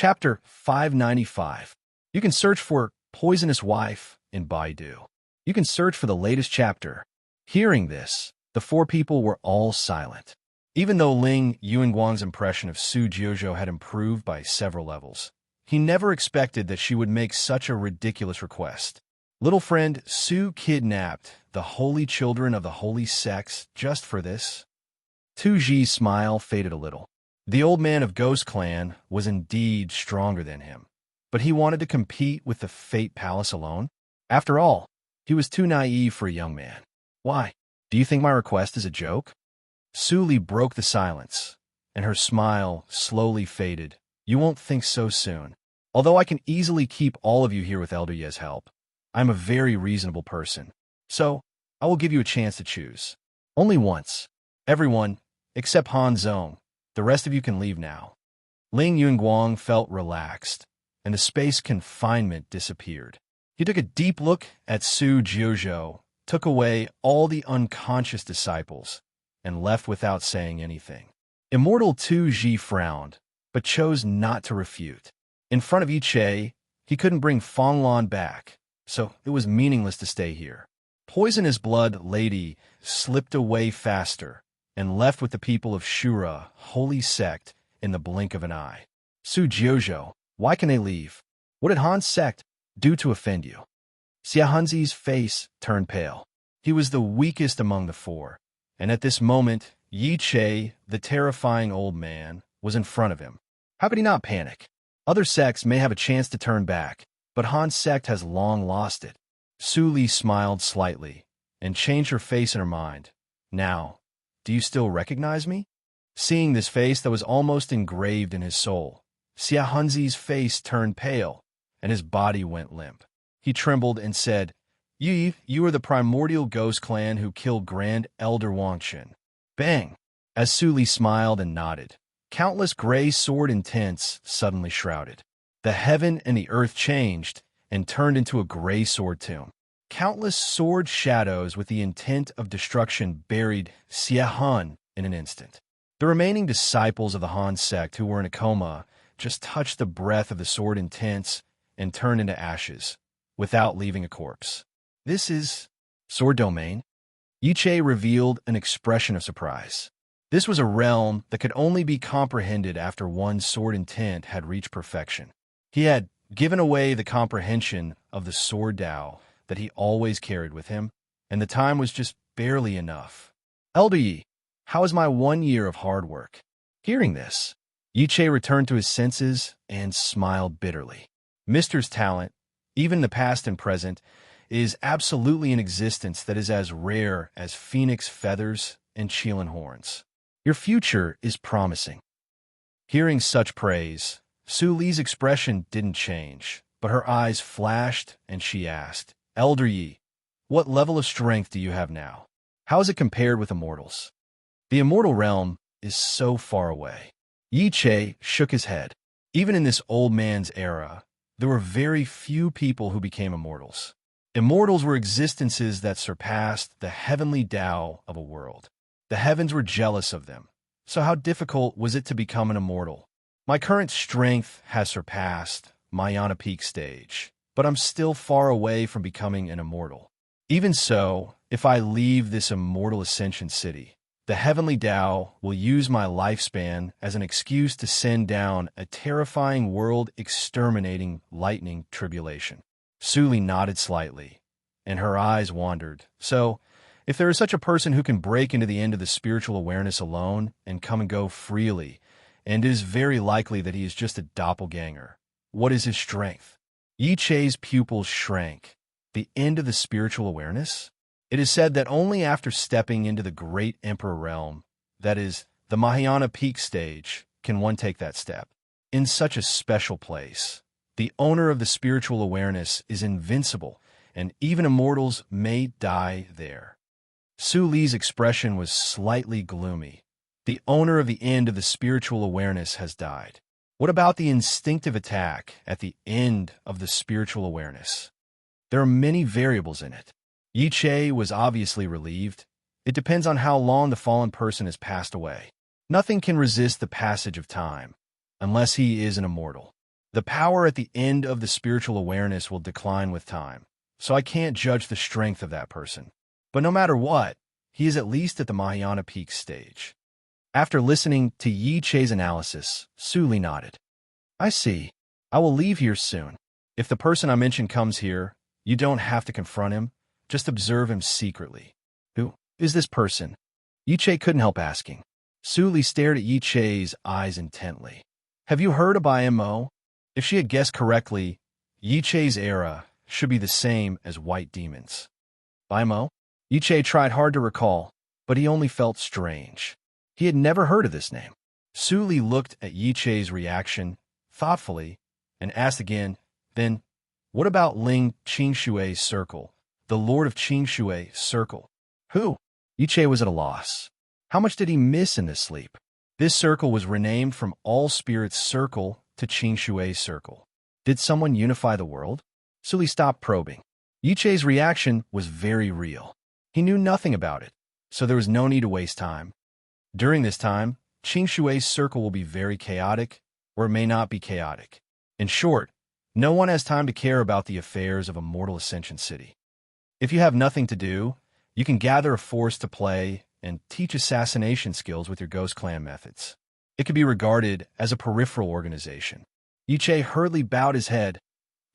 Chapter 595. You can search for Poisonous Wife in Baidu. You can search for the latest chapter. Hearing this, the four people were all silent. Even though Ling Yuanguang's impression of Su Jiuzhou had improved by several levels, he never expected that she would make such a ridiculous request. Little friend, Su kidnapped the holy children of the holy sex just for this? Tu Ji's smile faded a little. The old man of Ghost Clan was indeed stronger than him, but he wanted to compete with the Fate Palace alone? After all, he was too naive for a young man. Why? Do you think my request is a joke? Su Li broke the silence, and her smile slowly faded. You won't think so soon. Although I can easily keep all of you here with Elder Ye's help, I'm a very reasonable person. So, I will give you a chance to choose. Only once. Everyone, except Han Zong. The rest of you can leave now. Ling Yuanguang felt relaxed, and the space confinement disappeared. He took a deep look at Su Jiuzhou, took away all the unconscious disciples, and left without saying anything. Immortal Tu Ji frowned, but chose not to refute. In front of Yi Che, he couldn't bring Fong Lan back, so it was meaningless to stay here. Poisonous Blood Lady slipped away faster and left with the people of Shura, holy sect, in the blink of an eye. Su Jiuzhou, why can they leave? What did Han's sect do to offend you? Xia Hunzi's face turned pale. He was the weakest among the four, and at this moment, Yi Che, the terrifying old man, was in front of him. How could he not panic? Other sects may have a chance to turn back, but Han's sect has long lost it. Su Li smiled slightly and changed her face in her mind. Now, do you still recognize me? Seeing this face that was almost engraved in his soul, Xia Hunzi's face turned pale, and his body went limp. He trembled and said, You are the primordial ghost clan who killed Grand Elder Wangchen. Bang! As Su Li smiled and nodded, countless gray sword intents suddenly shrouded. The heaven and the earth changed and turned into a gray sword tomb. Countless sword shadows with the intent of destruction buried Xia Han in an instant. The remaining disciples of the Han sect who were in a coma just touched the breath of the sword intents and turned into ashes, without leaving a corpse. This is sword domain? Yi Che revealed an expression of surprise. This was a realm that could only be comprehended after one's sword intent had reached perfection. He had given away the comprehension of the sword Tao that he always carried with him, and the time was just barely enough. Elder Yi, how is my 1 year of hard work? Hearing this, Yi Che returned to his senses and smiled bitterly. Mister's talent, even the past and present, is absolutely an existence that is as rare as phoenix feathers and Qilin horns. Your future is promising. Hearing such praise, Su Li's expression didn't change, but her eyes flashed and she asked, Elder Yi, what level of strength do you have now? How is it compared with immortals? The immortal realm is so far away. Yi Che shook his head. Even in this old man's era, there were very few people who became immortals. Immortals were existences that surpassed the heavenly Tao of a world. The heavens were jealous of them. So how difficult was it to become an immortal? My current strength has surpassed Mayana Peak stage, but I'm still far away from becoming an immortal. Even so, if I leave this immortal ascension city, the heavenly Tao will use my lifespan as an excuse to send down a terrifying world-exterminating lightning tribulation. Su Li nodded slightly, and her eyes wandered. So, if there is such a person who can break into the end of the spiritual awareness alone and come and go freely, and it is very likely that he is just a doppelganger, what is his strength? Yi Che's pupils shrank. The end of the spiritual awareness? It is said that only after stepping into the Great Emperor realm, that is, the Mahayana Peak stage, can one take that step. In such a special place, the owner of the spiritual awareness is invincible, and even immortals may die there. Su Li's expression was slightly gloomy. The owner of the end of the spiritual awareness has died. What about the instinctive attack at the end of the spiritual awareness? There are many variables in it. Yi Che was obviously relieved. It depends on how long the fallen person has passed away. Nothing can resist the passage of time, unless he is an immortal. The power at the end of the spiritual awareness will decline with time, so I can't judge the strength of that person. But no matter what, he is at least at the Mahayana peak stage. After listening to Yi Che's analysis, Su Li nodded. I see. I will leave here soon. If the person I mentioned comes here, you don't have to confront him. Just observe him secretly. Who is this person? Yi Che couldn't help asking. Su Li stared at Yi Che's eyes intently. Have you heard of IMO? If she had guessed correctly, Yi Che's era should be the same as white demons. IMO? Yi Che tried hard to recall, but he only felt strange. He had never heard of this name. Su Li looked at Yi Che's reaction thoughtfully and asked again, then, what about Ling Qingshui's circle, the Lord of Qingshui circle? Who? Yi Che was at a loss. How much did he miss in this sleep? This circle was renamed from All Spirits Circle to Qingshui Circle. Did someone unify the world? Su Li stopped probing. Yi Che's reaction was very real. He knew nothing about it, so there was no need to waste time. During this time, Qingshui's circle will be very chaotic, or it may not be chaotic. In short, no one has time to care about the affairs of a mortal ascension city. If you have nothing to do, you can gather a force to play and teach assassination skills with your Ghost Clan methods. It could be regarded as a peripheral organization. Yi Che hurriedly bowed his head.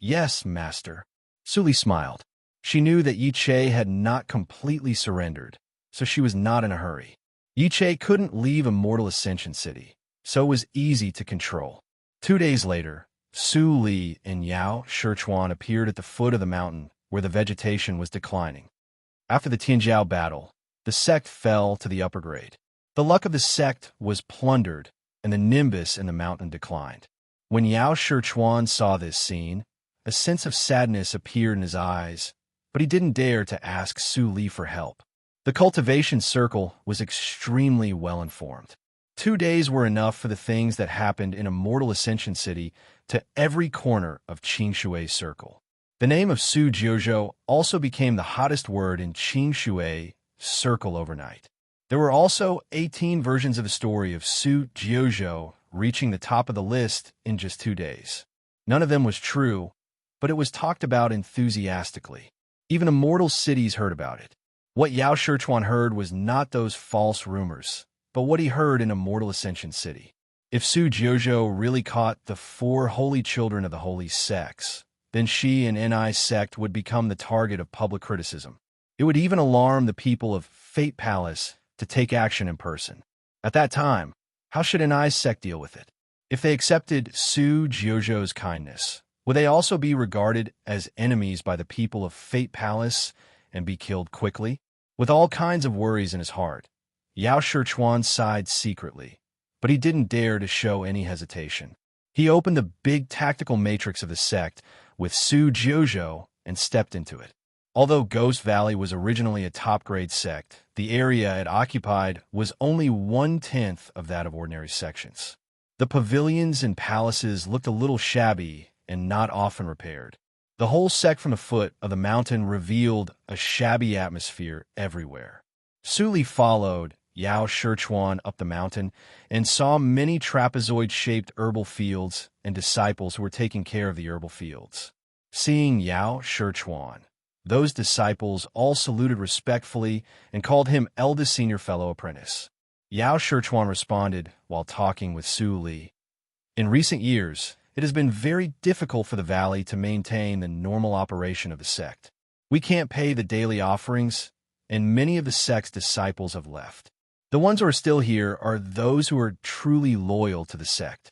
Yes, master. Su Li smiled. She knew that Yi Che had not completely surrendered, so she was not in a hurry. Yi Che couldn't leave a mortal ascension city, so it was easy to control. 2 days later, Su Li and Yao Shichuan appeared at the foot of the mountain where the vegetation was declining. After the Tianjiao battle, the sect fell to the upper grade. The luck of the sect was plundered, and the nimbus in the mountain declined. When Yao Shichuan saw this scene, a sense of sadness appeared in his eyes, but he didn't dare to ask Su Li for help. The cultivation circle was extremely well-informed. 2 days were enough for the things that happened in a mortal ascension city to every corner of Qingshui Circle. The name of Su Jiuzhou also became the hottest word in Qingshui Circle overnight. There were also 18 versions of the story of Su Jiuzhou reaching the top of the list in just 2 days. None of them was true, but it was talked about enthusiastically. Even immortal cities heard about it. What Yao Shichuan heard was not those false rumors, but what he heard in a mortal ascension city. If Su Jiuzhou really caught the 4 holy children of the holy sects, then she and Ni's sect would become the target of public criticism. It would even alarm the people of Fate Palace to take action in person. At that time, how should Ni's sect deal with it? If they accepted Su Jiuzhou's kindness, would they also be regarded as enemies by the people of Fate Palace and be killed quickly? With all kinds of worries in his heart, Yao Shichuan sighed secretly, but he didn't dare to show any hesitation. He opened the big tactical matrix of the sect with Su Jiuzhou and stepped into it. Although Ghost Valley was originally a top-grade sect, the area it occupied was only 1/10 of that of ordinary sections. The pavilions and palaces looked a little shabby and not often repaired. The whole sect from the foot of the mountain revealed a shabby atmosphere everywhere. Su Li followed Yao Shichuan up the mountain and saw many trapezoid-shaped herbal fields and disciples who were taking care of the herbal fields. Seeing Yao Shichuan, those disciples all saluted respectfully and called him eldest senior fellow apprentice. Yao Shichuan responded while talking with Su Li. In recent years, it has been very difficult for the valley to maintain the normal operation of the sect. We can't pay the daily offerings, and many of the sect's disciples have left. The ones who are still here are those who are truly loyal to the sect.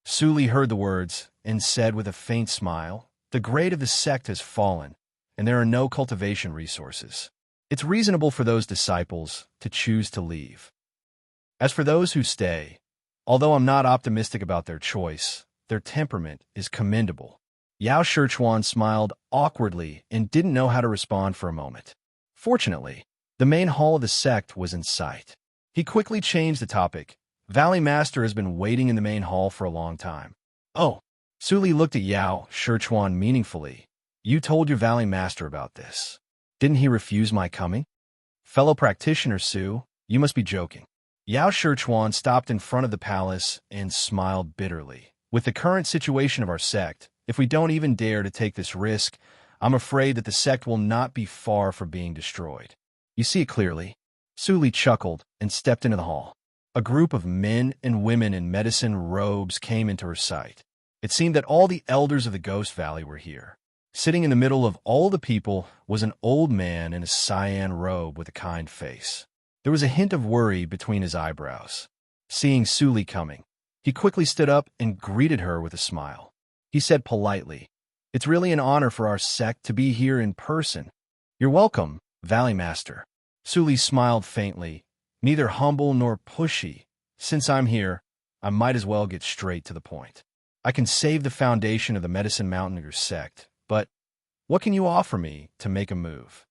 Su Li heard the words and said with a faint smile, the grade of the sect has fallen, and there are no cultivation resources. It's reasonable for those disciples to choose to leave. As for those who stay, although I'm not optimistic about their choice, their temperament is commendable. Yao Shichuan smiled awkwardly and didn't know how to respond for a moment. Fortunately, the main hall of the sect was in sight. He quickly changed the topic. Valley Master has been waiting in the main hall for a long time. Oh, Su Li looked at Yao Shichuan meaningfully. You told your Valley Master about this. Didn't he refuse my coming? Fellow practitioner Su, you must be joking. Yao Shichuan stopped in front of the palace and smiled bitterly. With the current situation of our sect, if we don't even dare to take this risk, I'm afraid that the sect will not be far from being destroyed. You see it clearly. Suli chuckled and stepped into the hall. A group of men and women in medicine robes came into her sight. It seemed that all the elders of the Ghost Valley were here. Sitting in the middle of all the people was an old man in a cyan robe with a kind face. There was a hint of worry between his eyebrows. Seeing Suli coming, he quickly stood up and greeted her with a smile. He said politely, "It's really an honor for our sect to be here in person." "You're welcome, Valley Master." Suli smiled faintly, neither humble nor pushy. "Since I'm here, I might as well get straight to the point. I can save the foundation of the Medicine Mountain of your sect, but what can you offer me to make a move?"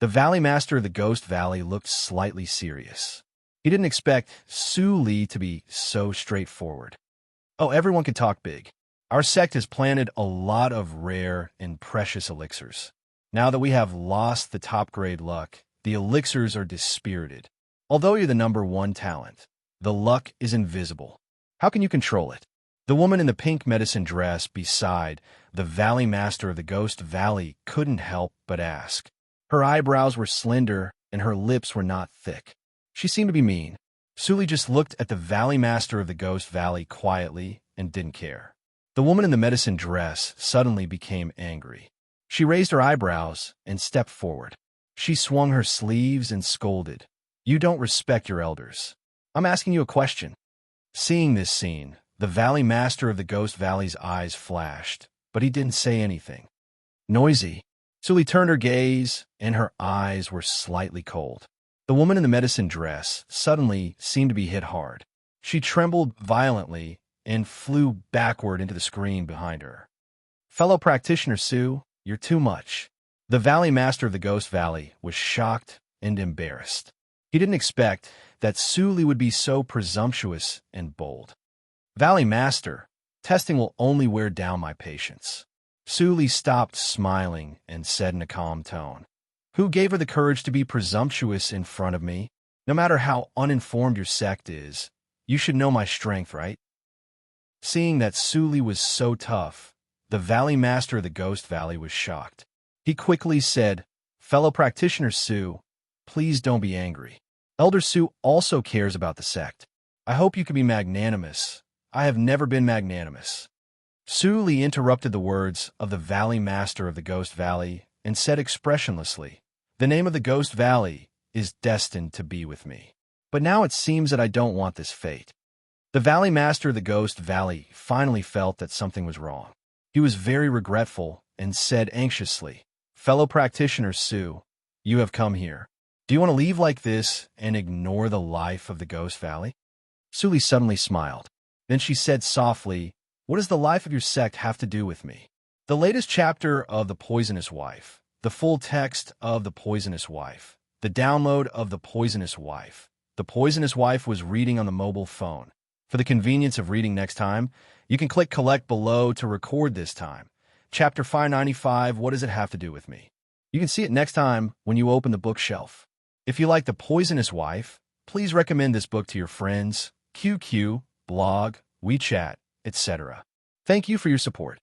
The Valley Master of the Ghost Valley looked slightly serious. He didn't expect Suli to be so straightforward. "Oh, everyone can talk big. Our sect has planted a lot of rare and precious elixirs. Now that we have lost the top-grade luck, the elixirs are dispirited. Although you're the #1 talent, the luck is invisible. How can you control it?" The woman in the pink medicine dress beside the Valley Master of the Ghost Valley couldn't help but ask. Her eyebrows were slender and her lips were not thick. She seemed to be mean. Suli just looked at the Valley Master of the Ghost Valley quietly and didn't care. The woman in the medicine dress suddenly became angry. She raised her eyebrows and stepped forward. She swung her sleeves and scolded, "You don't respect your elders. I'm asking you a question." Seeing this scene, the Valley Master of the Ghost Valley's eyes flashed, but he didn't say anything. Noisy. Suli turned her gaze, and her eyes were slightly cold. The woman in the medicine dress suddenly seemed to be hit hard. She trembled violently and flew backward into the screen behind her. "Fellow practitioner Sue, you're too much." The Valley Master of the Ghost Valley was shocked and embarrassed. He didn't expect that Suli would be so presumptuous and bold. "Valley Master, testing will only wear down my patience." Suli stopped smiling and said in a calm tone, "Who gave her the courage to be presumptuous in front of me? No matter how uninformed your sect is, you should know my strength, right?" Seeing that Suli was so tough, the Valley Master of the Ghost Valley was shocked. He quickly said, "Fellow practitioner Sue, please don't be angry. Elder Sue also cares about the sect. I hope you can be magnanimous. I have never been magnanimous." Suli interrupted the words of the Valley Master of the Ghost Valley and said expressionlessly, "The name of the Ghost Valley is destined to be with me. But now it seems that I don't want this fate." The Valley Master of the Ghost Valley finally felt that something was wrong. He was very regretful and said anxiously, "Fellow practitioner Sue, you have come here. Do you want to leave like this and ignore the life of the Ghost Valley?" Suli suddenly smiled. Then she said softly, "What does the life of your sect have to do with me?" The latest chapter of The Poisonous Wife, the full text of The Poisonous Wife, the download of The Poisonous Wife. The Poisonous Wife was reading on the mobile phone. For the convenience of reading next time, you can click collect below to record this time. Chapter 595, What Does It Have to Do With Me? You can see it next time when you open the bookshelf. If you like The Poisonous Wife, please recommend this book to your friends, QQ, blog, WeChat, etc. Thank you for your support.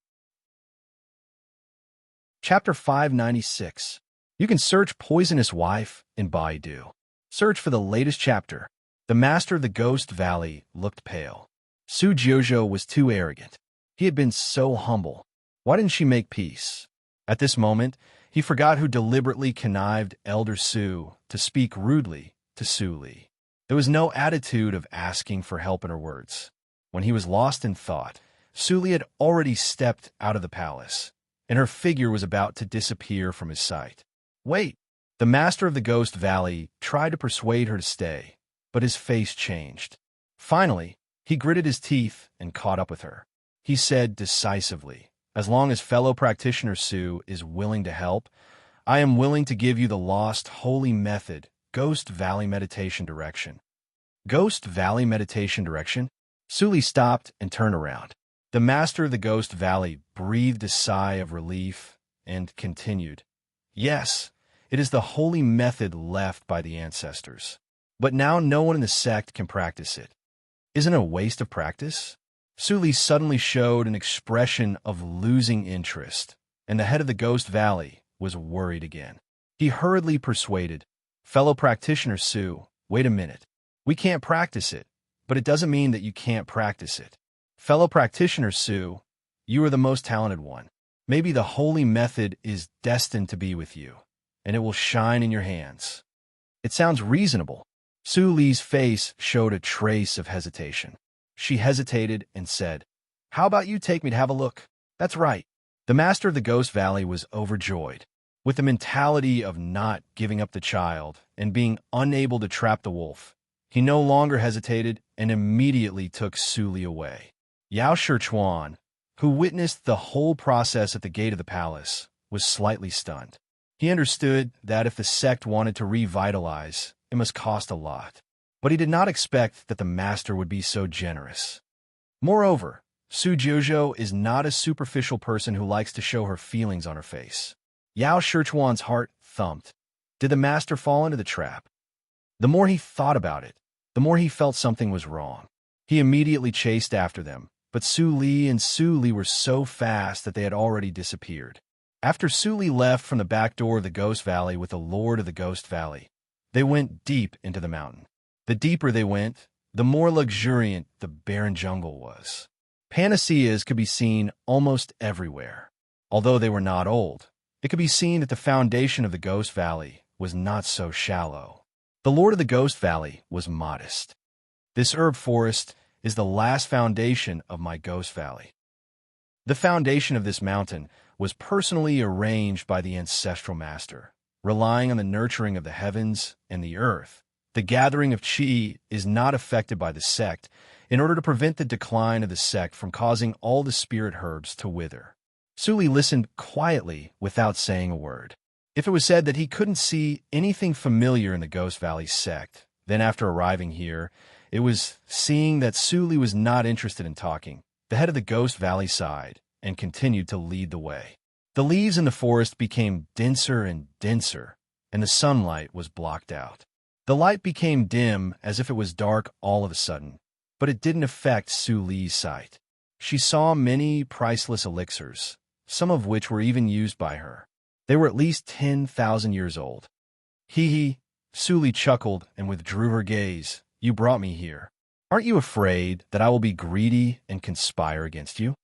Chapter 596. You can search Poisonous Wife in Baidu. Search for the latest chapter. The Master of the Ghost Valley looked pale. Su Jojo was too arrogant. He had been so humble. Why didn't she make peace? At this moment, he forgot who deliberately connived Elder Su to speak rudely to Suli. There was no attitude of asking for help in her words. When he was lost in thought, Suli had already stepped out of the palace, and her figure was about to disappear from his sight. "Wait!" The Master of the Ghost Valley tried to persuade her to stay, but his face changed. Finally, he gritted his teeth and caught up with her. He said decisively, "As long as fellow practitioner Sue is willing to help, I am willing to give you the lost holy method, Ghost Valley Meditation Direction." Ghost Valley Meditation Direction? Suli stopped and turned around. The Master of the Ghost Valley breathed a sigh of relief and continued, "Yes, it is the holy method left by the ancestors. But now no one in the sect can practice it. Isn't it a waste of practice? Su Li suddenly showed an expression of losing interest, and the head of the Ghost Valley was worried again. He hurriedly persuaded, "Fellow practitioner Su, wait a minute. We can't practice it, but it doesn't mean that you can't practice it. Fellow practitioner Su, you are the most talented one. Maybe the holy method is destined to be with you, and it will shine in your hands." It sounds reasonable. Su Li's face showed a trace of hesitation. She hesitated and said, "How about you take me to have a look?" "That's right." The master of the Ghost Valley was overjoyed. With the mentality of not giving up the child and being unable to trap the wolf, he no longer hesitated and immediately took Su Li away. Yao Shichuan, who witnessed the whole process at the gate of the palace, was slightly stunned. He understood that if the sect wanted to revitalize, it must cost a lot. But he did not expect that the master would be so generous. Moreover, Su Jiuzhou is not a superficial person who likes to show her feelings on her face. Yao Shichuan's heart thumped. Did the master fall into the trap? The more he thought about it, the more he felt something was wrong. He immediately chased after them, but Su Li and Su Li were so fast that they had already disappeared. After Su Li left from the back door of the Ghost Valley with the Lord of the Ghost Valley, they went deep into the mountain. The deeper they went, the more luxuriant the barren jungle was. Panaceas could be seen almost everywhere. Although they were not old, it could be seen that the foundation of the Ghost Valley was not so shallow. The Lord of the Ghost Valley was modest. "This herb forest is the last foundation of my Ghost Valley. The foundation of this mountain was personally arranged by the ancestral master, relying on the nurturing of the heavens and the earth. The gathering of qi is not affected by the sect in order to prevent the decline of the sect from causing all the spirit herbs to wither." Su Li listened quietly without saying a word. If it was said that he couldn't see anything familiar in the Ghost Valley sect, then after arriving here, it was seeing that Su Li was not interested in talking. The head of the Ghost Valley sighed and continued to lead the way. The leaves in the forest became denser and denser, and the sunlight was blocked out. The light became dim as if it was dark all of a sudden, but it didn't affect Su Li's sight. She saw many priceless elixirs, some of which were even used by her. They were at least 10,000 years old. Hee, Su Li chuckled and withdrew her gaze. "You brought me here. Aren't you afraid that I will be greedy and conspire against you?"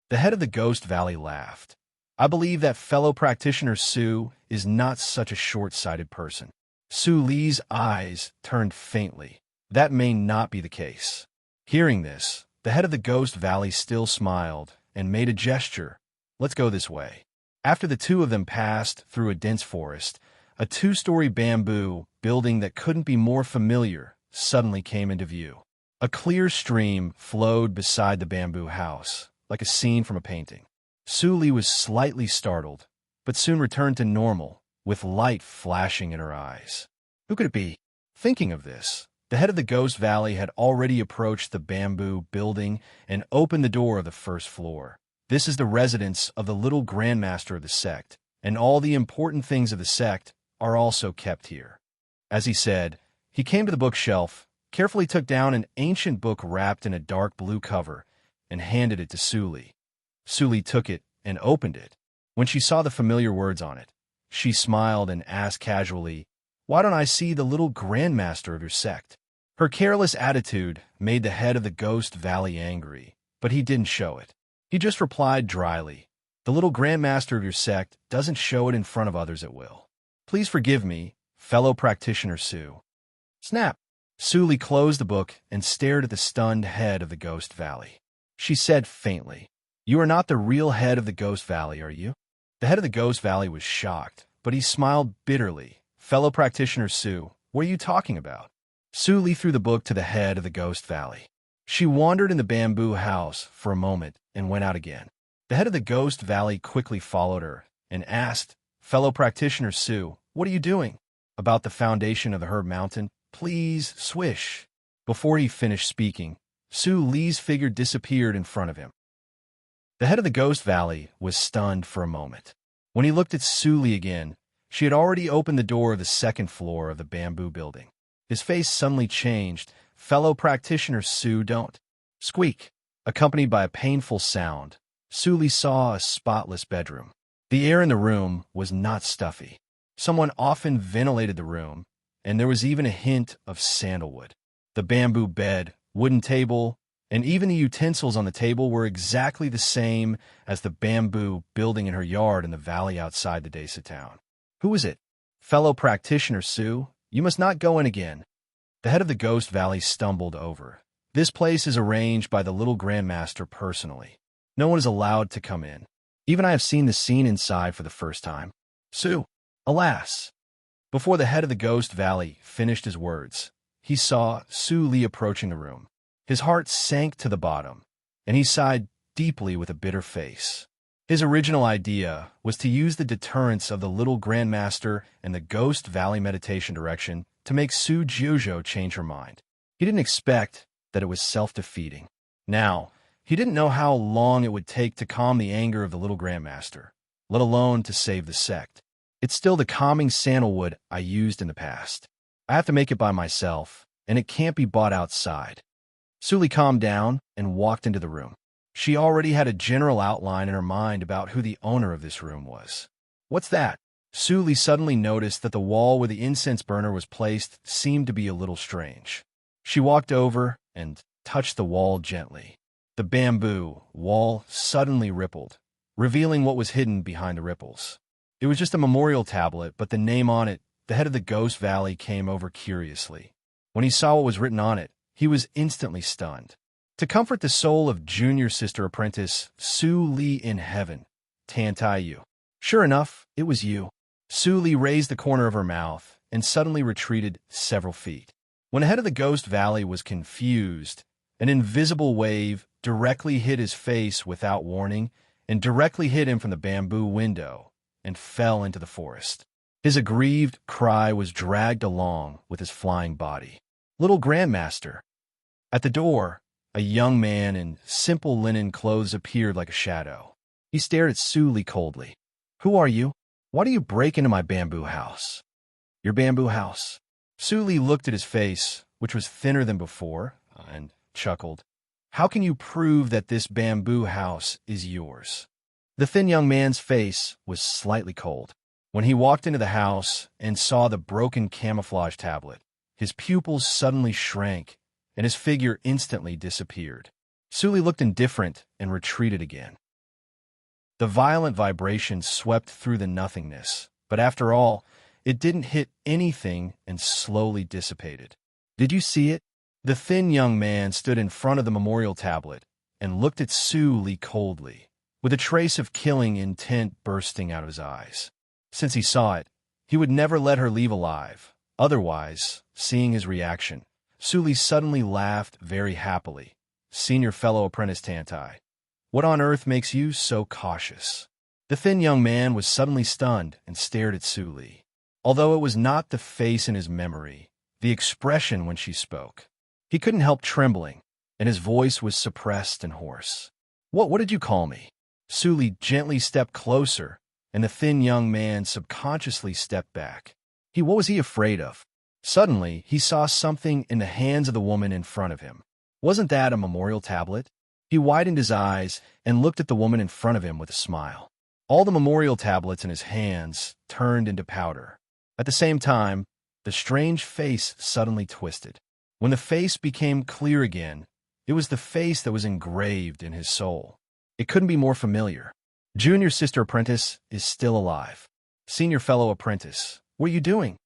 The head of the Ghost Valley laughed. "I believe that fellow practitioner Su is not such a short-sighted person." Su Li's eyes turned faintly. "That may not be the case." Hearing this, the head of the Ghost Valley still smiled and made a gesture. "Let's go this way." After the two of them passed through a dense forest, a two-story bamboo building that couldn't be more familiar suddenly came into view. A clear stream flowed beside the bamboo house, like a scene from a painting. Su Li was slightly startled, but soon returned to normal, with light flashing in her eyes. Who could it be? Thinking of this, the head of the Ghost Valley had already approached the bamboo building and opened the door of the first floor. "This is the residence of the little grandmaster of the sect, and all the important things of the sect are also kept here." As he said, he came to the bookshelf, carefully took down an ancient book wrapped in a dark blue cover, and handed it to Su Li. Su Li took it and opened it. When she saw the familiar words on it, she smiled and asked casually, "Why don't I see the little grandmaster of your sect?" Her careless attitude made the head of the Ghost Valley angry, but he didn't show it. He just replied dryly, "The little grandmaster of your sect doesn't show it in front of others at will. Please forgive me, fellow practitioner Su." Snap! Su Li closed the book and stared at the stunned head of the Ghost Valley. She said faintly, "You are not the real head of the Ghost Valley, are you?" The head of the Ghost Valley was shocked, but he smiled bitterly. "Fellow practitioner Su, what are you talking about?" Su Li threw the book to the head of the Ghost Valley. She wandered in the bamboo house for a moment and went out again. The head of the Ghost Valley quickly followed her and asked, "Fellow practitioner Su, what are you doing?" "About the foundation of the Herb Mountain. Please, swish." Before he finished speaking, Su Li's figure disappeared in front of him. The head of the Ghost Valley was stunned for a moment. When he looked at Su Li again, she had already opened the door of the second floor of the bamboo building. His face suddenly changed. "Fellow practitioner Su, don't." Squeak! Accompanied by a painful sound, Suli saw a spotless bedroom. The air in the room was not stuffy. Someone often ventilated the room, and there was even a hint of sandalwood. The bamboo bed, wooden table, and even the utensils on the table were exactly the same as the bamboo building in her yard in the valley outside the Desa town. Who is it? Fellow practitioner Sue, you must not go in again. The head of the Ghost Valley stumbled over. This place is arranged by the little Grandmaster personally. No one is allowed to come in. Even I have seen the scene inside for the first time. Sue, alas! Before the head of the Ghost Valley finished his words, he saw Sue Lee approaching the room. His heart sank to the bottom, and he sighed deeply with a bitter face. His original idea was to use the deterrence of the little Grandmaster and the Ghost Valley meditation direction to make Su Jiuzhou change her mind. He didn't expect that it was self-defeating. Now, he didn't know how long it would take to calm the anger of the little Grandmaster, let alone to save the sect. It's still the calming sandalwood I used in the past. I have to make it by myself, and it can't be bought outside. Suli calmed down and walked into the room. She already had a general outline in her mind about who the owner of this room was. What's that? Suli suddenly noticed that the wall where the incense burner was placed seemed to be a little strange. She walked over and touched the wall gently. The bamboo wall suddenly rippled, revealing what was hidden behind the ripples. It was just a memorial tablet, but the name on it, the head of the Ghost Valley, came over curiously. When he saw what was written on it, he was instantly stunned. To comfort the soul of junior sister apprentice Su Li in heaven, Tantai Yu. Sure enough, it was you. Su Li raised the corner of her mouth and suddenly retreated several feet. When the head of the Ghost Valley was confused, an invisible wave directly hit his face without warning and directly hit him from the bamboo window and fell into the forest. His aggrieved cry was dragged along with his flying body. Little Grandmaster. At the door, a young man in simple linen clothes appeared like a shadow. He stared at Su Li coldly. Who are you? Why do you break into my bamboo house? Your bamboo house. Su Li looked at his face, which was thinner than before, and chuckled. How can you prove that this bamboo house is yours? The thin young man's face was slightly cold. When he walked into the house and saw the broken camouflage tablet, his pupils suddenly shrank, and his figure instantly disappeared. Su Li looked indifferent and retreated again. The violent vibration swept through the nothingness, but after all, it didn't hit anything and slowly dissipated. Did you see it? The thin young man stood in front of the memorial tablet and looked at Su Li coldly, with a trace of killing intent bursting out of his eyes. Since he saw it, he would never let her leave alive. Otherwise, seeing his reaction, Su Li suddenly laughed very happily. Senior fellow apprentice Tantai, what on earth makes you so cautious? The thin young man was suddenly stunned and stared at Su Li. Although it was not the face in his memory, the expression when she spoke. He couldn't help trembling, and his voice was suppressed and hoarse. What did you call me? Su Li gently stepped closer, and the thin young man subconsciously stepped back. What was he afraid of? Suddenly, he saw something in the hands of the woman in front of him. Wasn't that a memorial tablet? He widened his eyes and looked at the woman in front of him with a smile. All the memorial tablets in his hands turned into powder. At the same time, the strange face suddenly twisted. When the face became clear again, it was the face that was engraved in his soul. It couldn't be more familiar. Junior sister apprentice is still alive. Senior fellow apprentice, what are you doing?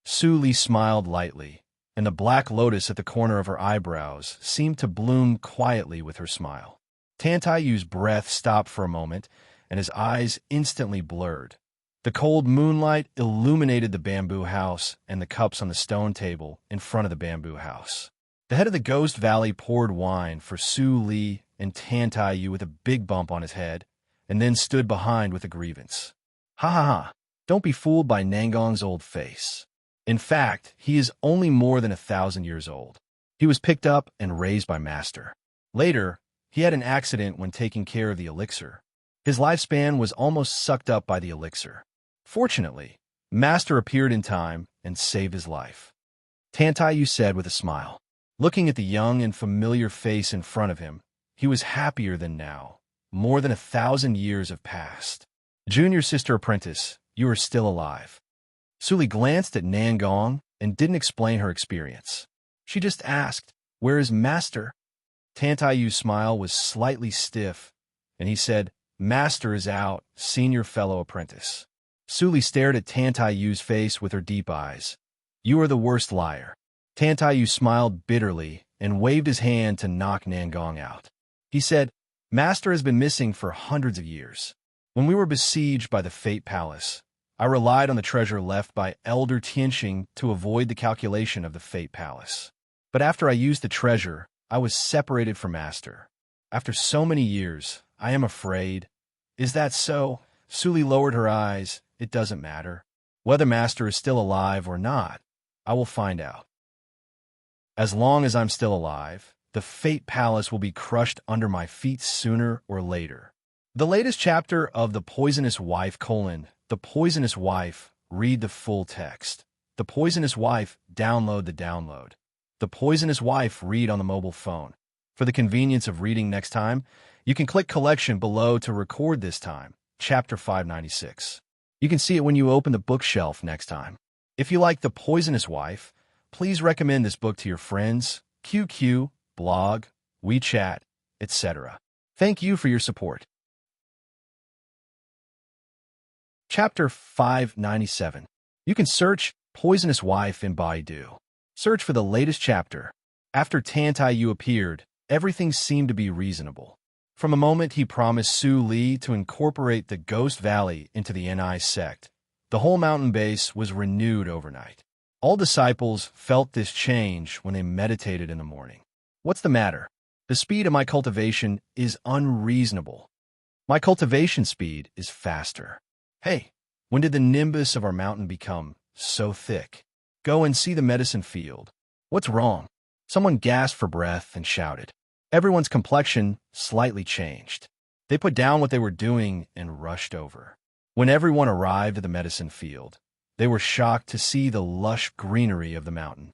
Su Li smiled lightly, and the black lotus at the corner of her eyebrows seemed to bloom quietly with her smile. Tantai Yu's breath stopped for a moment, and his eyes instantly blurred. The cold moonlight illuminated the bamboo house and the cups on the stone table in front of the bamboo house. The head of the Ghost Valley poured wine for Su Li and Tantai Yu with a big bump on his head, and then stood behind with a grievance. Ha ha ha, don't be fooled by Nangong's old face. In fact, he is only more than 1,000 years old. He was picked up and raised by Master. Later, he had an accident when taking care of the elixir. His lifespan was almost sucked up by the elixir. Fortunately, Master appeared in time and saved his life. Tantai Yu said with a smile. Looking at the young and familiar face in front of him, He was happier than now. More than 1,000 years have passed. Junior sister apprentice, you are still alive. Suli glanced at Nangong and didn't explain her experience. She just asked, "Where is Master?" Tantayu's smile was slightly stiff, and he said, "Master is out, senior fellow apprentice." Suli stared at Tantayu's face with her deep eyes. "You are the worst liar." Tantayu smiled bitterly and waved his hand to knock Nangong out. He said, "Master has been missing for hundreds of years. When we were besieged by the Fate Palace, I relied on the treasure left by Elder Tianxing to avoid the calculation of the Fate Palace. But after I used the treasure, I was separated from Master. After so many years, I am afraid." "Is that so?" Suli lowered her eyes. "It doesn't matter. Whether Master is still alive or not, I will find out. As long as I'm still alive, the Fate Palace will be crushed under my feet sooner or later." The latest chapter of The Poisonous Wife: The Poisonous Wife, read the full text. The Poisonous Wife, download the download. The Poisonous Wife, read on the mobile phone. For the convenience of reading next time, you can click Collection below to record this time, Chapter 596. You can see it when you open the bookshelf next time. If you like The Poisonous Wife, please recommend this book to your friends, QQ, blog, WeChat, etc. Thank you for your support. Chapter 597. You can search Poisonous Wife in Baidu. Search for the latest chapter. After Tantayu appeared, everything seemed to be reasonable. From a moment he promised Su Li to incorporate the Ghost Valley into the Ni sect, the whole mountain base was renewed overnight. All disciples felt this change when they meditated in the morning. "What's the matter? The speed of my cultivation is unreasonable. My cultivation speed is faster. Hey, when did the nimbus of our mountain become so thick? Go and see the medicine field. What's wrong?" Someone gasped for breath and shouted. Everyone's complexion slightly changed. They put down what they were doing and rushed over. When everyone arrived at the medicine field, they were shocked to see the lush greenery of the mountain.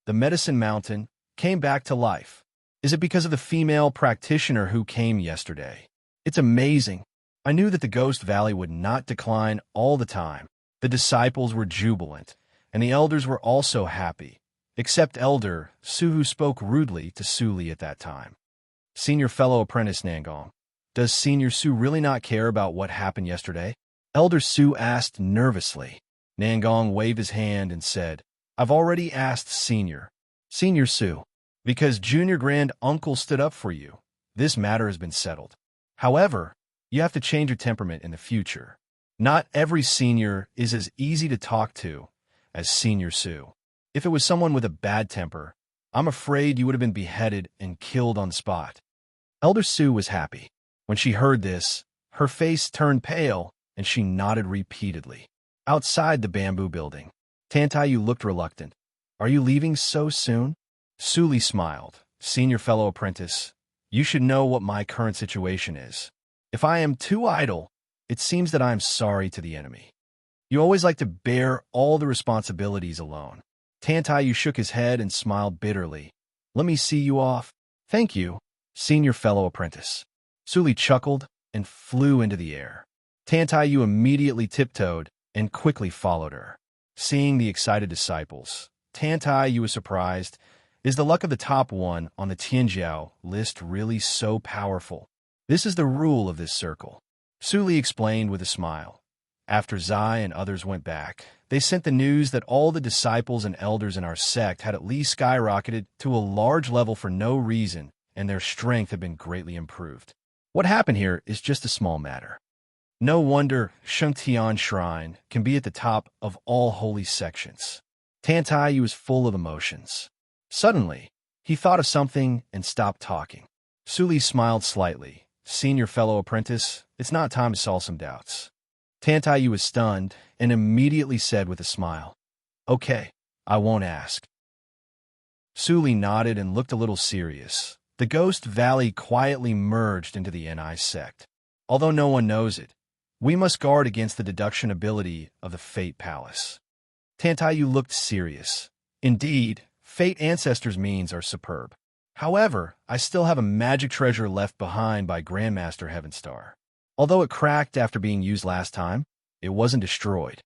The medicine mountain came back to life. Is it because of the female practitioner who came yesterday? It's amazing. I knew that the Ghost Valley would not decline all the time. The disciples were jubilant, and the elders were also happy, except Elder Su, who spoke rudely to Su Li at that time. "Senior fellow apprentice Nangong, does Senior Su really not care about what happened yesterday?" Elder Su asked nervously. Nangong waved his hand and said, "I've already asked Senior Su. Because Junior Grand Uncle stood up for you, this matter has been settled. However, you have to change your temperament in the future. Not every senior is as easy to talk to as Senior Su. If it was someone with a bad temper, I'm afraid you would have been beheaded and killed on the spot." Elder Su was happy. When she heard this, her face turned pale, and she nodded repeatedly. Outside the bamboo building, Tantayu looked reluctant. "Are you leaving so soon?" Su Li smiled. "Senior fellow apprentice, you should know what my current situation is. If I am too idle, it seems that I am sorry to the enemy. You always like to bear all the responsibilities alone." Tantayu shook his head and smiled bitterly. "Let me see you off." "Thank you, senior fellow apprentice." Su Li chuckled and flew into the air. Tantayu immediately tiptoed and quickly followed her. Seeing the excited disciples, Tantayu was surprised. Is the luck of the top one on the Tianjiao list really so powerful? This is the rule of this circle. Su Li explained with a smile. After Zai and others went back, they sent the news that all the disciples and elders in our sect had at least skyrocketed to a large level for no reason, and their strength had been greatly improved. What happened here is just a small matter. No wonder Shengtian Shrine can be at the top of all holy sections. Tantayu was full of emotions. Suddenly, he thought of something and stopped talking. Su Li smiled slightly. "Senior fellow apprentice, it's not time to solve some doubts." Tantayu was stunned and immediately said with a smile, "Okay, I won't ask." Su Li nodded and looked a little serious. The Ghost Valley quietly merged into the Ni sect. Although no one knows it, we must guard against the deduction ability of the Fate Palace. Tantayu looked serious. Indeed, Fate Ancestors' means are superb. However, I still have a magic treasure left behind by Grandmaster Heavenstar. Although it cracked after being used last time, it wasn't destroyed.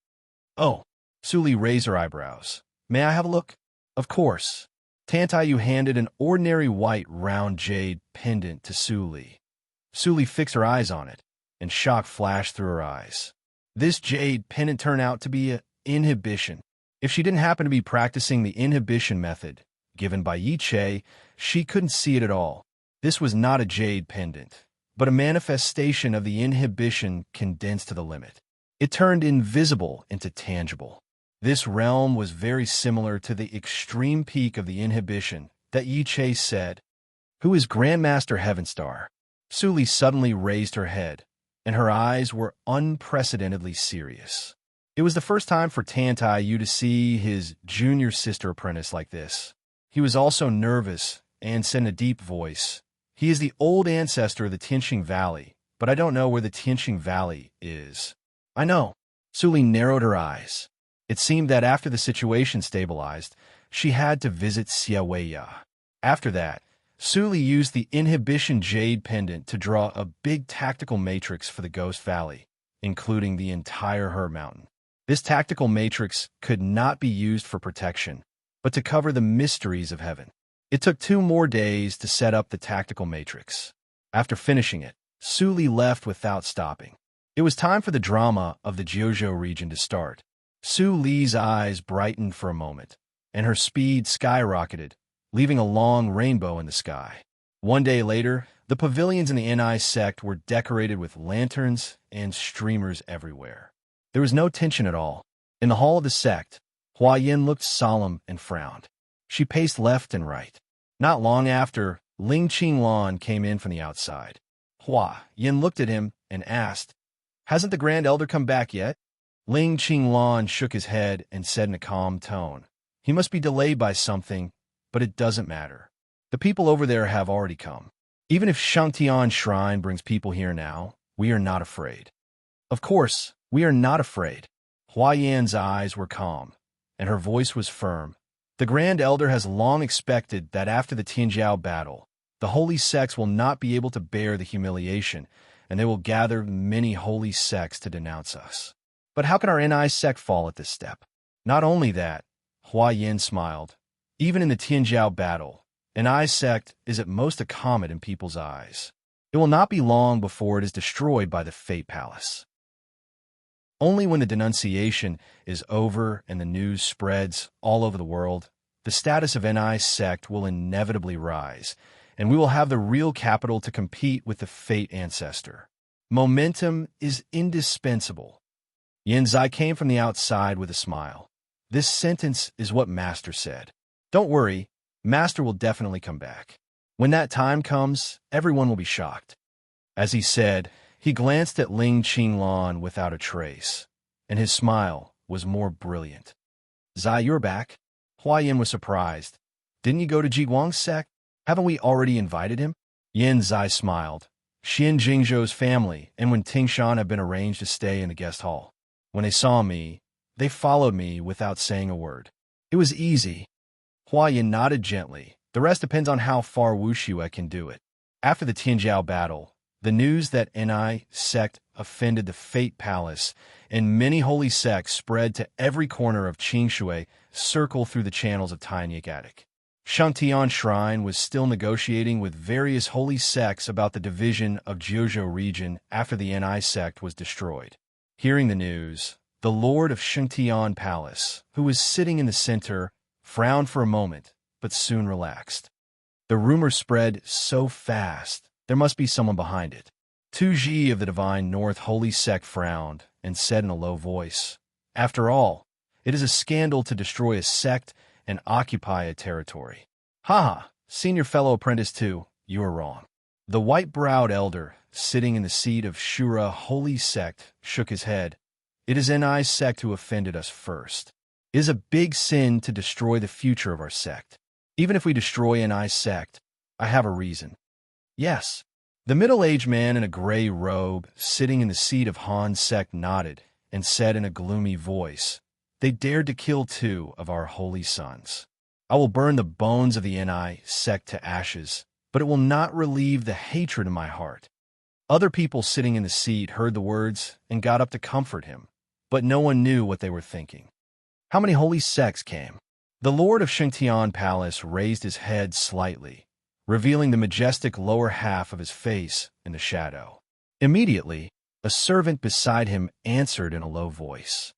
Oh, Suli raised her eyebrows. May I have a look? Of course. Tantayu handed an ordinary white round jade pendant to Suli. Suli fixed her eyes on it, and shock flashed through her eyes. This jade pendant turned out to be an inhibition. If she didn't happen to be practicing the inhibition method given by Yi Che, she couldn't see it at all. This was not a jade pendant, but a manifestation of the inhibition condensed to the limit. It turned invisible into tangible. This realm was very similar to the extreme peak of the inhibition that Yi Che said. Who is Grandmaster Heavenstar? Suli suddenly raised her head, and her eyes were unprecedentedly serious. It was the first time for Tantayu to see his junior sister apprentice like this. He was also nervous and said in a deep voice, "He is the old ancestor of the Tianxing Valley, but I don't know where the Tianxing Valley is." I know. Suli narrowed her eyes. It seemed that after the situation stabilized, she had to visit Xiaoweya. After that, Suli used the Inhibition Jade Pendant to draw a big tactical matrix for the Ghost Valley, including the entire Her Mountain. This tactical matrix could not be used for protection, but to cover the mysteries of heaven. It took 2 more days to set up the tactical matrix. After finishing it, Suli left without stopping. It was time for the drama of the Jiuzhou region to start. Suli's eyes brightened for a moment, and her speed skyrocketed, leaving a long rainbow in the sky. 1 day later, the pavilions in the NI sect were decorated with lanterns and streamers everywhere. There was no tension at all. In the hall of the sect, Hua Yin looked solemn and frowned. She paced left and right. Not long after, Ling Qinglan came in from the outside. Hua Yin looked at him and asked, "Hasn't the Grand Elder come back yet?" Ling Qinglan shook his head and said in a calm tone, "He must be delayed by something, but it doesn't matter. The people over there have already come. Even if Shangtian Shrine brings people here now, we are not afraid." "Of course, we are not afraid." Hua Yan's eyes were calm, and her voice was firm. "The Grand Elder has long expected that after the Tianjiao battle, the holy sects will not be able to bear the humiliation, and they will gather many holy sects to denounce us. But how can our NI sect fall at this step?" "Not only that," Hua Yin smiled, "even in the Tianjiao battle, NI sect is at most a comet in people's eyes. It will not be long before it is destroyed by the Fate Palace. Only when the denunciation is over and the news spreads all over the world, the status of NI sect will inevitably rise, and we will have the real capital to compete with the Fate ancestor. Momentum is indispensable." Yin Zai came from the outside with a smile. "This sentence is what Master said. Don't worry, Master will definitely come back. When that time comes, everyone will be shocked." As he said, he glanced at Ling Qinglan without a trace, and his smile was more brilliant. "Zai, you're back." Hua Yin was surprised. "Didn't you go to Ji Guang's sect? Haven't we already invited him?" Yin Zai smiled. "Xin Jingzhou's family and Wen Tingshan have been arranged to stay in the guest hall. When they saw me, they followed me without saying a word. It was easy." Hua Yin nodded gently. "The rest depends on how far Wu Xue can do it." After the Tianjiao battle, the news that NI sect offended the Fate Palace and many holy sects spread to every corner of Qingshui, circled through the channels of Tainik Attic. Shangtian Shrine was still negotiating with various holy sects about the division of Jiuzhou region after the NI sect was destroyed. Hearing the news, the Lord of Shangtian Palace, who was sitting in the center, frowned for a moment, but soon relaxed. The rumor spread so fast, there must be someone behind it. Tu Ji of the Divine North Holy Sect frowned and said in a low voice, "After all, it is a scandal to destroy a sect and occupy a territory." "Ha! Senior fellow apprentice too, you are wrong." The white-browed elder, sitting in the seat of Shura Holy Sect, shook his head. "It is NI sect who offended us first. It is a big sin to destroy the future of our sect. Even if we destroy NI sect, I have a reason." "Yes." The middle-aged man in a gray robe, sitting in the seat of Han's sect, nodded and said in a gloomy voice, "They dared to kill 2 of our holy sons. I will burn the bones of the Ni sect to ashes, but it will not relieve the hatred in my heart. Other people sitting in the seat heard the words and got up to comfort him, but no one knew what they were thinking. How many holy sects came? The Lord of Shengtian Palace raised his head slightly, revealing the majestic lower half of his face in the shadow. Immediately, a servant beside him answered in a low voice.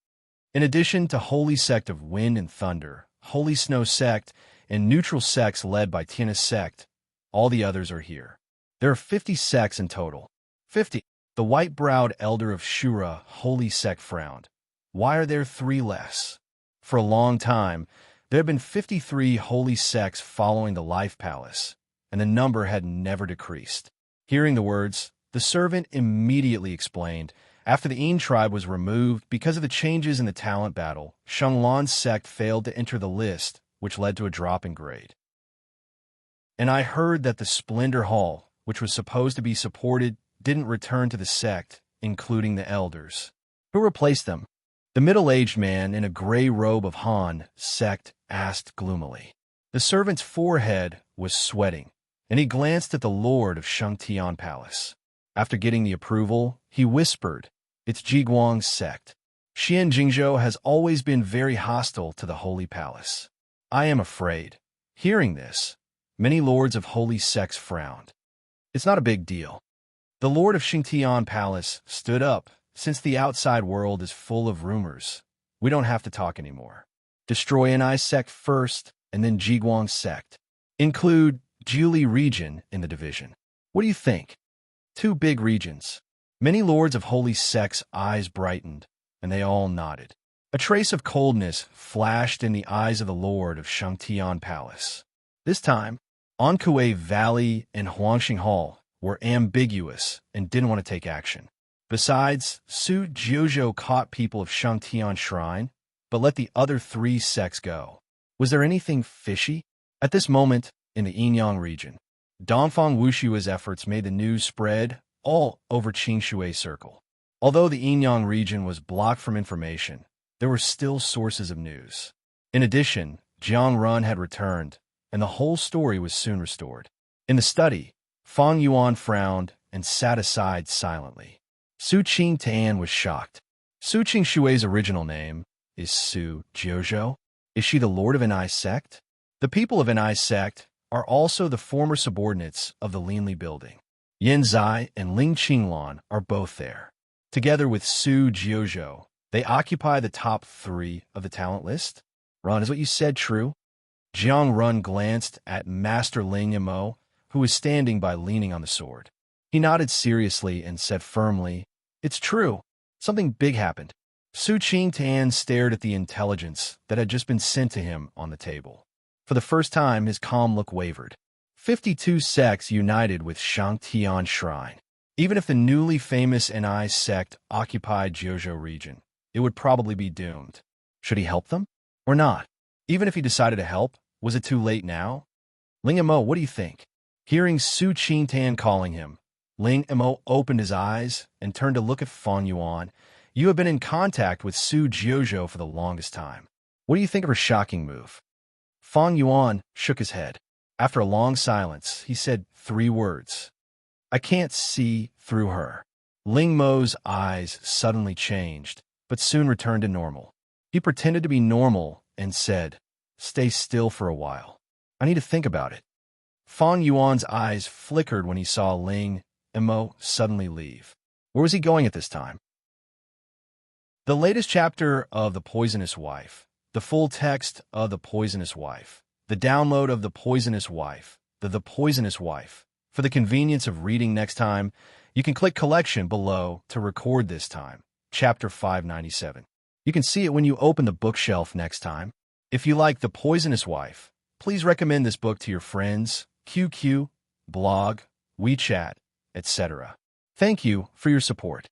In addition to Holy Sect of Wind and Thunder, Holy Snow Sect, and neutral sects led by Tiana Sect, all the others are here. There are 50 sects in total. 50. The white-browed elder of Shura, Holy Sect, frowned. Why are there 3 less? For a long time, there had been 53 holy sects following the Life Palace, and the number had never decreased. Hearing the words, the servant immediately explained, after the Een tribe was removed because of the changes in the talent battle, Shanglan's sect failed to enter the list, which led to a drop in grade. And I heard that the Splendor Hall, which was supposed to be supported, didn't return to the sect, including the elders. Who replaced them? The middle-aged man in a gray robe of Han sect asked gloomily. The servant's forehead was sweating, and he glanced at the Lord of Shengtian Palace. After getting the approval, he whispered, "It's Jiguang's sect. Xian Jingzhou has always been very hostile to the Holy Palace. I am afraid." Hearing this, many lords of holy sects frowned. It's not a big deal. The Lord of Shengtian Palace stood up. Since the outside world is full of rumors, we don't have to talk anymore. Destroy Ni sect first, and then Jiguang sect. Include Juli region in the division. What do you think? 2 big regions. Many lords of holy sects' eyes brightened, and they all nodded. A trace of coldness flashed in the eyes of the Lord of Shengtian Palace. This time, Ankuei Valley and Huangxing Hall were ambiguous and didn't want to take action. Besides, Su Jiuzhou caught people of Shangtian Shrine, but let the other 3 sects go. Was there anything fishy? At this moment, in the Yinyang region, Dongfang Wushua's efforts made the news spread all over Qingshui Circle. Although the Yinyang region was blocked from information, there were still sources of news. In addition, Jiang Run had returned, and the whole story was soon restored. In the study, Fang Yuan frowned and sat aside silently. Su Qingtan was shocked. Su Qingshui's original name is Su Jiuzhou. Is she the lord of Ni sect? The people of Ni sect are also the former subordinates of the Linli building. Yin Zai and Ling Qinglan are both there. Together with Su Jiuzhou, they occupy the top 3 of the talent list. Ron, is what you said true? Jiang Run glanced at Master Ling Yamo, who was standing by leaning on the sword. He nodded seriously and said firmly, "It's true. Something big happened." Su Qingtan stared at the intelligence that had just been sent to him on the table. For the first time, his calm look wavered. 52 sects united with Shangtian Shrine. Even if the newly famous Ni sect occupied Jiuzhou region, it would probably be doomed. Should he help them? Or not? Even if he decided to help, was it too late now? Ling Mo, what do you think? Hearing Su Qingtan calling him, Ling Mo opened his eyes and turned to look at Fang Yuan. You have been in contact with Su Jiuzhou for the longest time. What do you think of her shocking move? Fang Yuan shook his head. After a long silence, he said 3 words. I can't see through her. Ling Mo's eyes suddenly changed, but soon returned to normal. He pretended to be normal and said, "Stay still for a while. I need to think about it." Fang Yuan's eyes flickered when he saw Ling Mo suddenly leave. Where was he going at this time? The latest chapter of The Poisonous Wife, the full text of The Poisonous Wife, the download of The Poisonous Wife, The Poisonous Wife. For the convenience of reading next time, you can click Collection below to record this time, Chapter 597. You can see it when you open the bookshelf next time. If you like The Poisonous Wife, please recommend this book to your friends, QQ, blog, WeChat, etc. Thank you for your support.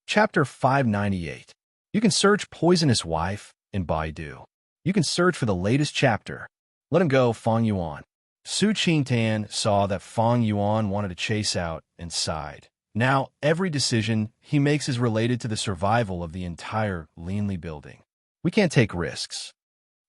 Chapter 598. You can search Poisonous Wife in Baidu. You can search for the latest chapter. Let him go, Fang Yuan. Su Qingtan saw that Fang Yuan wanted to chase out and sighed. Now, every decision he makes is related to the survival of the entire Linli building. We can't take risks.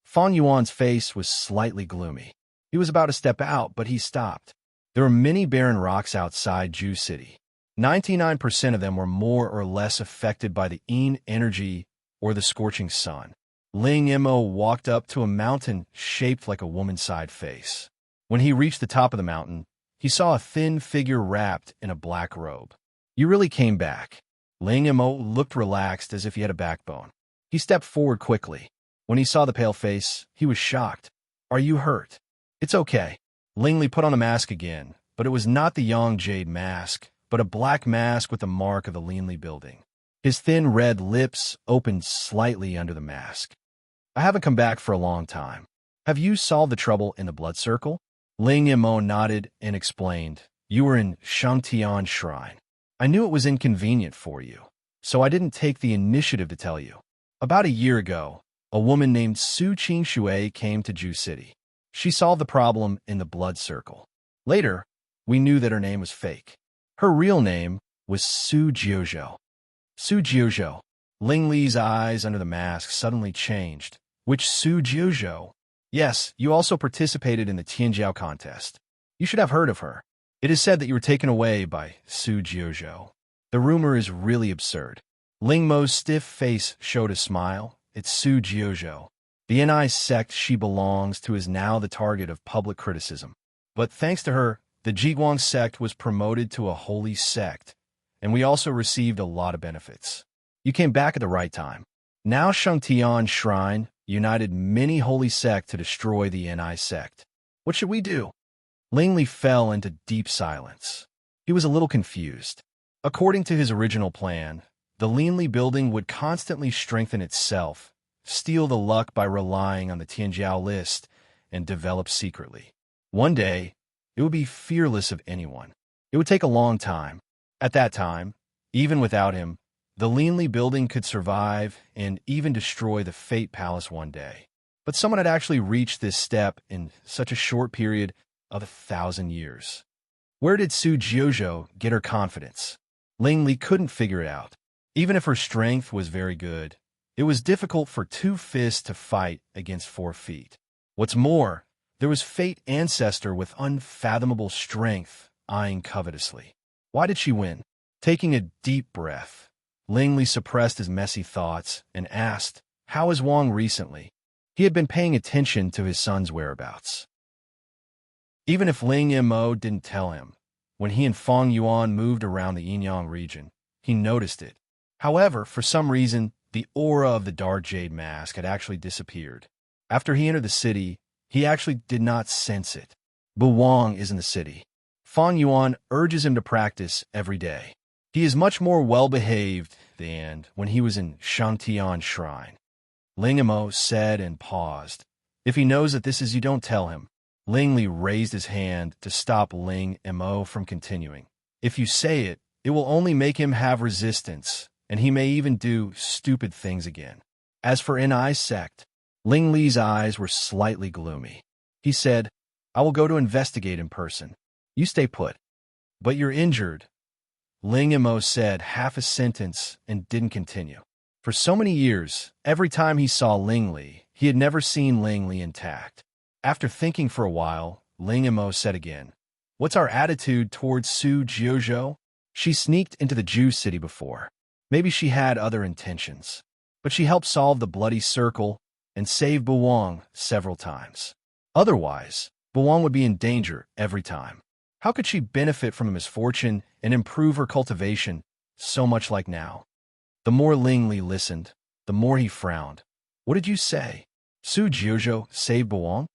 Fang Yuan's face was slightly gloomy. He was about to step out, but he stopped. There were many barren rocks outside Ju City. 99% of them were more or less affected by the Yin energy or the scorching sun. Ling Mo walked up to a mountain shaped like a woman-sized face. When he reached the top of the mountain, he saw a thin figure wrapped in a black robe. You really came back. Ling Mo looked relaxed as if he had a backbone. He stepped forward quickly. When he saw the pale face, he was shocked. Are you hurt? It's okay. Ling Li put on a mask again, but it was not the Yang Jade mask, but a black mask with the mark of the Lin Li building. His thin red lips opened slightly under the mask. I haven't come back for a long time. Have you solved the trouble in the blood circle? Ling Mo nodded and explained. You were in Shangtian Shrine. I knew it was inconvenient for you, so I didn't take the initiative to tell you. About a year ago, a woman named Su Qingshui came to Ju City. She solved the problem in the blood circle. Later, we knew that her name was fake. Her real name was Su Jiuzhou. Su Jiuzhou. Ling Li's eyes under the mask suddenly changed. Which Su Jiuzhou? Yes, you also participated in the Tianjiao contest. You should have heard of her. It is said that you were taken away by Su Jiuzhou. The rumor is really absurd. Ling Mo's stiff face showed a smile. It's Su Jiuzhou. The NI sect she belongs to is now the target of public criticism. But thanks to her, the Jiguang sect was promoted to a holy sect, and we also received a lot of benefits. You came back at the right time. Now Shangtian Shrine united many holy sects to destroy the NI sect. What should we do? Ling Li fell into deep silence. He was a little confused. According to his original plan, the Lin Li building would constantly strengthen itself, steal the luck by relying on the Tianjiao list, and develop secretly. One day, it would be fearless of anyone. It would take a long time. At that time, even without him, the Lin Li building could survive and even destroy the Fate Palace one day. But someone had actually reached this step in such a short period of 1,000 years. Where did Su Jiuzhou get her confidence? Ling Li couldn't figure it out. Even if her strength was very good, it was difficult for 2 fists to fight against 4 feet. What's more, there was Fate Ancestor with unfathomable strength eyeing covetously. Why did she win? Taking a deep breath, Ling Li suppressed his messy thoughts and asked, how is Wang recently? He had been paying attention to his son's whereabouts. Even if Ling Mo didn't tell him, when he and Fang Yuan moved around the Yinyang region, he noticed it. However, for some reason, the aura of the dark jade mask had actually disappeared. After he entered the city, he actually did not sense it. Bu Wang is in the city. Fang Yuan urges him to practice every day. He is much more well-behaved than when he was in Shangtian Shrine. Ling Mo said and paused. If he knows that this is you, don't tell him. Ling Li raised his hand to stop Ling Mo from continuing. If you say it, it will only make him have resistance, and he may even do stupid things again. As for NI sect, Ling Li's eyes were slightly gloomy. He said, I will go to investigate in person. You stay put. But you're injured. Ling Mo said half a sentence and didn't continue. For so many years, every time he saw Ling Li, he had never seen Ling Li intact. After thinking for a while, Ling Mo said again, what's our attitude towards Su Jiuzhou? She sneaked into the Ju city before. Maybe she had other intentions. But she helped solve the bloody circle and save Bu Wang several times. Otherwise, Bu Wang would be in danger every time. How could she benefit from a misfortune and improve her cultivation so much like now? The more Ling Li listened, the more he frowned. What did you say? Su Jiuzhou saved Bu Wang?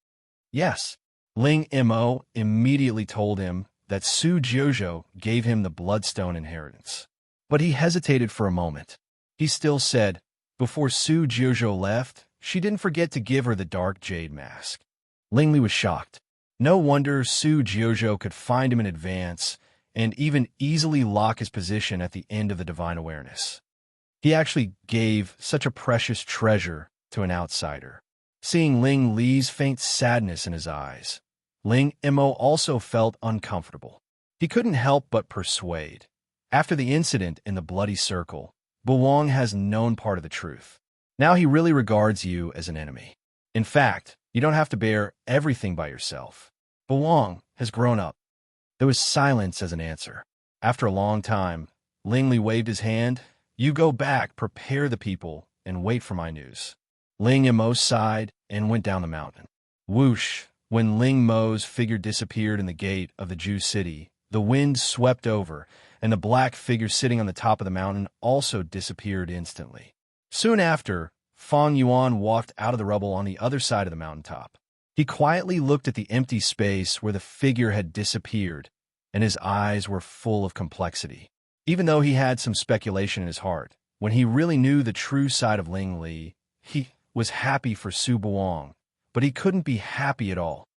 Yes. Ling Mo immediately told him that Su Jiuzhou gave him the Bloodstone inheritance. But he hesitated for a moment. He still said, before Su Jiuzhou left, she didn't forget to give her the dark jade mask. Ling Li was shocked. No wonder Su Jiuzhou could find him in advance and even easily lock his position at the end of the divine awareness. He actually gave such a precious treasure to an outsider. Seeing Ling Li's faint sadness in his eyes, Ling Mo also felt uncomfortable. He couldn't help but persuade. After the incident in the bloody circle, Bu Wang has known part of the truth. Now he really regards you as an enemy. In fact, you don't have to bear everything by yourself. Buwang has grown up. There was silence as an answer. After a long time, Ling Li waved his hand. You go back, prepare the people, and wait for my news. Ling Mo sighed and went down the mountain. Whoosh! When Ling Mo's figure disappeared in the gate of the Jew city, the wind swept over, and the black figure sitting on the top of the mountain also disappeared instantly. Soon after, Fang Yuan walked out of the rubble on the other side of the mountaintop. He quietly looked at the empty space where the figure had disappeared, and his eyes were full of complexity. Even though he had some speculation in his heart, when he really knew the true side of Ling Li, he was happy for Su Buwang, but he couldn't be happy at all.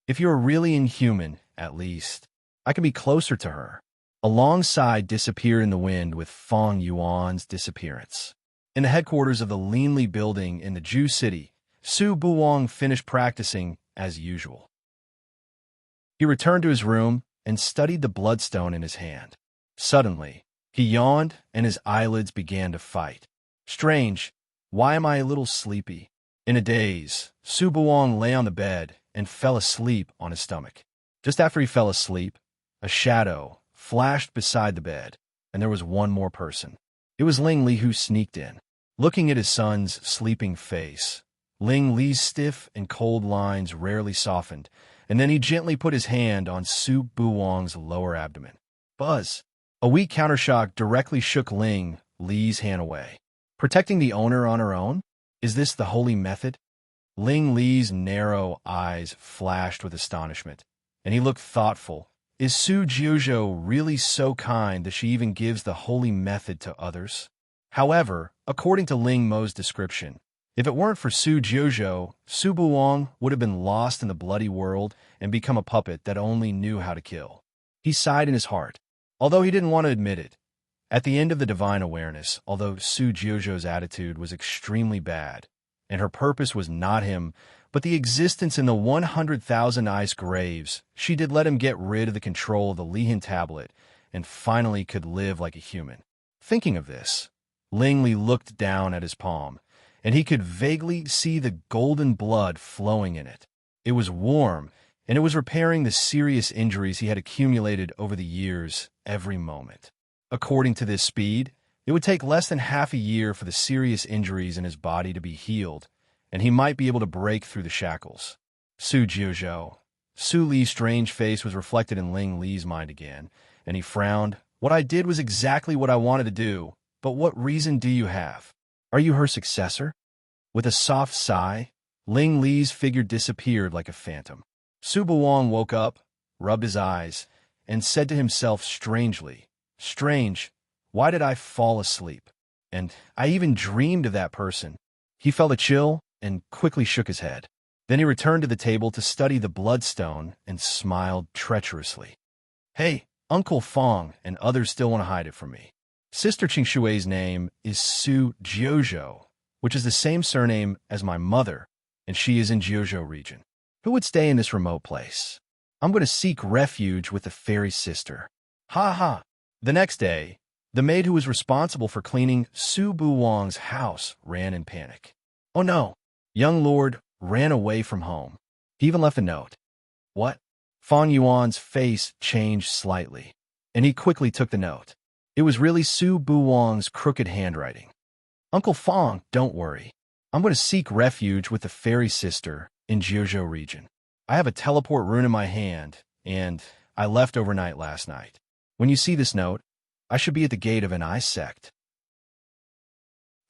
If you're really inhuman, at least, I can be closer to her. A long sigh disappeared in the wind with Fang Yuan's disappearance. In the headquarters of the Linli building in the Jew city, Su Buwang finished practicing as usual. He returned to his room and studied the bloodstone in his hand. Suddenly, he yawned and his eyelids began to fight. Strange, why am I a little sleepy? In a daze, Su Buwang lay on the bed and fell asleep on his stomach. Just after he fell asleep, a shadow flashed beside the bed, and there was one more person. It was Ling Li who sneaked in. Looking at his son's sleeping face, Ling Li's stiff and cold lines rarely softened, and then he gently put his hand on Su Buwang's lower abdomen. Buzz! A weak countershock directly shook Ling Li's hand away. Protecting the owner on her own? Is this the holy method? Ling Li's narrow eyes flashed with astonishment, and he looked thoughtful. Is Su Jiuzhou really so kind that she even gives the holy method to others? However, according to Ling Mo's description, if it weren't for Su Jiuzhou, Su Buwang would have been lost in the bloody world and become a puppet that only knew how to kill. He sighed in his heart, although he didn't want to admit it. At the end of the divine awareness, although Su Jiuzhou's attitude was extremely bad, and her purpose was not him, but the existence in the 100,000 ice graves, she did let him get rid of the control of the Lihan tablet and finally could live like a human. Thinking of this, Ling Li looked down at his palm, and he could vaguely see the golden blood flowing in it. It was warm, and it was repairing the serious injuries he had accumulated over the years every moment. According to this speed, it would take less than half a year for the serious injuries in his body to be healed, and he might be able to break through the shackles. Su Jiuzhou. Su Li's strange face was reflected in Ling Li's mind again, and he frowned. What I did was exactly what I wanted to do, but what reason do you have? Are you her successor? With a soft sigh, Ling Li's figure disappeared like a phantom. Su Buwang woke up, rubbed his eyes, and said to himself strangely, Strange, why did I fall asleep? And I even dreamed of that person. He felt a chill and quickly shook his head. Then he returned to the table to study the bloodstone and smiled treacherously. Hey, Uncle Fang and others still want to hide it from me. Sister Qingshui's name is Su Jiuzhou, which is the same surname as my mother, and she is in Jiuzhou region. Who would stay in this remote place? I'm going to seek refuge with the fairy sister. Ha ha! The next day, the maid who was responsible for cleaning Su Buwang's house ran in panic. Oh no! Young lord ran away from home. He even left a note. What? Fang Yuan's face changed slightly, and he quickly took the note. It was really Su Buwang's crooked handwriting. Uncle Fang, don't worry. I'm going to seek refuge with the fairy sister in Jiuzhou region. I have a teleport rune in my hand, and I left overnight last night. When you see this note, I should be at the gate of an ice sect.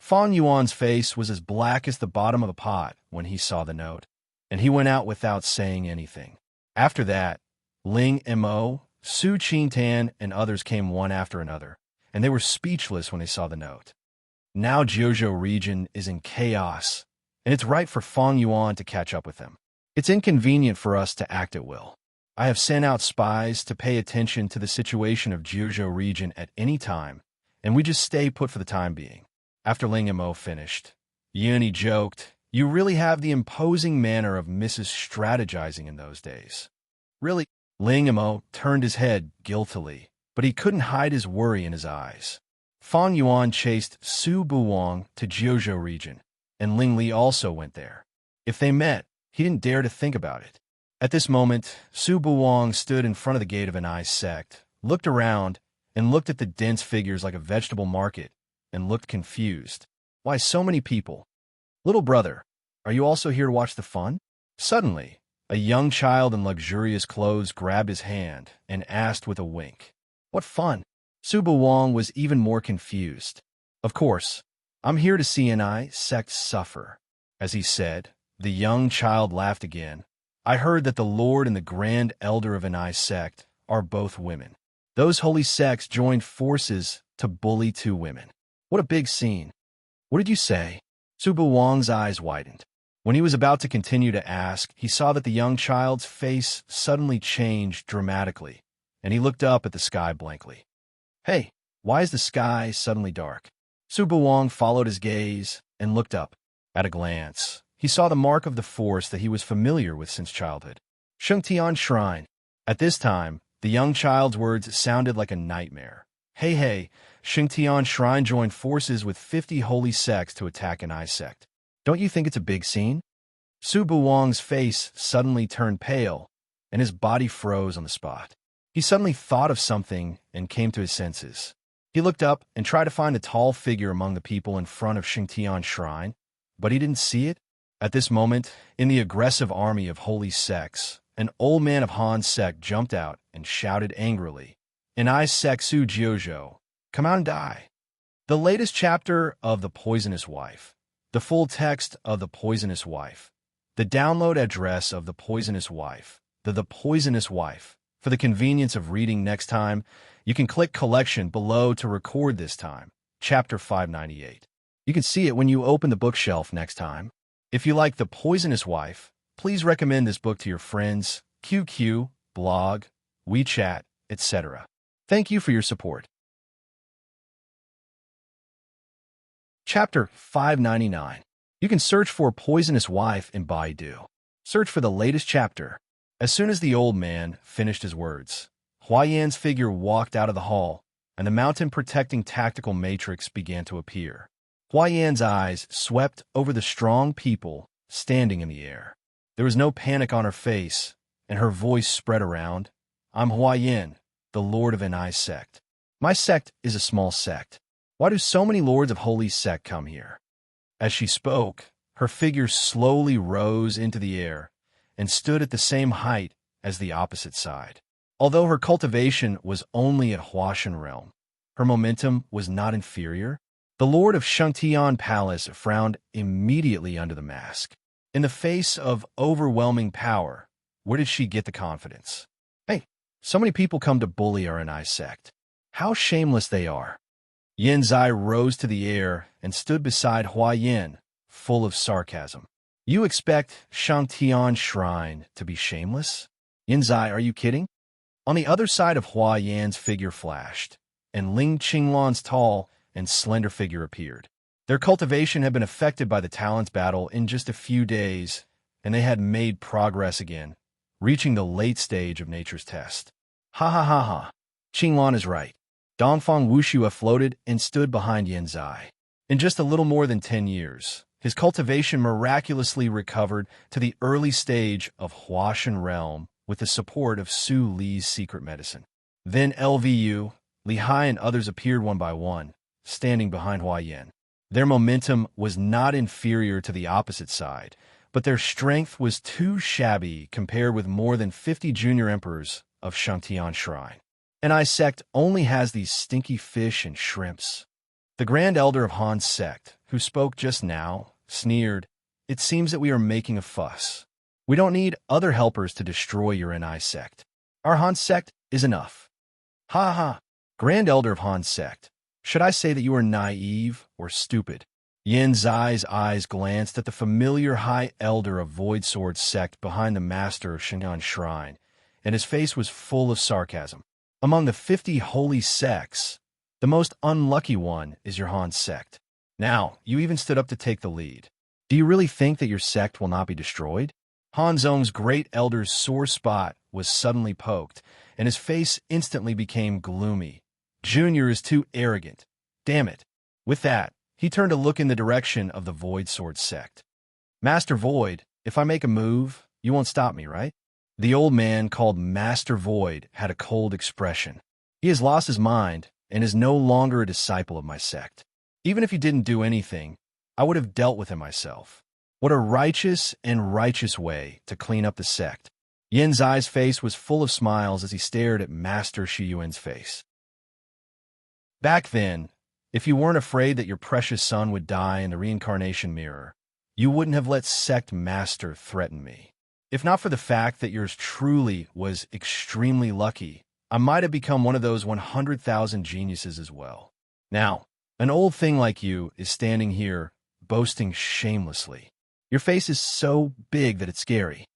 Fang Yuan's face was as black as the bottom of a pot when he saw the note, and he went out without saying anything. After that, Ling Mo, Su Qingtan, and others came one after another, and they were speechless when they saw the note. Now Jiuzhou region is in chaos, and it's right for Fang Yuan to catch up with them. It's inconvenient for us to act at will. I have sent out spies to pay attention to the situation of Jiuzhou region at any time, and we just stay put for the time being. After Ling Mo finished, Yuni joked, You really have the imposing manner of Mrs. Strategizing in those days. Really? Ling Mo turned his head guiltily, but he couldn't hide his worry in his eyes. Fang Yuan chased Su Buwang to Jiuzhou region, and Ling Li also went there. If they met, he didn't dare to think about it. At this moment, Su Buwang stood in front of the gate of an I sect, looked around, and looked at the dense figures like a vegetable market, and looked confused. Why so many people? Little brother, are you also here to watch the fun? Suddenly, a young child in luxurious clothes grabbed his hand and asked with a wink, "What fun?" Su Buwang was even more confused. "Of course, I'm here to see an I sect suffer." As he said, the young child laughed again. "I heard that the Lord and the Grand Elder of an I sect are both women. Those holy sects joined forces to bully 2 women. What a big scene." "What did you say?" Su Buwang's eyes widened. When he was about to continue to ask, he saw that the young child's face suddenly changed dramatically, and he looked up at the sky blankly. "Hey, why is the sky suddenly dark?" Su Buwang followed his gaze and looked up. At a glance, he saw the mark of the force that he was familiar with since childhood. Shengtian Shrine. At this time, the young child's words sounded like a nightmare. Hey, Shengtian Shrine joined forces with 50 holy sects to attack an I sect. Don't you think it's a big scene? Su Buwang's face suddenly turned pale, and his body froze on the spot. He suddenly thought of something and came to his senses. He looked up and tried to find a tall figure among the people in front of Shengtian Shrine, but he didn't see it. At this moment, in the aggressive army of holy sects, an old man of Han's sect jumped out and shouted angrily, "An I sect Su Jiuzhou, come out and die." The latest chapter of The Poisonous Wife. The full text of The Poisonous Wife. The download address of The Poisonous Wife. The Poisonous Wife. For the convenience of reading next time, you can click Collection below to record this time, Chapter 598. You can see it when you open the bookshelf next time. If you like The Poisonous Wife, please recommend this book to your friends, QQ, blog, WeChat, etc. Thank you for your support. Chapter 599. You can search for Poisonous Wife in Baidu. Search for the latest chapter. As soon as the old man finished his words, Hua Yan's figure walked out of the hall, and the mountain-protecting tactical matrix began to appear. Hua Yan's eyes swept over the strong people standing in the air. There was no panic on her face, and her voice spread around. "I'm Hua Yan, the Lord of an I sect. My sect is a small sect. Why do so many lords of holy sect come here?" As she spoke, her figure slowly rose into the air and stood at the same height as the opposite side. Although her cultivation was only at Huashan realm, her momentum was not inferior. The Lord of Shengtian Palace frowned immediately under the mask. In the face of overwhelming power, where did she get the confidence? "Hey, so many people come to bully our I sect. How shameless they are." Yin Zai rose to the air and stood beside Hua Yan, full of sarcasm. "You expect Shangtian Shrine to be shameless? Yin Zai, are you kidding?" On the other side of Hua Yan's figure flashed, and Ling Qinglan's tall and slender figure appeared. Their cultivation had been affected by the talents battle in just a few days, and they had made progress again, reaching the late stage of nature's test. Ha ha ha ha. Qinglan is right. Dongfang Wuxue floated and stood behind Yin Zai. In just a little more than 10 years, his cultivation miraculously recovered to the early stage of Huashan realm with the support of Su Li's secret medicine. Then LVU, Li Hai and others appeared one by one, standing behind Hua Yan. Their momentum was not inferior to the opposite side, but their strength was too shabby compared with more than 50 junior emperors of Shangtian Shrine. And I sect only has these stinky fish and shrimps. The Grand Elder of Han's sect, who spoke just now, sneered, "It seems that we are making a fuss. We don't need other helpers to destroy your NI sect. Our Han sect is enough." Ha ha. Grand Elder of Han sect, should I say that you are naive or stupid? Yin Zai's eyes glanced at the familiar High Elder of Void Sword sect behind the Master of Shinyan Shrine, and his face was full of sarcasm. Among the 50 holy sects, the most unlucky one is your Han sect. Now, you even stood up to take the lead. Do you really think that your sect will not be destroyed? Han Zong's great elder's sore spot was suddenly poked, and his face instantly became gloomy. Junior is too arrogant. Damn it. With that, He turned to look in the direction of the Void Sword sect. Master Void, if I make a move, you won't stop me, right? The old man called Master Void had a cold expression. He has lost his mind and is no longer a disciple of my sect. Even if he didn't do anything, I would have dealt with him myself. What a righteous way to clean up the sect. Yin Zai's face was full of smiles as he stared at Master Shiyuan's face. Back then, if you weren't afraid that your precious son would die in the reincarnation mirror, you wouldn't have let Sect Master threaten me. If not for the fact that yours truly was extremely lucky, I might have become one of those 100,000 geniuses as well. Now, an old thing like you is standing here, boasting shamelessly. Your face is so big that it's scary.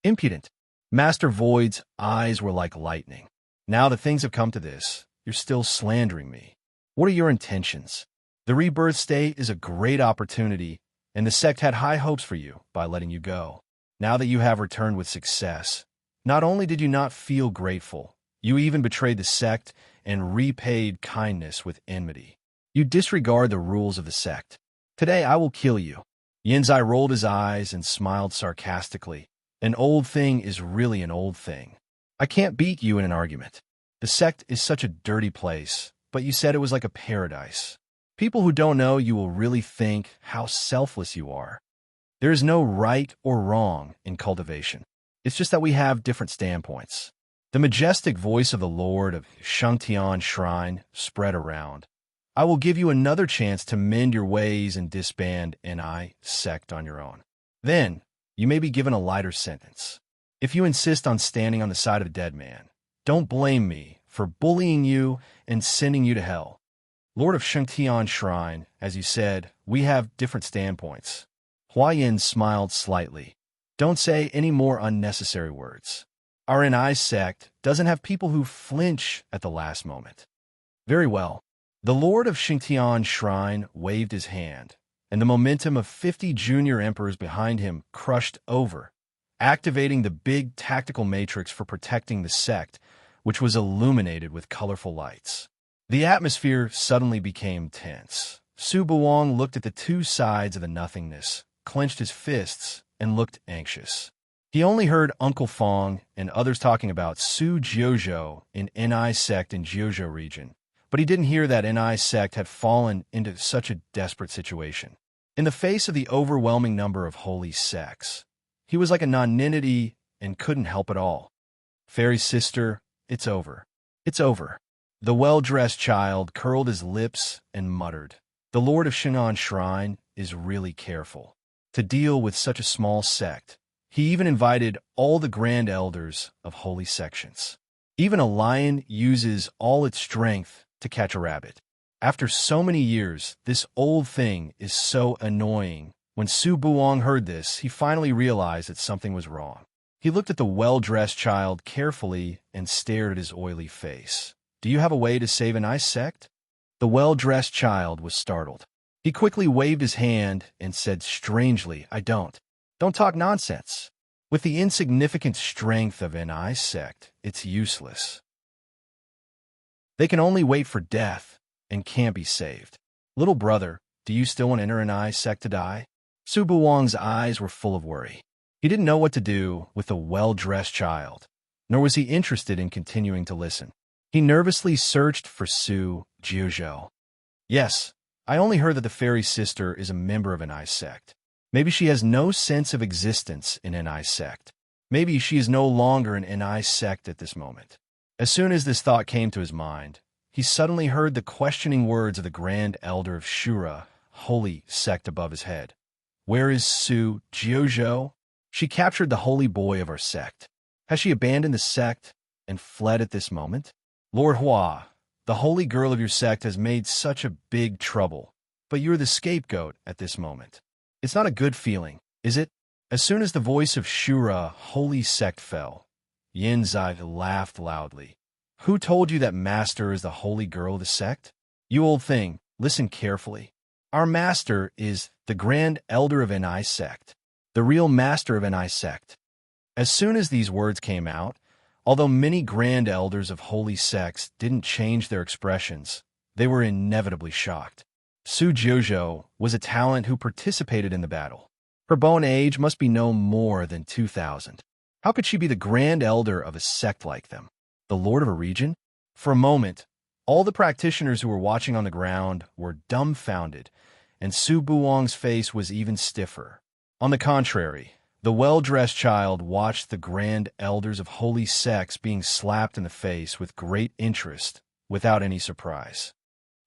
Impudent. Master Void's eyes were like lightning. Now that things have come to this, you're still slandering me. What are your intentions? The rebirth state is a great opportunity, and the sect had high hopes for you by letting you go. Now that you have returned with success, not only did you not feel grateful, you even betrayed the sect and repaid kindness with enmity. You disregard the rules of the sect. Today I will kill you. Yinzai rolled his eyes and smiled sarcastically. An old thing is really an old thing. I can't beat you in an argument. The sect is such a dirty place, but you said it was like a paradise. People who don't know you will really think how selfless you are. There is no right or wrong in cultivation. It's just that we have different standpoints. The majestic voice of the Lord of Shangtian Shrine spread around. I will give you another chance to mend your ways and disband NI sect on your own. Then, you may be given a lighter sentence. If you insist on standing on the side of a dead man, don't blame me for bullying you and sending you to hell. Lord of Shangtian Shrine, as you said, we have different standpoints. Huayin smiled slightly. Don't say any more unnecessary words. Our NI sect doesn't have people who flinch at the last moment. Very well. The Lord of Shangtian Shrine waved his hand, and the momentum of 50 junior emperors behind him crushed over, activating the big tactical matrix for protecting the sect, which was illuminated with colorful lights. The atmosphere suddenly became tense. Su Buong looked at the two sides of the nothingness, clenched his fists, and looked anxious. He only heard Uncle Fong and others talking about Su Jiuzhou in NI sect in Jiuzhou region, but he didn't hear that NI sect had fallen into such a desperate situation. In the face of the overwhelming number of holy sects, he was like a nonentity and couldn't help at all. Fairy sister, it's over. It's over. The well-dressed child curled his lips and muttered, "The Lord of Shin'an Shrine is really careful to deal with such a small sect. He even invited all the grand elders of holy sections. Even a lion uses all its strength to catch a rabbit. After so many years, this old thing is so annoying." When Su Buong heard this, he finally realized that something was wrong. He looked at the well-dressed child carefully and stared at his oily face. "Do you have a way to save an ice sect?" The well-dressed child was startled. He quickly waved his hand and said strangely, "I don't. Don't talk nonsense. With the insignificant strength of an ice sect, it's useless. They can only wait for death and can't be saved. Little brother, do you still want to enter an ice sect to die?" Su Buong's eyes were full of worry. He didn't know what to do with the well-dressed child, nor was he interested in continuing to listen. He nervously searched for Su Jiuzhou. "Yes, I only heard that the fairy sister is a member of an ice sect. Maybe she has no sense of existence in an ice sect. Maybe she is no longer in an ice sect at this moment." As soon as this thought came to his mind, he suddenly heard the questioning words of the Grand Elder of Shura, holy sect above his head. "Where is Su Jiuzhou? She captured the holy boy of our sect. Has she abandoned the sect and fled at this moment? Lord Hua, the holy girl of your sect has made such a big trouble, but you're the scapegoat at this moment. It's not a good feeling, is it?" As soon as the voice of Shura, holy sect, fell, Yin Zai laughed loudly. "Who told you that Master is the holy girl of the sect? You old thing, listen carefully. Our Master is the Grand Elder of NI sect, the real Master of NI sect." As soon as these words came out, although many Grand Elders of holy sects didn't change their expressions, they were inevitably shocked. Su Jojo was a talent who participated in the battle. Her bone age must be no more than 2,000. How could she be the grand elder of a sect like them? The lord of a region? For a moment, all the practitioners who were watching on the ground were dumbfounded, and Su Buwang's face was even stiffer. On the contrary, the well-dressed child watched the grand elders of holy sects being slapped in the face with great interest, without any surprise.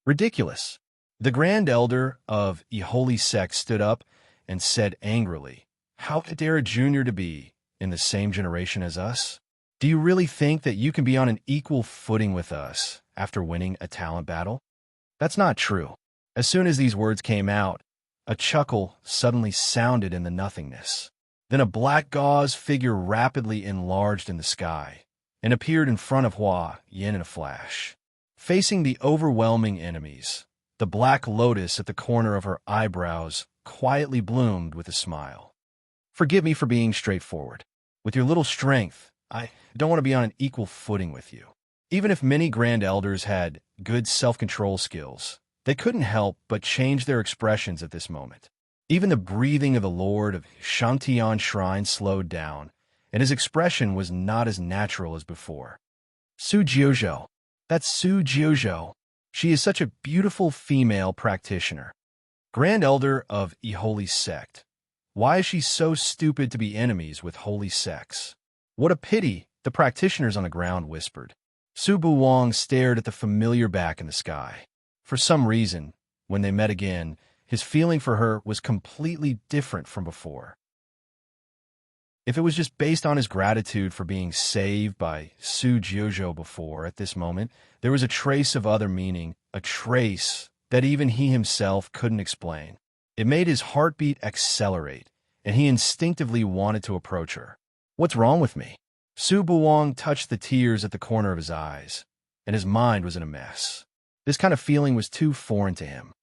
Ridiculous. The grand elder of a holy sect stood up and said angrily, "How dare a junior to be in the same generation as us? Do you really think that you can be on an equal footing with us after winning a talent battle? That's not true." As soon as these words came out, a chuckle suddenly sounded in the nothingness. Then a black gauze figure rapidly enlarged in the sky and appeared in front of Hua Yin in a flash. Facing the overwhelming enemies, the black lotus at the corner of her eyebrows quietly bloomed with a smile. "Forgive me for being straightforward. With your little strength, I don't want to be on an equal footing with you." Even if many grand elders had good self-control skills, they couldn't help but change their expressions at this moment. Even the breathing of the Lord of Shangtian Shrine slowed down, and his expression was not as natural as before. "Su Jiuzhou. That's Su Jiuzhou. She is such a beautiful female practitioner. Grand Elder of a holy sect. Why is she so stupid to be enemies with holy sects? What a pity," the practitioners on the ground whispered. Su Buwang stared at the familiar back in the sky. For some reason, when they met again, his feeling for her was completely different from before. If it was just based on his gratitude for being saved by Su Jiuzhou before, at this moment, there was a trace of other meaning, a trace that even he himself couldn't explain. It made his heartbeat accelerate, and he instinctively wanted to approach her. "What's wrong with me?" Su Buwang touched the tears at the corner of his eyes, and his mind was in a mess. This kind of feeling was too foreign to him.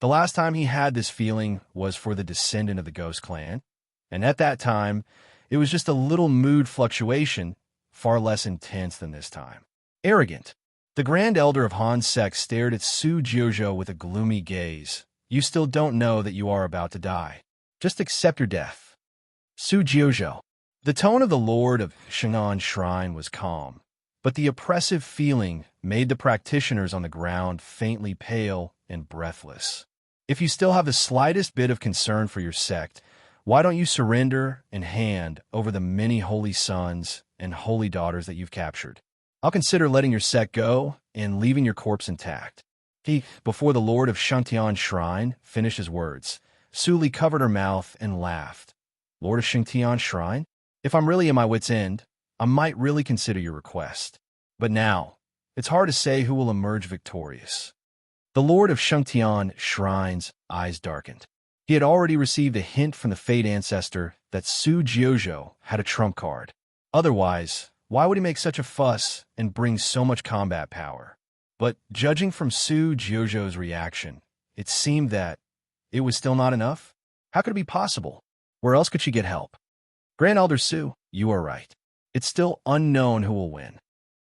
The last time he had this feeling was for the descendant of the Ghost Clan, and at that time, it was just a little mood fluctuation, far less intense than this time. Arrogant. The Grand Elder of Han's sect stared at Su Jiuzhou with a gloomy gaze. "You still don't know that you are about to die. Just accept your death." Su Jiuzhou. The tone of the Lord of Shang'an Shrine was calm, but the oppressive feeling made the practitioners on the ground faintly pale and breathless. "If you still have the slightest bit of concern for your sect, why don't you surrender and hand over the many holy sons and holy daughters that you've captured? I'll consider letting your sect go and leaving your corpse intact." Before the Lord of Shangtian Shrine finished his words, Su Li covered her mouth and laughed. "Lord of Shangtian Shrine? If I'm really at my wit's end, I might really consider your request. But now, it's hard to say who will emerge victorious." The Lord of Shangtian Shrine's eyes darkened. He had already received a hint from the Fate Ancestor that Su Jiuzhou had a trump card. Otherwise, why would he make such a fuss and bring so much combat power? But judging from Su Jiuzhou's reaction, it seemed that it was still not enough. How could it be possible? Where else could she get help? "Grand Elder Su, you are right. It's still unknown who will win."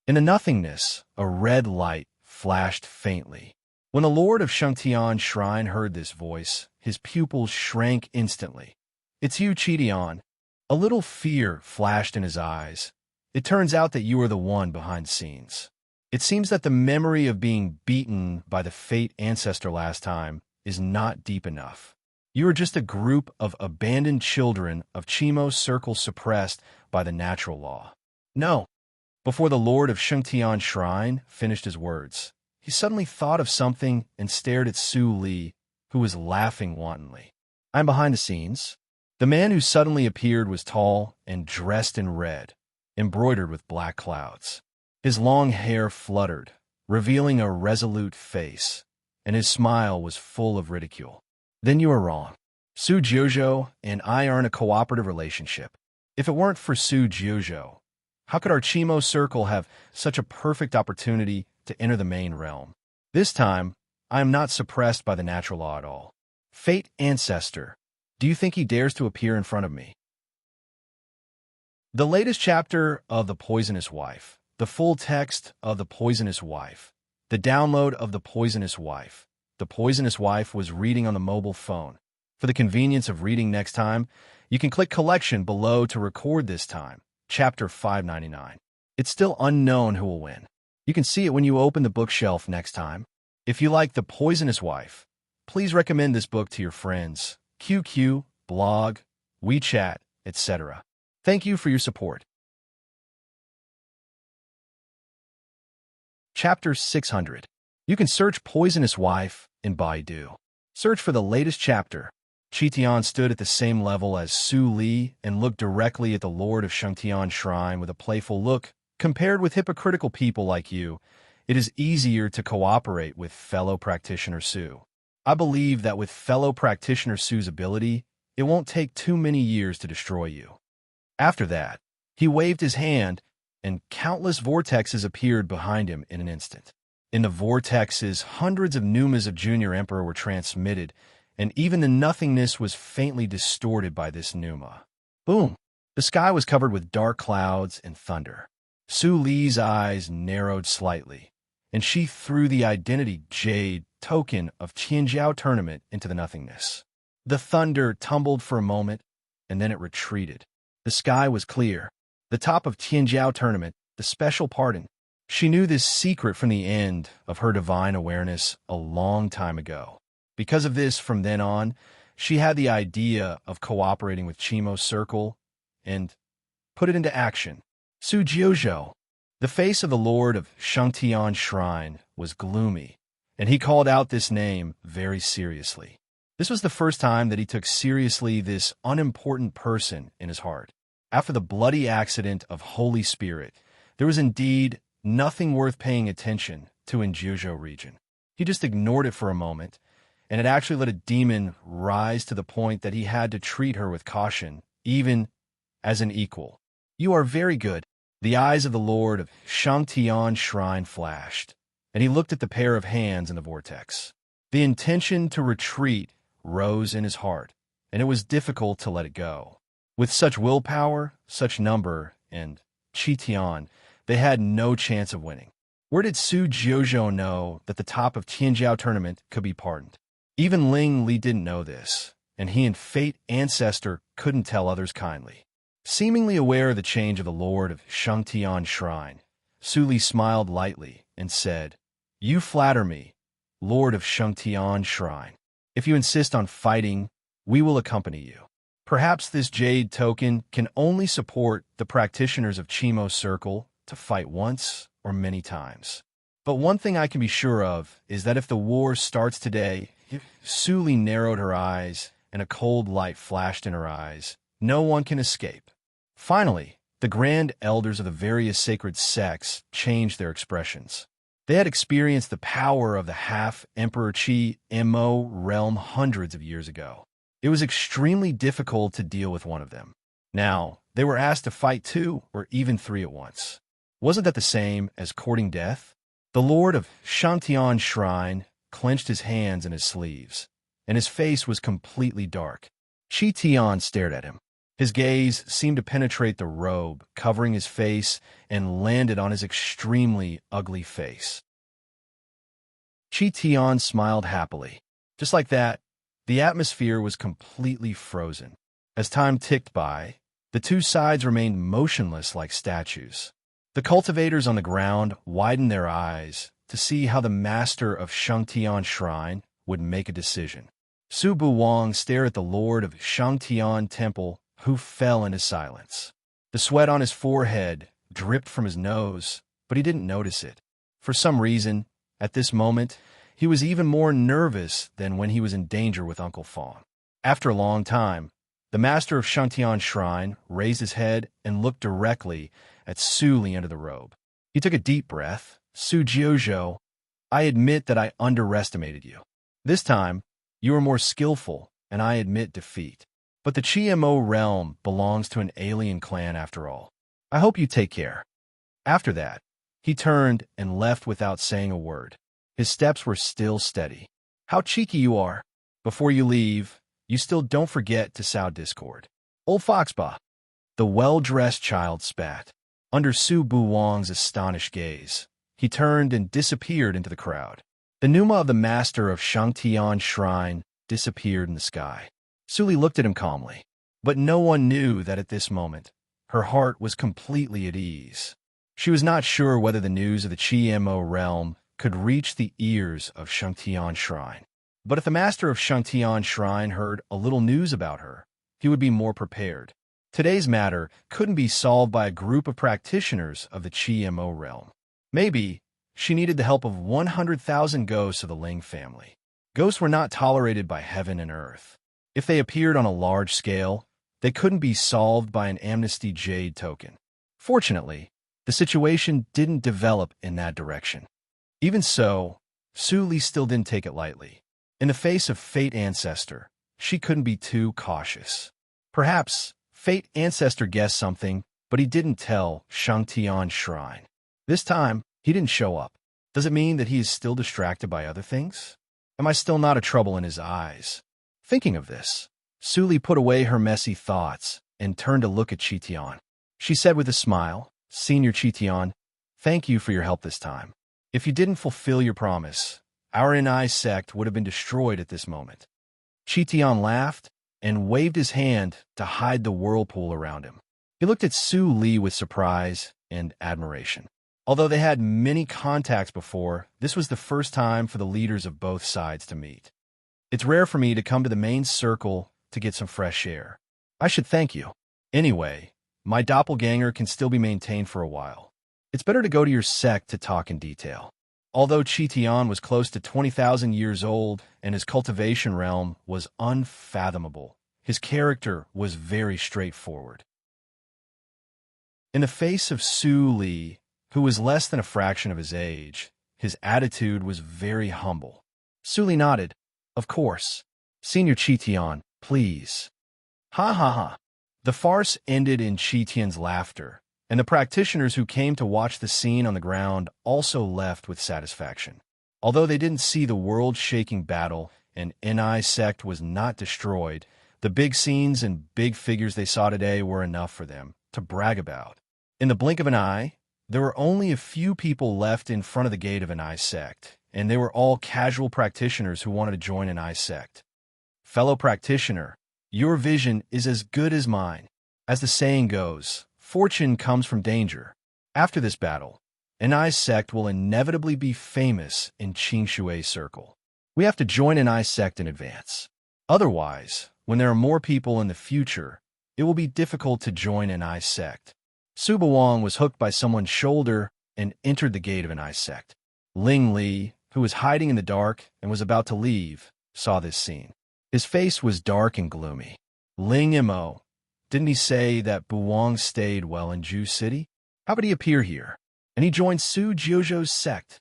In the nothingness, a red light flashed faintly. When the Lord of Shangtian Shrine heard this voice, his pupils shrank instantly. "It's you, Qidian." A little fear flashed in his eyes. "It turns out that you are the one behind scenes. It seems that the memory of being beaten by the Fate Ancestor last time is not deep enough. You are just a group of abandoned children of Chimo's circle suppressed by the natural law." "No." Before the Lord of Shangtian Shrine finished his words, he suddenly thought of something and stared at Su Li, who was laughing wantonly. "I'm behind the scenes." The man who suddenly appeared was tall and dressed in red, embroidered with black clouds. His long hair fluttered, revealing a resolute face, and his smile was full of ridicule. "Then you are wrong. Su Jiuzhou and I are in a cooperative relationship. If it weren't for Su Jiuzhou, how could our Chimo circle have such a perfect opportunity to enter the main realm? This time, I am not suppressed by the natural law at all. Fate Ancestor, do you think he dares to appear in front of me?" The latest chapter of The Poisonous Wife, the full text of The Poisonous Wife, the download of The Poisonous Wife, the poisonous wife was reading on the mobile phone. For the convenience of reading next time, you can click Collection below to record this time, Chapter 599. It's still unknown who will win. You can see it when you open the bookshelf next time. If you like The Poisonous Wife, please recommend this book to your friends, QQ, blog, WeChat, etc. Thank you for your support. Chapter 600. You can search Poisonous Wife in Baidu. Search for the latest chapter. Qitian stood at the same level as Su Li and looked directly at the Lord of Shangtian Shrine with a playful look. Compared with hypocritical people like you, it is easier to cooperate with fellow practitioner Su. I believe that with fellow practitioner Su's ability, it won't take too many years to destroy you. After that, he waved his hand, and countless vortexes appeared behind him in an instant. In the vortexes, hundreds of pneumas of Junior Emperor were transmitted, and even the nothingness was faintly distorted by this pneuma. Boom! The sky was covered with dark clouds and thunder. Su Li's eyes narrowed slightly, and she threw the identity jade token of Qianjiao tournament into the nothingness. The thunder tumbled for a moment, and then it retreated. The sky was clear. The top of Qianjiao tournament, the special pardon. She knew this secret from the end of her divine awareness a long time ago. Because of this, from then on, she had the idea of cooperating with Qimo's circle and put it into action. Su Jiuzhou. The face of the Lord of Shangtian Shrine was gloomy, and he called out this name very seriously. This was the first time that he took seriously this unimportant person in his heart. After the bloody accident of Holy Spirit, there was indeed nothing worth paying attention to in Jiuzhou region. He just ignored it for a moment, and it actually let a demon rise to the point that he had to treat her with caution, even as an equal. You are very good. The eyes of the Lord of Shangtian Shrine flashed, and he looked at the pair of hands in the vortex. The intention to retreat rose in his heart, and it was difficult to let it go. With such willpower, such number, and Qitian, they had no chance of winning. Where did Su Jiuzhou know that the top of Qianjiao tournament could be pardoned? Even Ling Li didn't know this, and he and Fate Ancestor couldn't tell others kindly. Seemingly aware of the change of the Lord of Shangtian Shrine, Su Li smiled lightly and said, "You flatter me, Lord of Shangtian Shrine. If you insist on fighting, we will accompany you. Perhaps this jade token can only support the practitioners of Qimo's circle to fight once or many times. But one thing I can be sure of is that if the war starts today," Su Li narrowed her eyes, and a cold light flashed in her eyes. "No one can escape." Finally, the grand elders of the various sacred sects changed their expressions. They had experienced the power of the half-Emperor Qi Mo realm hundreds of years ago. It was extremely difficult to deal with one of them. Now, they were asked to fight 2 or even 3 at once. Wasn't that the same as courting death? The Lord of Shangtian Shrine clenched his hands in his sleeves, and his face was completely dark. Qitian stared at him. His gaze seemed to penetrate the robe covering his face and landed on his extremely ugly face. Qitian smiled happily. Just like that, the atmosphere was completely frozen. As time ticked by, the two sides remained motionless like statues. The cultivators on the ground widened their eyes to see how the master of Shangtian Shrine would make a decision. Su Buwang stared at the Lord of Shangtian Temple, who fell into silence. The sweat on his forehead dripped from his nose, but he didn't notice it. For some reason, at this moment, he was even more nervous than when he was in danger with Uncle Fawn. After a long time, the master of Shangtian Shrine raised his head and looked directly at Su Li under the robe. He took a deep breath. "Su Jiuzhou, I admit that I underestimated you. This time, you were more skillful, and I admit defeat. But the Qimo realm belongs to an alien clan after all. I hope you take care." After that, he turned and left without saying a word. His steps were still steady. "How cheeky you are. Before you leave, you still don't forget to sow discord. Old Foxba." The well-dressed child spat. Under Su Buwang's astonished gaze, he turned and disappeared into the crowd. The pneuma of the master of Shangtian Shrine disappeared in the sky. Su Li looked at him calmly. But no one knew that at this moment, her heart was completely at ease. She was not sure whether the news of the Chi-Mo realm could reach the ears of Shangtian Shrine. But if the master of Shangtian Shrine heard a little news about her, he would be more prepared. Today's matter couldn't be solved by a group of practitioners of the Chi-Mo realm. Maybe she needed the help of 100,000 ghosts of the Ling family. Ghosts were not tolerated by heaven and earth. If they appeared on a large scale, they couldn't be solved by an amnesty jade token. Fortunately, the situation didn't develop in that direction. Even so, Su Li still didn't take it lightly. In the face of Fate Ancestor, she couldn't be too cautious. Perhaps Fate Ancestor guessed something, but he didn't tell Shangtian Shrine. This time, he didn't show up. Does it mean that he is still distracted by other things? Am I still not a trouble in his eyes? Thinking of this, Su Li put away her messy thoughts and turned to look at Qitian. She said with a smile, "Senior Qitian, thank you for your help this time. If you didn't fulfill your promise, our NI sect would have been destroyed at this moment." Qitian laughed and waved his hand to hide the whirlpool around him. He looked at Su Li with surprise and admiration. Although they had many contacts before, this was the first time for the leaders of both sides to meet. "It's rare for me to come to the main circle to get some fresh air. I should thank you. Anyway, my doppelganger can still be maintained for a while. It's better to go to your sect to talk in detail." Although Qitian was close to 20,000 years old and his cultivation realm was unfathomable, his character was very straightforward. In the face of Su Li, who was less than a fraction of his age, his attitude was very humble. Su Li nodded. "Of course. Senior Qitian, please." Ha ha ha. The farce ended in Qitian's laughter, and the practitioners who came to watch the scene on the ground also left with satisfaction. Although they didn't see the world-shaking battle and NI sect was not destroyed, the big scenes and big figures they saw today were enough for them to brag about. In the blink of an eye, there were only a few people left in front of the gate of NI sect, and they were all casual practitioners who wanted to join NI sect. "Fellow practitioner, your vision is as good as mine. As the saying goes, fortune comes from danger. After this battle, NI sect will inevitably be famous in Qingshui Circle. We have to join NI sect in advance. Otherwise, when there are more people in the future, it will be difficult to join NI sect." Su Buwang was hooked by someone's shoulder and entered the gate of NI sect. Ling Li, who was hiding in the dark and was about to leave, saw this scene. His face was dark and gloomy. "Ling Mo, didn't he say that Buwang stayed well in Ju City? How did he appear here? And he joined Su Jiuzhou's sect.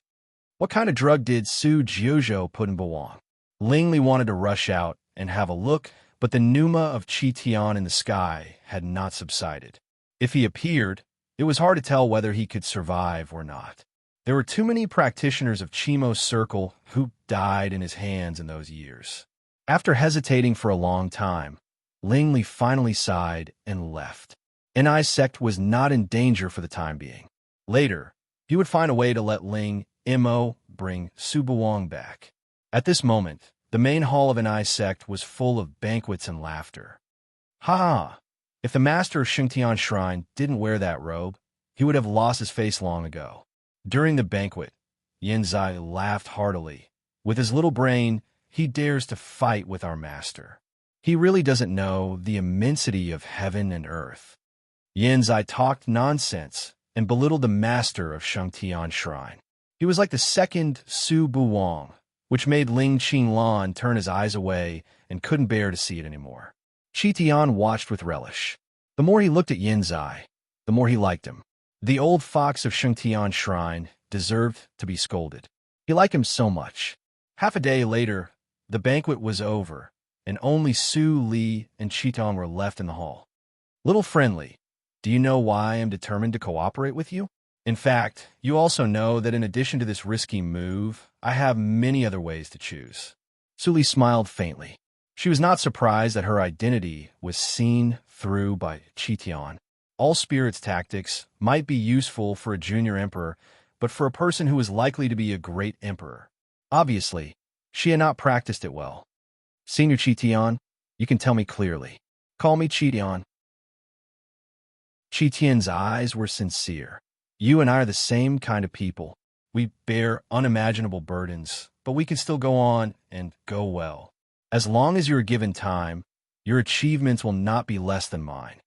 What kind of drug did Su Jiuzhou put in Buwang?" Ling Li wanted to rush out and have a look, but the pneuma of Qitian in the sky had not subsided. If he appeared, it was hard to tell whether he could survive or not. There were too many practitioners of Qimo's circle who died in his hands in those years. After hesitating for a long time, Ling Li finally sighed and left. NI sect was not in danger for the time being. Later, he would find a way to let Ling Mo bring Su Buwang back. At this moment, the main hall of NI sect was full of banquets and laughter. Ha ha! If the master of Shangtian Shrine didn't wear that robe, he would have lost his face long ago. During the banquet, Yanzai laughed heartily. With his little brain, he dares to fight with our master. He really doesn't know the immensity of heaven and earth. Yanzai talked nonsense and belittled the master of Shangtian Shrine. He was like the second Su Buwang, which made Ling Qinglan turn his eyes away and couldn't bear to see it anymore. Qitian watched with relish. The more he looked at Yanzai, the more he liked him. The old fox of Shangtian Shrine deserved to be scolded. He liked him so much. Half a day later, the banquet was over, and only Su Li and Qitian were left in the hall. "Little friendly, do you know why I am determined to cooperate with you? In fact, you also know that in addition to this risky move, I have many other ways to choose." Su Li smiled faintly. She was not surprised that her identity was seen through by Qitian. All spirits tactics might be useful for a junior emperor, but for a person who is likely to be a great emperor, Obviously, she had not practiced it well. Senior Chitian, you can tell me clearly. Call me Chitian. Chitian's eyes were sincere. You and I are the same kind of people. We bear unimaginable burdens, but we can still go on and go well. As long as you are given time, your achievements will not be less than mine.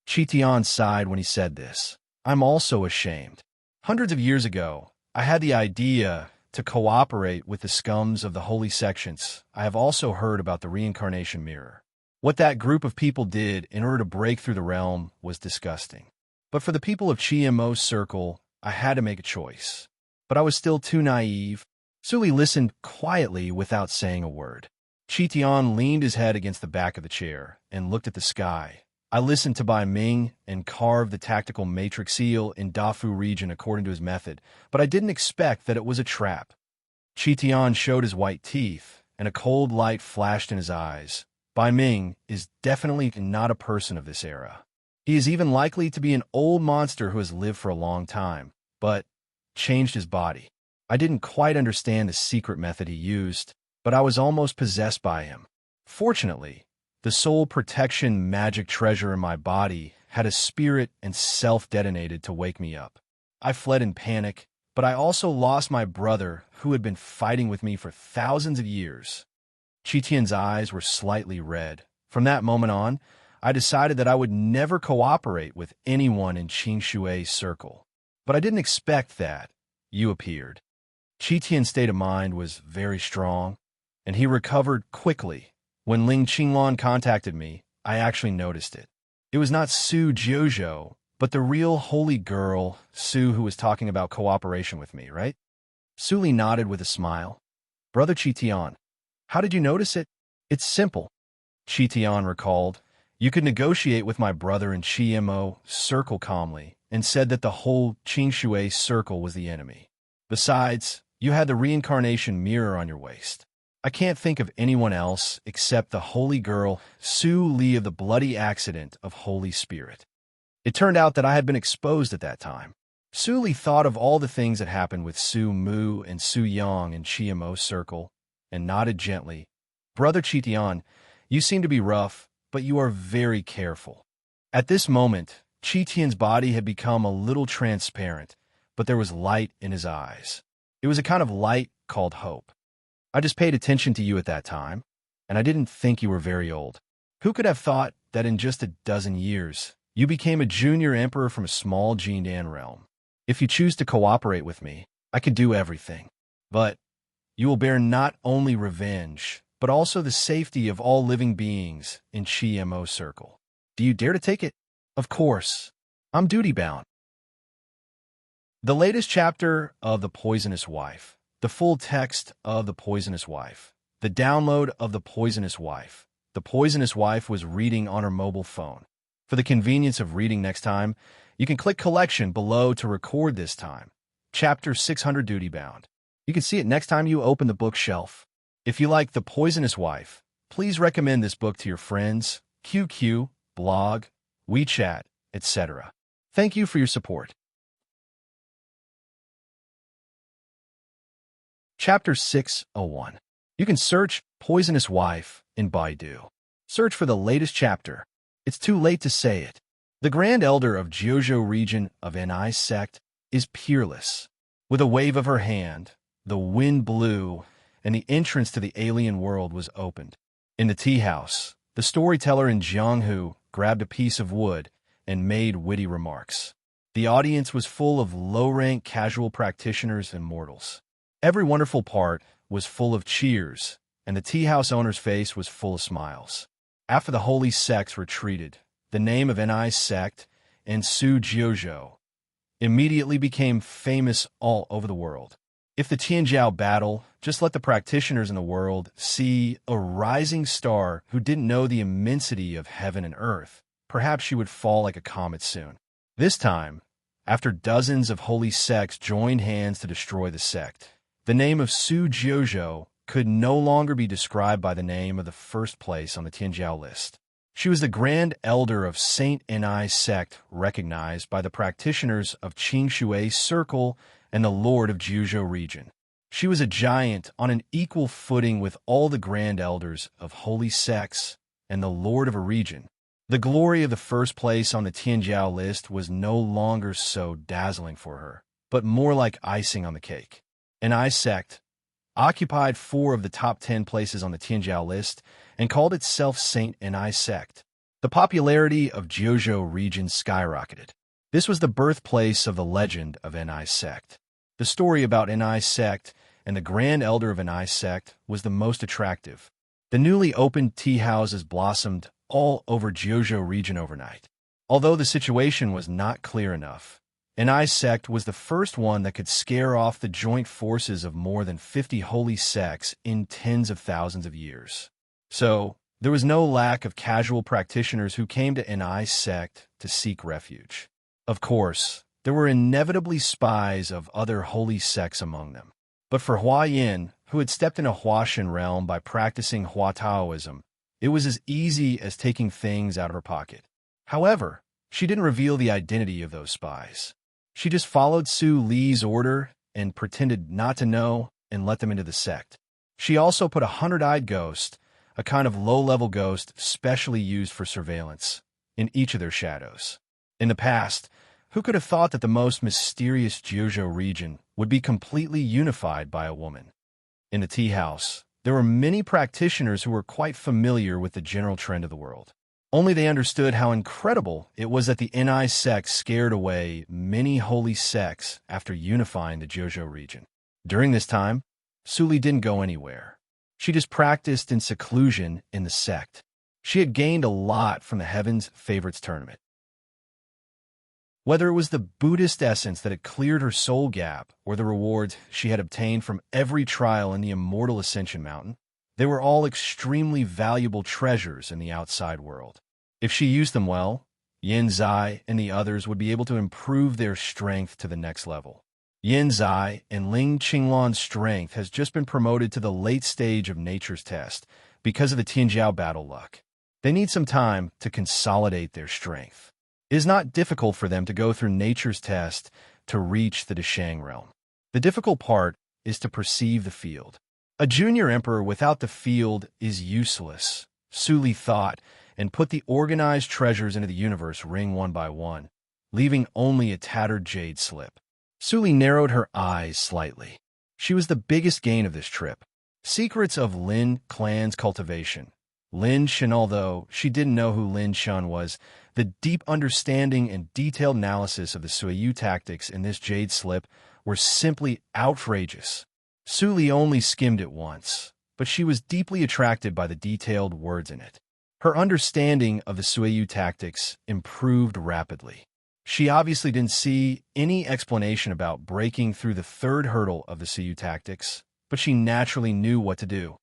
Chitian sighed when he said this. I'm also ashamed. Hundreds of years ago, I had the idea to cooperate with the scums of the holy sections. I have also heard about the reincarnation mirror. What that group of people did in order to break through the realm was disgusting. But for the people of GMO's circle, I had to make a choice. But I was still too naive. Suli listened quietly without saying a word. Chitian leaned his head against the back of the chair and looked at the sky. I listened to Bai Ming and carved the tactical matrix seal in Dafu region according to his method, but I didn't expect that it was a trap. Chitian showed his white teeth, and a cold light flashed in his eyes. Bai Ming is definitely not a person of this era. He is even likely to be an old monster who has lived for a long time, but changed his body. I didn't quite understand the secret method he used, but I was almost possessed by him. Fortunately, the soul protection magic treasure in my body had a spirit and self-detonated to wake me up. I fled in panic, but I also lost my brother who had been fighting with me for thousands of years. Chitian's eyes were slightly red. From that moment on, I decided that I would never cooperate with anyone in Qingshui's circle. But I didn't expect that. You appeared. Chitian's state of mind was very strong, and he recovered quickly. When Ling Qinglan contacted me, I actually noticed it. It was not Su Jiuzhou, but the real holy girl, Su, who was talking about cooperation with me, right? Suli nodded with a smile. Brother Chitian, how did you notice it? It's simple. Chitian recalled. You could negotiate with my brother in Chiemo circle calmly and said that the whole Qingshui circle was the enemy. Besides, you had the reincarnation mirror on your waist. I can't think of anyone else except the holy girl, Su Li of the bloody accident of Holy Spirit. It turned out that I had been exposed at that time. Su Li thought of all the things that happened with Su Mu and Su Yang in Chiemo circle and nodded gently. Brother Chitian, you seem to be rough, but you are very careful. At this moment, Chitian's body had become a little transparent, but there was light in his eyes. It was a kind of light called hope. I just paid attention to you at that time, and I didn't think you were very old. Who could have thought that in just a dozen years, you became a junior emperor from a small Jindan realm? If you choose to cooperate with me, I can do everything. But you will bear not only revenge, but also the safety of all living beings in Chiemo circle. Do you dare to take it? Of course. I'm duty-bound. The latest chapter of The Poisonous Wife. The full text of The Poisonous Wife. The download of The Poisonous Wife. The Poisonous Wife was reading on her mobile phone. For the convenience of reading next time, you can click Collection below to record this time. Chapter 600 Duty Bound. You can see it next time you open the bookshelf. If you like The Poisonous Wife, please recommend this book to your friends, QQ, blog, WeChat, etc. Thank you for your support. Chapter 601. You can search Poisonous Wife in Baidu. Search for the latest chapter. It's too late to say it. The Grand Elder of Jiuzhou region of Ni sect is peerless. With a wave of her hand, the wind blew, and the entrance to the alien world was opened. In the tea house, the storyteller in Jianghu grabbed a piece of wood and made witty remarks. The audience was full of low-rank casual practitioners and mortals. Every wonderful part was full of cheers, and the tea house owner's face was full of smiles. After the holy sects retreated, the name of Ni sect and Su Jiuzhou immediately became famous all over the world. If the Tianjiao battle, just let the practitioners in the world see a rising star who didn't know the immensity of heaven and earth, perhaps she would fall like a comet soon. This time, after dozens of holy sects joined hands to destroy the sect, the name of Su Jiuzhou could no longer be described by the name of the first place on the Tianjiao list. She was the Grand Elder of Saint Ni sect, recognized by the practitioners of Qingshui Circle and the Lord of Jiuzhou region. She was a giant on an equal footing with all the grand elders of holy sects and the lord of a region. The glory of the first place on the Tianjiao list was no longer so dazzling for her, but more like icing on the cake. An I sect occupied 4 of the top 10 places on the Tianjiao list and called itself Saint Enai sect. The popularity of Jiuzhou region skyrocketed. This was the birthplace of the legend of Enai sect. The story about Enai sect and the grand elder of Enai sect was the most attractive. The newly opened tea houses blossomed all over Jiuzhou region overnight. Although the situation was not clear enough, Enai sect was the first one that could scare off the joint forces of more than 50 holy sects in tens of thousands of years. So, there was no lack of casual practitioners who came to Enai sect to seek refuge. Of course, there were inevitably spies of other holy sects among them. But for Hua Yin, who had stepped into Huashan realm by practicing Hua Taoism, it was as easy as taking things out of her pocket. However, she didn't reveal the identity of those spies. She just followed Su Li's order and pretended not to know and let them into the sect. She also put a 100-eyed ghost, a kind of low-level ghost specially used for surveillance, in each of their shadows. In the past, who could have thought that the most mysterious Jiuzhou region would be completely unified by a woman? In the tea house, there were many practitioners who were quite familiar with the general trend of the world. Only they understood how incredible it was that the Enai sect scared away many holy sects after unifying the Jiuzhou region. During this time, Su Li didn't go anywhere. She just practiced in seclusion in the sect. She had gained a lot from the Heaven's Favorites tournament. Whether it was the Buddhist essence that had cleared her soul gap or the rewards she had obtained from every trial in the immortal Ascension Mountain, they were all extremely valuable treasures in the outside world. If she used them well, Yin Zai and the others would be able to improve their strength to the next level. Yin Zai and Ling Qinglan's strength has just been promoted to the late stage of Nature's Test because of the Tianjiao battle luck. They need some time to consolidate their strength. It is not difficult for them to go through Nature's Test to reach the Deshang realm. The difficult part is to perceive the field. A junior emperor without the field is useless, Su Li thought, and put the organized treasures into the universe ring one by one, leaving only a tattered jade slip. Su Li narrowed her eyes slightly. She was the biggest gain of this trip. Secrets of Lin clan's cultivation. Lin Shan, although she didn't know who Lin Shan was, the deep understanding and detailed analysis of the Suiyu tactics in this jade slip were simply outrageous. Su Li only skimmed it once, but she was deeply attracted by the detailed words in it. Her understanding of the Suiyu tactics improved rapidly. She obviously didn't see any explanation about breaking through the third hurdle of the Suiyu tactics, but she naturally knew what to do.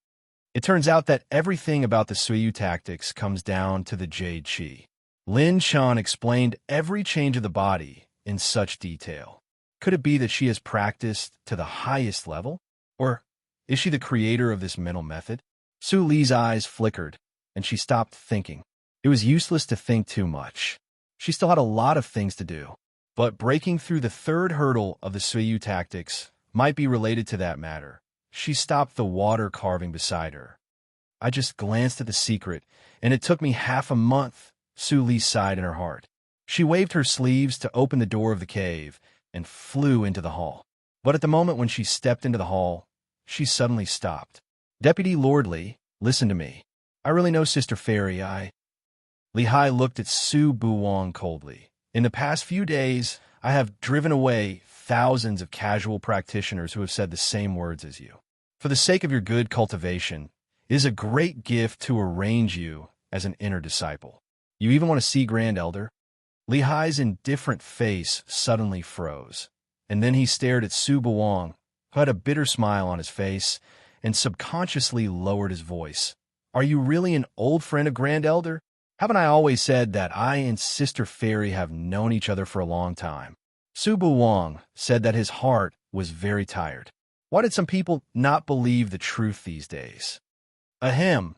It turns out that everything about the Suiyu tactics comes down to the Jade Qi. Lin Shan explained every change of the body in such detail. Could it be that she has practiced to the highest level? Or is she the creator of this mental method? Su Li's eyes flickered, and she stopped thinking. It was useless to think too much. She still had a lot of things to do. But breaking through the third hurdle of the Suiyu tactics might be related to that matter. She stopped the water carving beside her. I just glanced at the secret, and it took me half a month, Su Li sighed in her heart. She waved her sleeves to open the door of the cave and flew into the hall. But at the moment when she stepped into the hall, she suddenly stopped. Deputy Lord Li, listen to me. I really know Sister Fairy, Li Hai looked at Su Buwang coldly. In the past few days, I have driven away thousands of casual practitioners who have said the same words as you. For the sake of your good cultivation, it is a great gift to arrange you as an inner disciple. You even want to see Grand Elder? Li Hai's indifferent face suddenly froze, and then he stared at Su Buwang, who had a bitter smile on his face, and subconsciously lowered his voice. Are you really an old friend of Grand Elder? Haven't I always said that I and Sister Fairy have known each other for a long time? Su Buwang said that his heart was very tired. Why did some people not believe the truth these days? Ahem.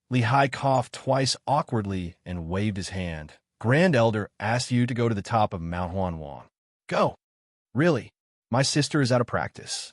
Li Hai coughed twice awkwardly and waved his hand. Grand Elder asked you to go to the top of Mount Huanwang. Go. Really, my sister is out of practice.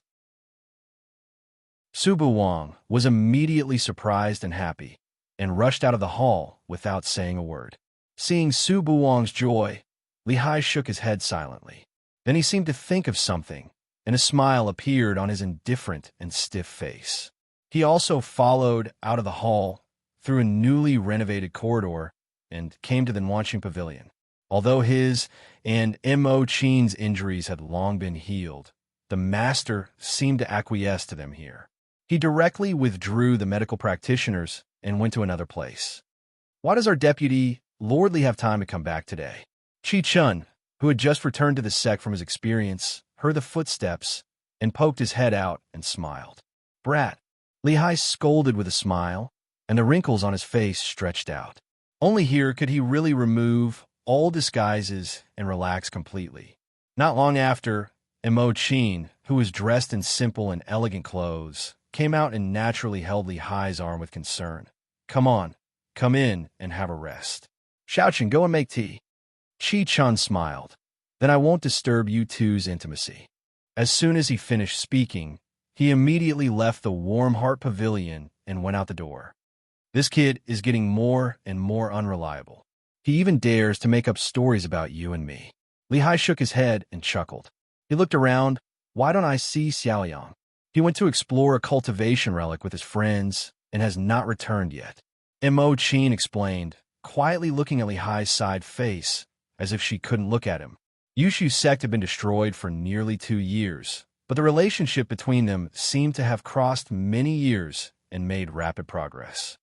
Su Buwang was immediately surprised and happy, and rushed out of the hall without saying a word. Seeing Su Buwang's joy, Li Hai shook his head silently. Then he seemed to think of something, and a smile appeared on his indifferent and stiff face. He also followed out of the hall, through a newly renovated corridor, and came to the Wanqing Pavilion. Although his and Mo Qin's injuries had long been healed, the master seemed to acquiesce to them here. He directly withdrew the medical practitioners and went to another place. Why does our deputy Lordly have time to come back today? Chi Chun, who had just returned to the sect from his experience, heard the footsteps and poked his head out and smiled. Brat, Li Hai scolded with a smile, and the wrinkles on his face stretched out. Only here could he really remove all disguises and relax completely. Not long after, Mo Qin, who was dressed in simple and elegant clothes, came out and naturally held Li Hai's arm with concern. Come on, come in and have a rest. Xiaoqun, go and make tea. Chi Chun smiled. Then I won't disturb you two's intimacy. As soon as he finished speaking, he immediately left the Warm Heart Pavilion and went out the door. This kid is getting more and more unreliable. He even dares to make up stories about you and me. Li Hai shook his head and chuckled. He looked around. Why don't I see Xiaoyang? He went to explore a cultivation relic with his friends and has not returned yet. Mo Qin explained, quietly looking at Li Hai's side face, as if she couldn't look at him. Yushu's sect had been destroyed for nearly 2 years, but the relationship between them seemed to have crossed many years and made rapid progress.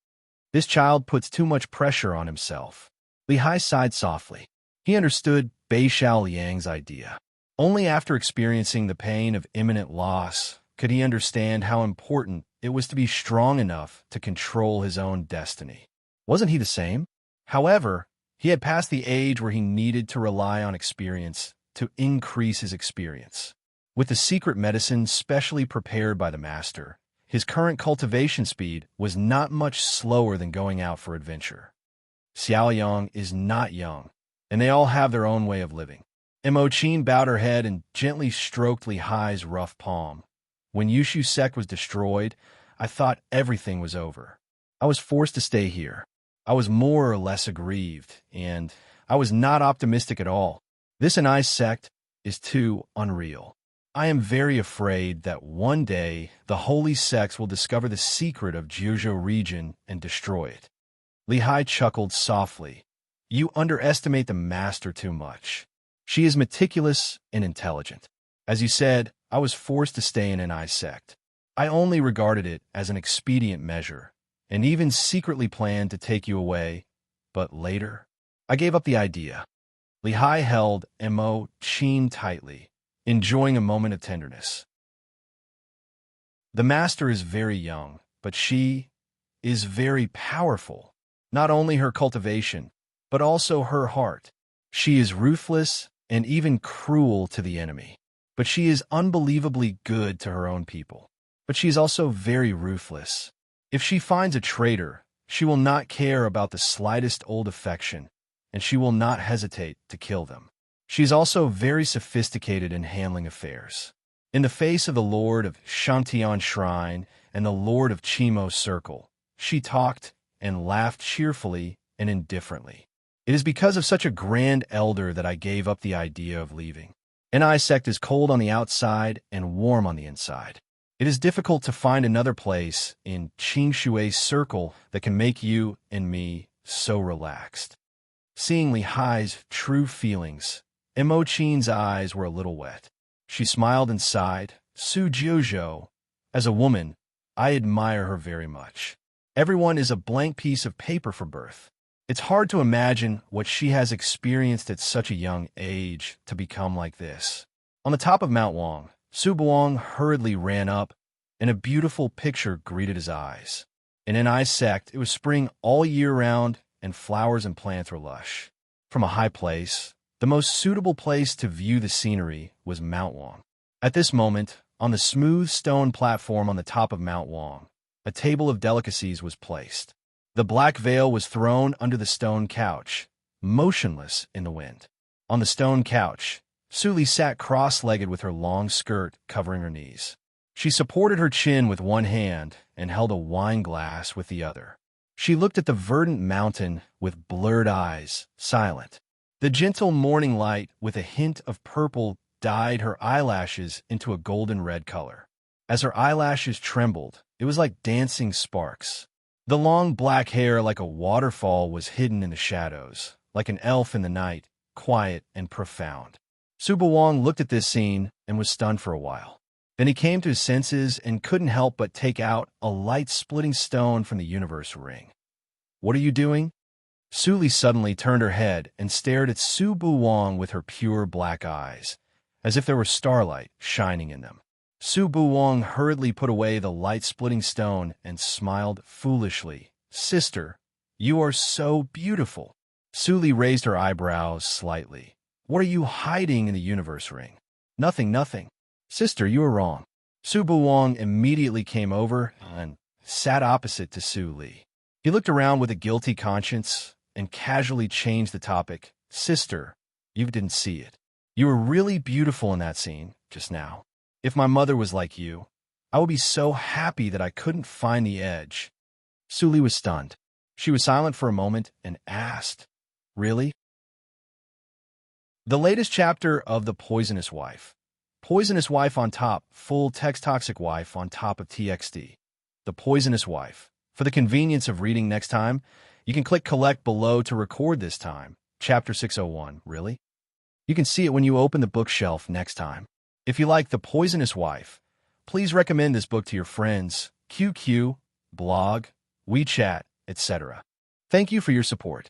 This child puts too much pressure on himself. Li Hai sighed softly. He understood Bei Xiao Liang's idea. Only after experiencing the pain of imminent loss could he understand how important it was to be strong enough to control his own destiny. Wasn't he the same? However, he had passed the age where he needed to rely on experience to increase his experience. With the secret medicine specially prepared by the master, his current cultivation speed was not much slower than going out for adventure. Xiaoyang is not young, and they all have their own way of living. Mo Qin bowed her head and gently stroked Li Hai's rough palm. When Yushu's sect was destroyed, I thought everything was over. I was forced to stay here. I was more or less aggrieved, and I was not optimistic at all. This Anai sect is too unreal. I am very afraid that one day the holy sects will discover the secret of Jiuzhou region and destroy it. Li Hai chuckled softly. You underestimate the master too much. She is meticulous and intelligent. As you said, I was forced to stay in Anai sect. I only regarded it as an expedient measure, and even secretly planned to take you away, but later, I gave up the idea. Li Hai held Mo Qin tightly, enjoying a moment of tenderness. The master is very young, but she is very powerful. Not only her cultivation, but also her heart. She is ruthless and even cruel to the enemy. But she is unbelievably good to her own people. But she is also very ruthless. If she finds a traitor, she will not care about the slightest old affection, and she will not hesitate to kill them. She is also very sophisticated in handling affairs. In the face of the Lord of Shantian Shrine and the Lord of Chimo Circle, she talked and laughed cheerfully and indifferently. It is because of such a grand elder that I gave up the idea of leaving. An sect is cold on the outside and warm on the inside. It is difficult to find another place in Qingshui Circle that can make you and me so relaxed. Seeing Li Hai's true feelings, Mo Qin's eyes were a little wet. She smiled and sighed. Su Jiuzhou, as a woman, I admire her very much. Everyone is a blank piece of paper for birth. It's hard to imagine what she has experienced at such a young age to become like this. On the top of Mount Wang, Su Buang hurriedly ran up, and a beautiful picture greeted his eyes. In Anai sect, it was spring all year round, and flowers and plants were lush. From a high place, the most suitable place to view the scenery was Mount Wang. At this moment, on the smooth stone platform on the top of Mount Wang, a table of delicacies was placed. The black veil was thrown under the stone couch, motionless in the wind. On the stone couch, Suli sat cross-legged with her long skirt covering her knees. She supported her chin with one hand and held a wine glass with the other. She looked at the verdant mountain with blurred eyes, silent. The gentle morning light with a hint of purple dyed her eyelashes into a golden red color. As her eyelashes trembled, it was like dancing sparks. The long black hair like a waterfall was hidden in the shadows, like an elf in the night, quiet and profound. Su Buwang looked at this scene and was stunned for a while. Then he came to his senses and couldn't help but take out a light-splitting stone from the universe ring. "What are you doing?" Su Li suddenly turned her head and stared at Su Buwang with her pure black eyes, as if there were starlight shining in them. Su Buwang hurriedly put away the light-splitting stone and smiled foolishly. "Sister, you are so beautiful." Su Li raised her eyebrows slightly. "What are you hiding in the universe ring?" "Nothing, nothing." "Sister, you are wrong." Su Buwang immediately came over and sat opposite to Su Li. He looked around with a guilty conscience and casually changed the topic. "Sister, you didn't see it. You were really beautiful in that scene just now. If my mother was like you, I would be so happy that I couldn't find the edge." Su Li was stunned. She was silent for a moment and asked, "Really?" The latest chapter of The Poisonous Wife. Poisonous wife on top, full text toxic wife on top of TXT. The Poisonous Wife. For the convenience of reading next time, you can click collect below to record this time. Chapter 601, really? You can see it when you open the bookshelf next time. If you like The Poisonous Wife, please recommend this book to your friends, QQ, blog, WeChat, etc. Thank you for your support.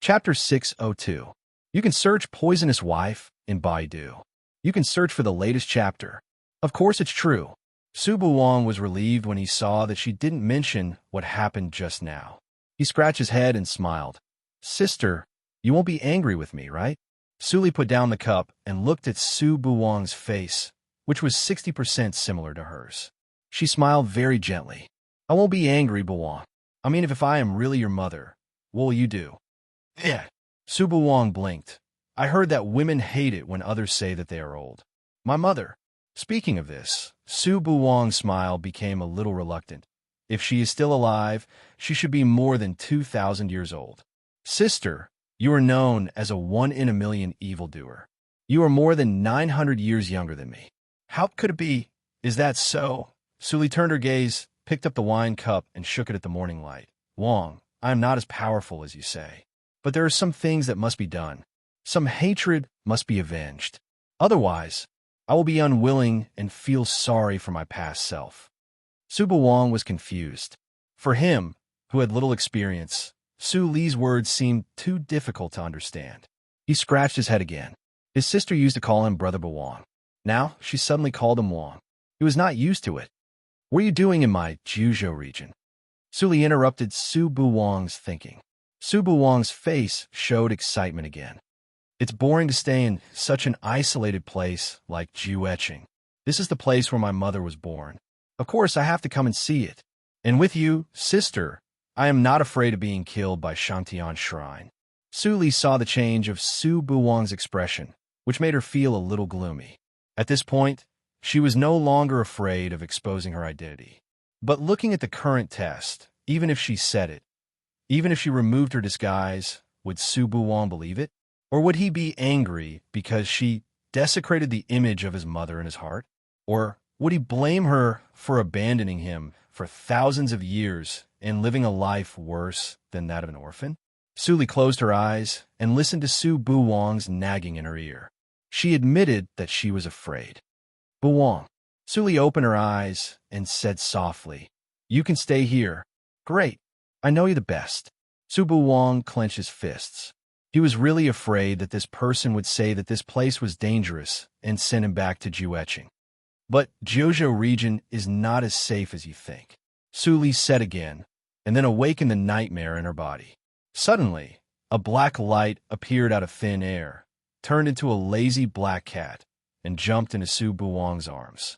Chapter 602. You can search Poisonous Wife in Baidu. You can search for the latest chapter. Of course it's true. Su Buwang was relieved when he saw that she didn't mention what happened just now. He scratched his head and smiled. "Sister, you won't be angry with me, right?" Su Li put down the cup and looked at Su Buwang's face, which was 60% similar to hers. She smiled very gently. "I won't be angry, Buwang. I mean, if I am really your mother, what will you do?" "Yeah." Su Buwang blinked. "I heard that women hate it when others say that they are old. My mother." Speaking of this, Su Buwang's smile became a little reluctant. If she is still alive, she should be more than 2,000 years old. "Sister, you are known as a one-in-a-million evildoer. You are more than 900 years younger than me." "How could it be? Is that so?" Su Li turned her gaze, picked up the wine cup, and shook it at the morning light. "Wang, I am not as powerful as you say. But there are some things that must be done. Some hatred must be avenged. Otherwise, I will be unwilling and feel sorry for my past self." Su Buwang was confused. For him, who had little experience, Su Li's words seemed too difficult to understand. He scratched his head again. His sister used to call him Brother Buwang. Now she suddenly called him Wang. He was not used to it. "What are you doing in my Juzhou region?" Su Li interrupted Su Buwang's thinking. Su Buwang's face showed excitement again. "It's boring to stay in such an isolated place like Jueching. This is the place where my mother was born. Of course, I have to come and see it. And with you, sister, I am not afraid of being killed by Shantian Shrine." Su Li saw the change of Su Buwang's expression, which made her feel a little gloomy. At this point, she was no longer afraid of exposing her identity. But looking at the current test, even if she said it, even if she removed her disguise, would Su Buwang believe it? Or would he be angry because she desecrated the image of his mother in his heart? Or would he blame her for abandoning him for thousands of years and living a life worse than that of an orphan? Su Li closed her eyes and listened to Su Buwang's nagging in her ear. She admitted that she was afraid. "Buwang." Su Li opened her eyes and said softly, "You can stay here." "Great. I know you the best." Su Buwang clenched his fists. He was really afraid that this person would say that this place was dangerous and send him back to Jueching. "But Juzhou region is not as safe as you think," Su Li said again, and then awakened the nightmare in her body. Suddenly, a black light appeared out of thin air, turned into a lazy black cat, and jumped into Su Buwang's arms.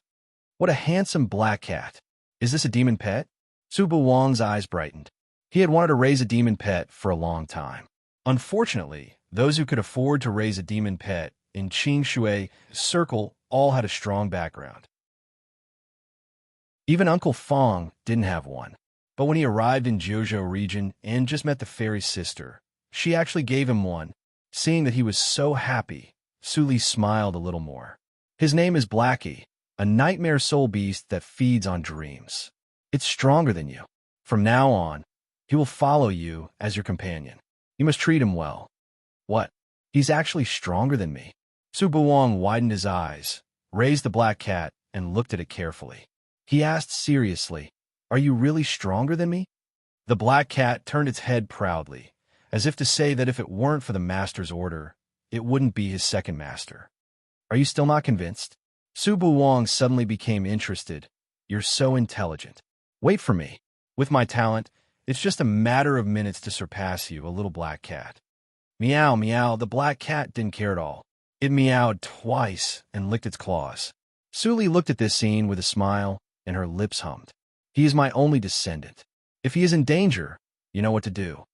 "What a handsome black cat. Is this a demon pet?" Su Buwang's eyes brightened. He had wanted to raise a demon pet for a long time. Unfortunately, those who could afford to raise a demon pet in Qingshui circle all had a strong background. Even Uncle Fong didn't have one. But when he arrived in Jiuzhou region and just met the fairy's sister, she actually gave him one. Seeing that he was so happy, Su Li smiled a little more. His name is Blackie, a nightmare soul beast that feeds on dreams. It's stronger than you. From now on, he will follow you as your companion. You must treat him well. What? He's actually stronger than me. Su Buwang widened his eyes, raised the black cat, and looked at it carefully. He asked seriously, "Are you really stronger than me?" The black cat turned its head proudly, as if to say that if it weren't for the master's order, it wouldn't be his second master. "Are you still not convinced?" Su Buwang suddenly became interested. "You're so intelligent. Wait for me. With my talent, it's just a matter of minutes to surpass you, a little black cat." Meow, meow, the black cat didn't care at all. It meowed twice and licked its claws. Su Li looked at this scene with a smile, and her lips hummed. He is my only descendant. If he is in danger, you know what to do.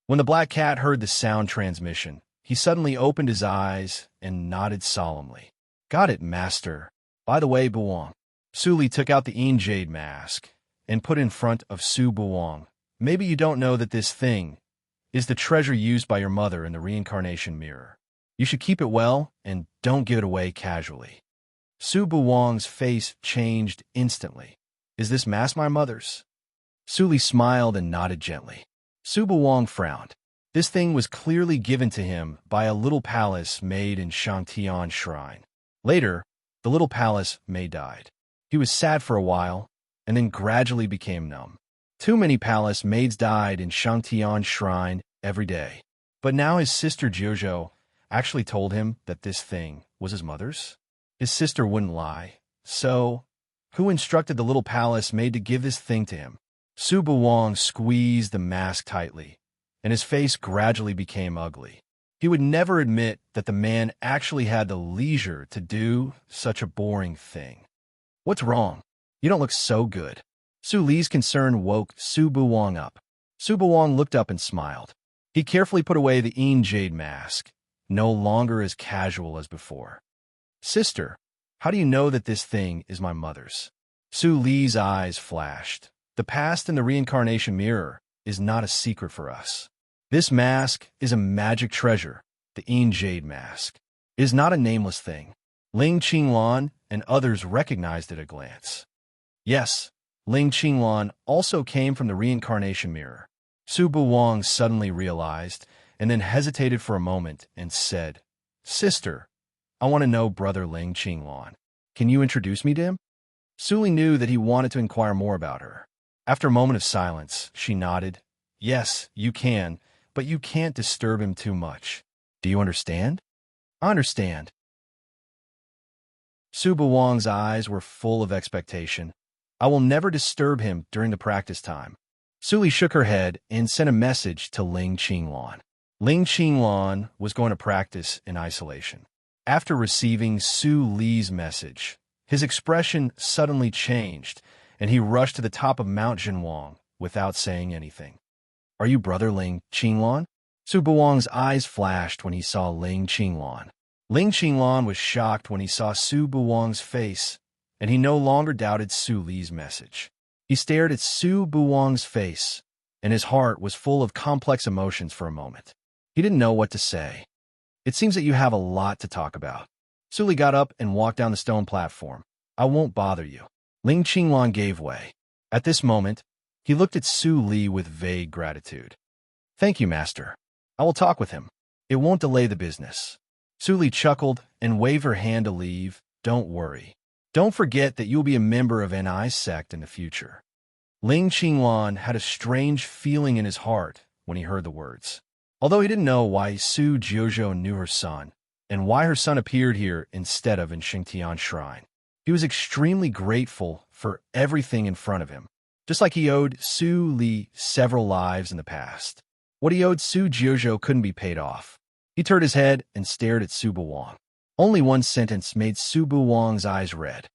When the black cat heard the sound transmission, he suddenly opened his eyes and nodded solemnly. Got it, master. By the way, Buwang. Su Li took out the jade mask and put it in front of Su Buwang. Maybe you don't know that this thing is the treasure used by your mother in the reincarnation mirror. You should keep it well and don't give it away casually. Su Buwang's face changed instantly. Is this mask my mother's? Su Li smiled and nodded gently. Su Buwang frowned. This thing was clearly given to him by a little palace maid in Shangtian Shrine. Later, the little palace maid died. He was sad for a while, and then gradually became numb. Too many palace maids died in Shangtian Shrine every day. But now his sister Jiuzhou actually told him that this thing was his mother's. His sister wouldn't lie. So, who instructed the little palace maid to give this thing to him? Su Buwang squeezed the mask tightly, and his face gradually became ugly. He would never admit that the man actually had the leisure to do such a boring thing. What's wrong? You don't look so good. Su Li's concern woke Su Buwang up. Su Buwang looked up and smiled. He carefully put away the jade mask, no longer as casual as before. Sister, how do you know that this thing is my mother's? Su Li's eyes flashed. The past in the reincarnation mirror is not a secret for us. This mask is a magic treasure, the jade mask. It is not a nameless thing. Ling Qinglan and others recognized it at a glance. Yes, Ling Qinglan also came from the reincarnation mirror. Su Buwang suddenly realized, and then hesitated for a moment and said, Sister, I want to know Brother Ling Qinglan. Can you introduce me to him? Su Li knew that he wanted to inquire more about her. After a moment of silence, she nodded. Yes, you can, but you can't disturb him too much. Do you understand? I understand. Su Buwang's eyes were full of expectation. I will never disturb him during the practice time. Su Li shook her head and sent a message to Ling Qinglan. Ling Qinglan was going to practice in isolation. After receiving Su Li's message, his expression suddenly changed, and he rushed to the top of Mount Jinwang without saying anything. Are you Brother Ling Qinglan? Su Buwang's eyes flashed when he saw Ling Qinglan. Ling Qinglan was shocked when he saw Su Buwang's face, and he no longer doubted Su Li's message. He stared at Su Buwang's face, and his heart was full of complex emotions for a moment. He didn't know what to say. It seems that you have a lot to talk about. Su Li got up and walked down the stone platform. I won't bother you. Ling Qinglan gave way. At this moment, he looked at Su Li with vague gratitude. Thank you, master. I will talk with him. It won't delay the business. Su Li chuckled and waved her hand to leave. Don't worry. Don't forget that you'll be a member of NI's sect in the future. Ling Qinglan had a strange feeling in his heart when he heard the words. Although he didn't know why Su Jiuzhou knew her son, and why her son appeared here instead of in Xingtian Shrine, he was extremely grateful for everything in front of him, just like he owed Su Li several lives in the past. What he owed Su Jiuzhou couldn't be paid off. He turned his head and stared at Su Buwang. Only one sentence made Su Buwang's eyes red.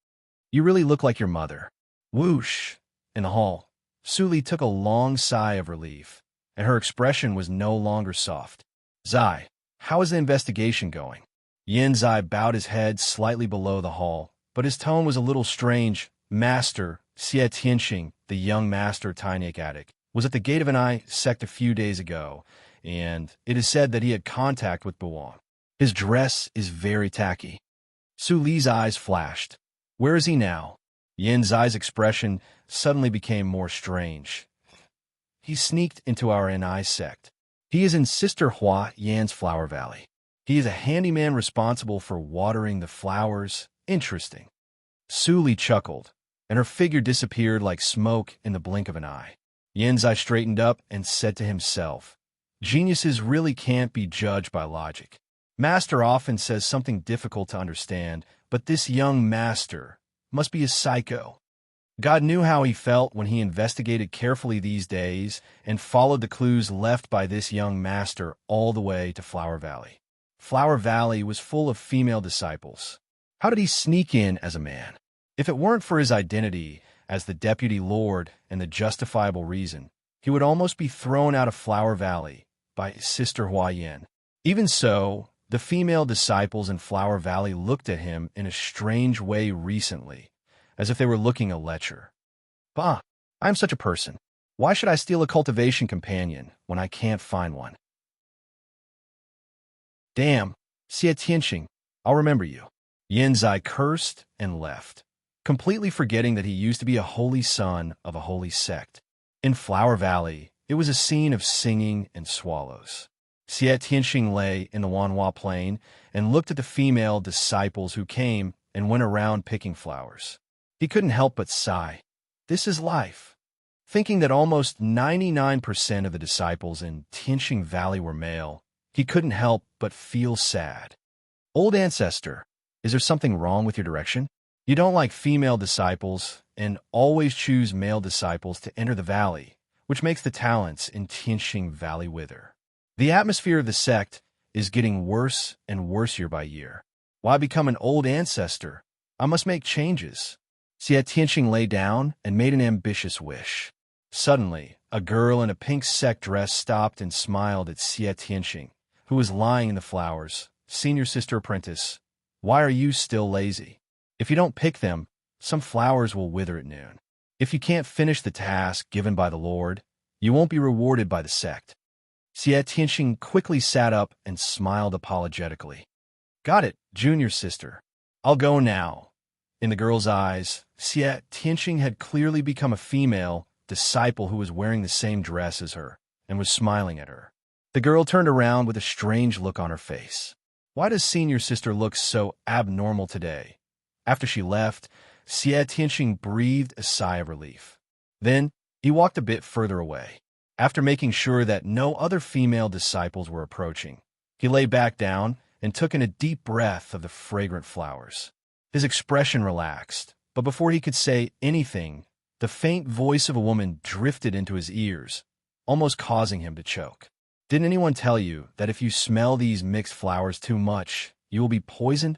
You really look like your mother. Whoosh! In the hall, Su Li took a long sigh of relief, and her expression was no longer soft. Zai, how is the investigation going? Yinzai bowed his head slightly below the hall, but his tone was a little strange. Master, Xie Tianxing, the young master Tainik attic, was at the gate of an eye sect a few days ago, and it is said that he had contact with Buwan. His dress is very tacky. Su Li's eyes flashed. Where is he now? Yin Zai's expression suddenly became more strange. He sneaked into our NI sect. He is in Sister Hua Yan's flower valley. He is a handyman responsible for watering the flowers. Interesting. Su Li chuckled, and her figure disappeared like smoke in the blink of an eye. Yin Zai straightened up and said to himself, geniuses really can't be judged by logic. Master often says something difficult to understand, but this young master must be a psycho. God knew how he felt when he investigated carefully these days and followed the clues left by this young master all the way to Flower Valley. Flower Valley was full of female disciples. How did he sneak in as a man? If it weren't for his identity as the deputy lord and the justifiable reason, he would almost be thrown out of Flower Valley by Sister Hua Yan. Even so, the female disciples in Flower Valley looked at him in a strange way recently, as if they were looking a lecher. Bah, I am such a person. Why should I steal a cultivation companion when I can't find one? Damn, Xie Tianxing, I'll remember you. Yin Zai cursed and left, completely forgetting that he used to be a holy son of a holy sect. In Flower Valley, it was a scene of singing and swallows. Xie Tianxing lay in the Wanhua plain and looked at the female disciples who came and went around picking flowers. He couldn't help but sigh. This is life. Thinking that almost 99% of the disciples in Tianxing Valley were male, he couldn't help but feel sad. Old ancestor, is there something wrong with your direction? You don't like female disciples and always choose male disciples to enter the valley, which makes the talents in Tianxing Valley wither. The atmosphere of the sect is getting worse and worse year by year. Why become an old ancestor? I must make changes. Xie Tianxing lay down and made an ambitious wish. Suddenly, a girl in a pink sect dress stopped and smiled at Xie Tianxing, who was lying in the flowers. Senior sister apprentice, why are you still lazy? If you don't pick them, some flowers will wither at noon. If you can't finish the task given by the Lord, you won't be rewarded by the sect. Xie Tianxing quickly sat up and smiled apologetically. Got it, junior sister. I'll go now. In the girl's eyes, Xie Tianxing had clearly become a female disciple who was wearing the same dress as her and was smiling at her. The girl turned around with a strange look on her face. Why does senior sister look so abnormal today? After she left, Xie Tianxing breathed a sigh of relief. Then, he walked a bit further away. After making sure that no other female disciples were approaching, he lay back down and took in a deep breath of the fragrant flowers. His expression relaxed, but before he could say anything, the faint voice of a woman drifted into his ears, almost causing him to choke. Didn't anyone tell you that if you smell these mixed flowers too much, you will be poisoned?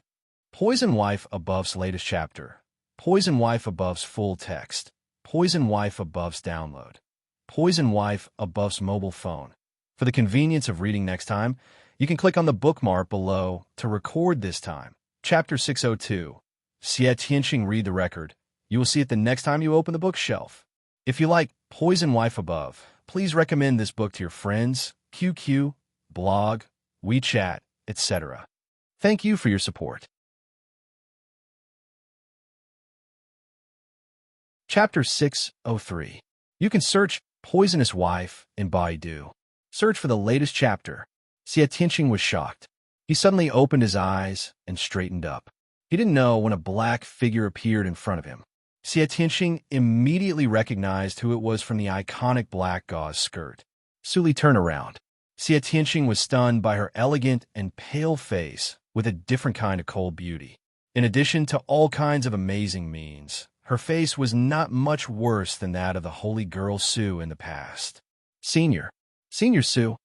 Poison Wife above's latest chapter. Poison Wife above's full text. Poison Wife above's download. Poison Wife above's mobile phone. For the convenience of reading next time, you can click on the bookmark below to record this time. Chapter 602. Xie Tianxing read the record. You will see it the next time you open the bookshelf. If you like Poison Wife above, please recommend this book to your friends, QQ, blog, WeChat, etc. Thank you for your support. Chapter 603. You can search Poisonous Wife in Baidu. Search for the latest chapter. Xie Tianxing was shocked. He suddenly opened his eyes and straightened up. He didn't know when a black figure appeared in front of him. Xie Tianxing immediately recognized who it was from the iconic black gauze skirt. Su Li turned around. Xie Tianxing was stunned by her elegant and pale face with a different kind of cold beauty. In addition to all kinds of amazing means, her face was not much worse than that of the holy girl Su in the past. Senior Su,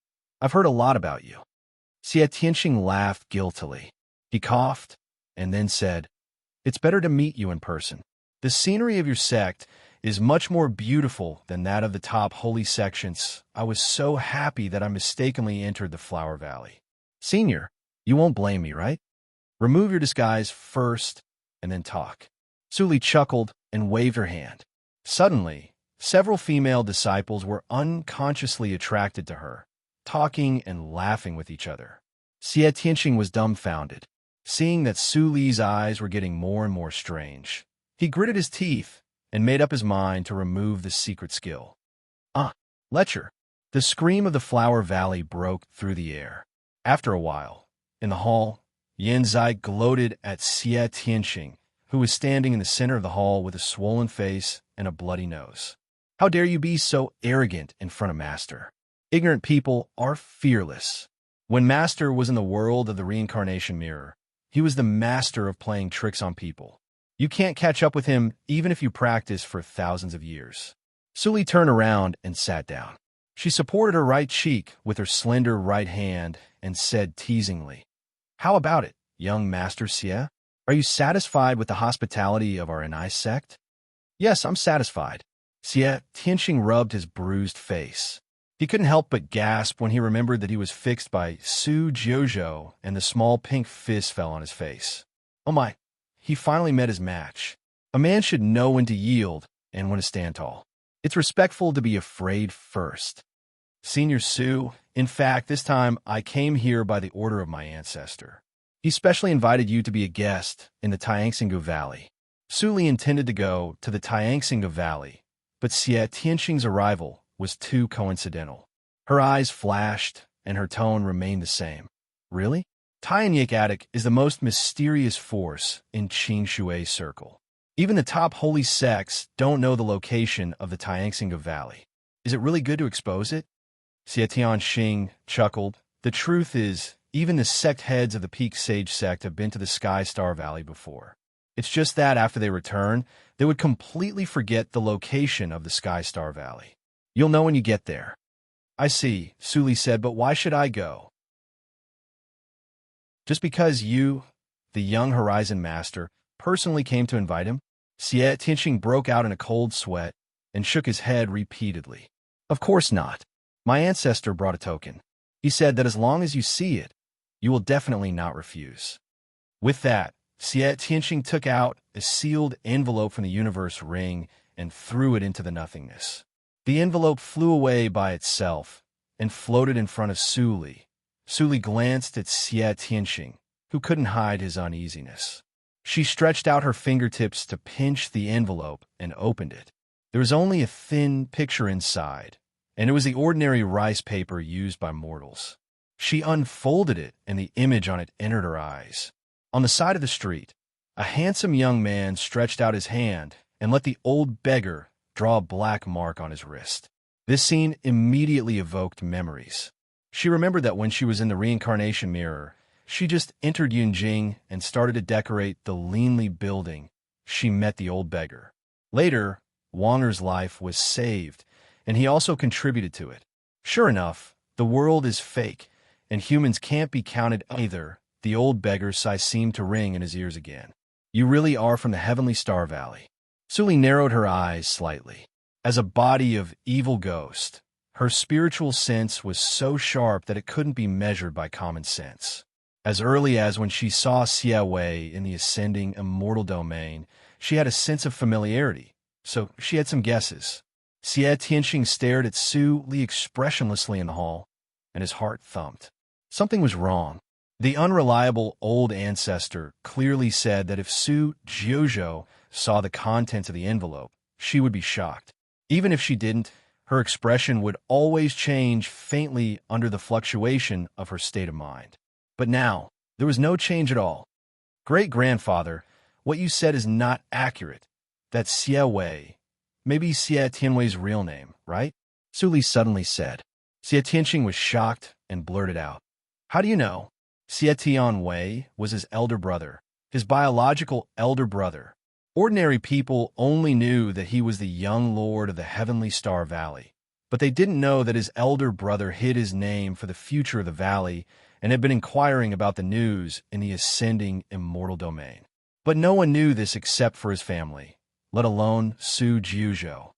I've heard a lot about you. Xie Tianxing laughed guiltily. He coughed and then said, It's better to meet you in person. The scenery of your sect is much more beautiful than that of the top holy sections. I was so happy that I mistakenly entered the Flower Valley. Senior, you won't blame me, right? Remove your disguise first, and then talk. Suli chuckled and waved her hand. Suddenly, several female disciples were unconsciously attracted to her, talking and laughing with each other. Xie Tianqing was dumbfounded, seeing that Suli's eyes were getting more and more strange. He gritted his teeth and made up his mind to remove the secret skill. Lecture. The scream of the Flower Valley broke through the air. After a while, in the hall, Yanzai gloated at Xie Tianqing, who was standing in the center of the hall with a swollen face and a bloody nose. How dare you be so arrogant in front of Master? Ignorant people are fearless. When Master was in the world of the reincarnation mirror, he was the master of playing tricks on people. You can't catch up with him even if you practice for thousands of years. Suli turned around and sat down. She supported her right cheek with her slender right hand and said teasingly, "How about it, young Master Xie? Are you satisfied with the hospitality of our nice sect?" "Yes, I'm satisfied." Xie Tianqing rubbed his bruised face. He couldn't help but gasp when he remembered that he was fixed by Su Jiuzhou and the small pink fist fell on his face. Oh my, he finally met his match. A man should know when to yield and when to stand tall. It's respectful to be afraid first. Senior Su, in fact, this time I came here by the order of my ancestor. He specially invited you to be a guest in the Tianxinggu Valley. Suli intended to go to the Tianxinggu Valley, but Xie Tianqing's arrival was too coincidental. Her eyes flashed, and her tone remained the same. Really? Tianyik Attic is the most mysterious force in Qing Shui Circle. Even the top holy sects don't know the location of the Tianxinggu Valley. Is it really good to expose it? Xie Tianqing chuckled. The truth is, even the sect heads of the Peak Sage sect have been to the Sky Star Valley before. It's just that after they return, they would completely forget the location of the Sky Star Valley. You'll know when you get there. I see, Suli said, but why should I go? Just because you, the young Horizon Master, personally came to invite him? Xie Tianqing broke out in a cold sweat and shook his head repeatedly. Of course not. My ancestor brought a token. He said that as long as you see it, you will definitely not refuse. With that, Xie Tianqing took out a sealed envelope from the universe ring and threw it into the nothingness. The envelope flew away by itself and floated in front of Suli. Suli glanced at Xie Tianqing, who couldn't hide his uneasiness. She stretched out her fingertips to pinch the envelope and opened it. There was only a thin picture inside, and it was the ordinary rice paper used by mortals. She unfolded it, and the image on it entered her eyes. On the side of the street, a handsome young man stretched out his hand and let the old beggar draw a black mark on his wrist. This scene immediately evoked memories. She remembered that when she was in the reincarnation mirror, she just entered Yunjing and started to decorate the Leanly building. She met the old beggar. Later, Wanger's life was saved, and he also contributed to it. Sure enough, the world is fake, and humans can't be counted either. The old beggar's sigh seemed to ring in his ears again. You really are from the Heavenly Star Valley. Suli narrowed her eyes slightly. As a body of evil ghost, her spiritual sense was so sharp that it couldn't be measured by common sense. As early as when she saw Xie Wei in the ascending immortal domain, she had a sense of familiarity, so she had some guesses. Xie Tianqing stared at Su Li expressionlessly in the hall, and his heart thumped. Something was wrong. The unreliable old ancestor clearly said that if Su Jiuzhou saw the contents of the envelope, she would be shocked. Even if she didn't, her expression would always change faintly under the fluctuation of her state of mind. But now, there was no change at all. Great-grandfather, what you said is not accurate. That's Xie Wei. Maybe Xie Tianwei's real name, right? Suli suddenly said. Xie Tianqing was shocked and blurted out. How do you know? Xie Tianwei was his elder brother, his biological elder brother. Ordinary people only knew that he was the young lord of the Heavenly Star Valley, but they didn't know that his elder brother hid his name for the future of the valley and had been inquiring about the news in the ascending immortal domain. But no one knew this except for his family, let alone Su Jiuzhou.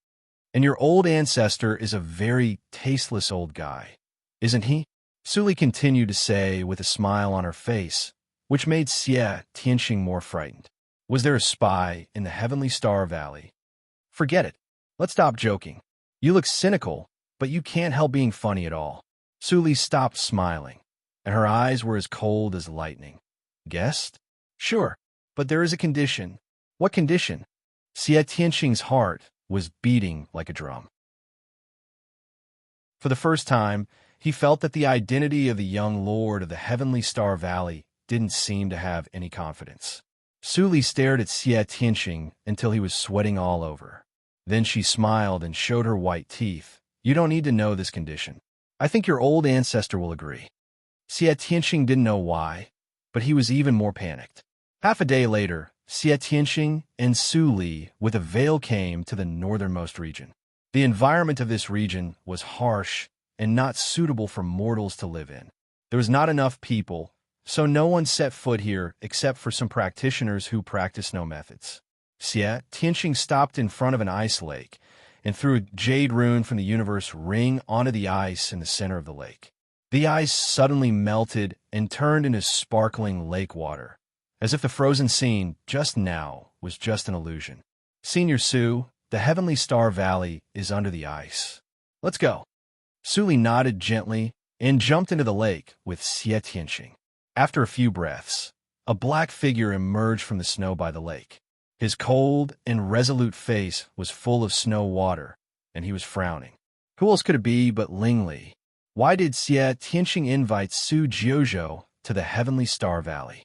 And your old ancestor is a very tasteless old guy, isn't he? Suli continued to say with a smile on her face, which made Xie Tianxing more frightened. Was there a spy in the Heavenly Star Valley? Forget it. Let's stop joking. You look cynical, but you can't help being funny at all. Su Li stopped smiling, and her eyes were as cold as lightning. Guest? Sure, but there is a condition. What condition? Xie Tianxing's heart was beating like a drum. For the first time, he felt that the identity of the young lord of the Heavenly Star Valley didn't seem to have any confidence. Su Li stared at Xie Tianxing until he was sweating all over. Then she smiled and showed her white teeth. You don't need to know this condition. I think your old ancestor will agree. Xie Tianxing didn't know why, but he was even more panicked. Half a day later, Xie Tianxing and Su Li with a veil came to the northernmost region. The environment of this region was harsh and not suitable for mortals to live in. There was not enough people, so no one set foot here except for some practitioners who practice no methods. Xie Tianxing stopped in front of an ice lake and threw a jade rune from the universe ring onto the ice in the center of the lake. The ice suddenly melted and turned into sparkling lake water, as if the frozen scene just now was just an illusion. Senior Su, the Heavenly Star Valley is under the ice. Let's go. Su Li nodded gently and jumped into the lake with Xie Tianxing. After a few breaths, a black figure emerged from the snow by the lake. His cold and resolute face was full of snow water, and he was frowning. Who else could it be but Ling Li? Why did Xie Tianxing invite Su Jiuzhou to the Heavenly Star Valley?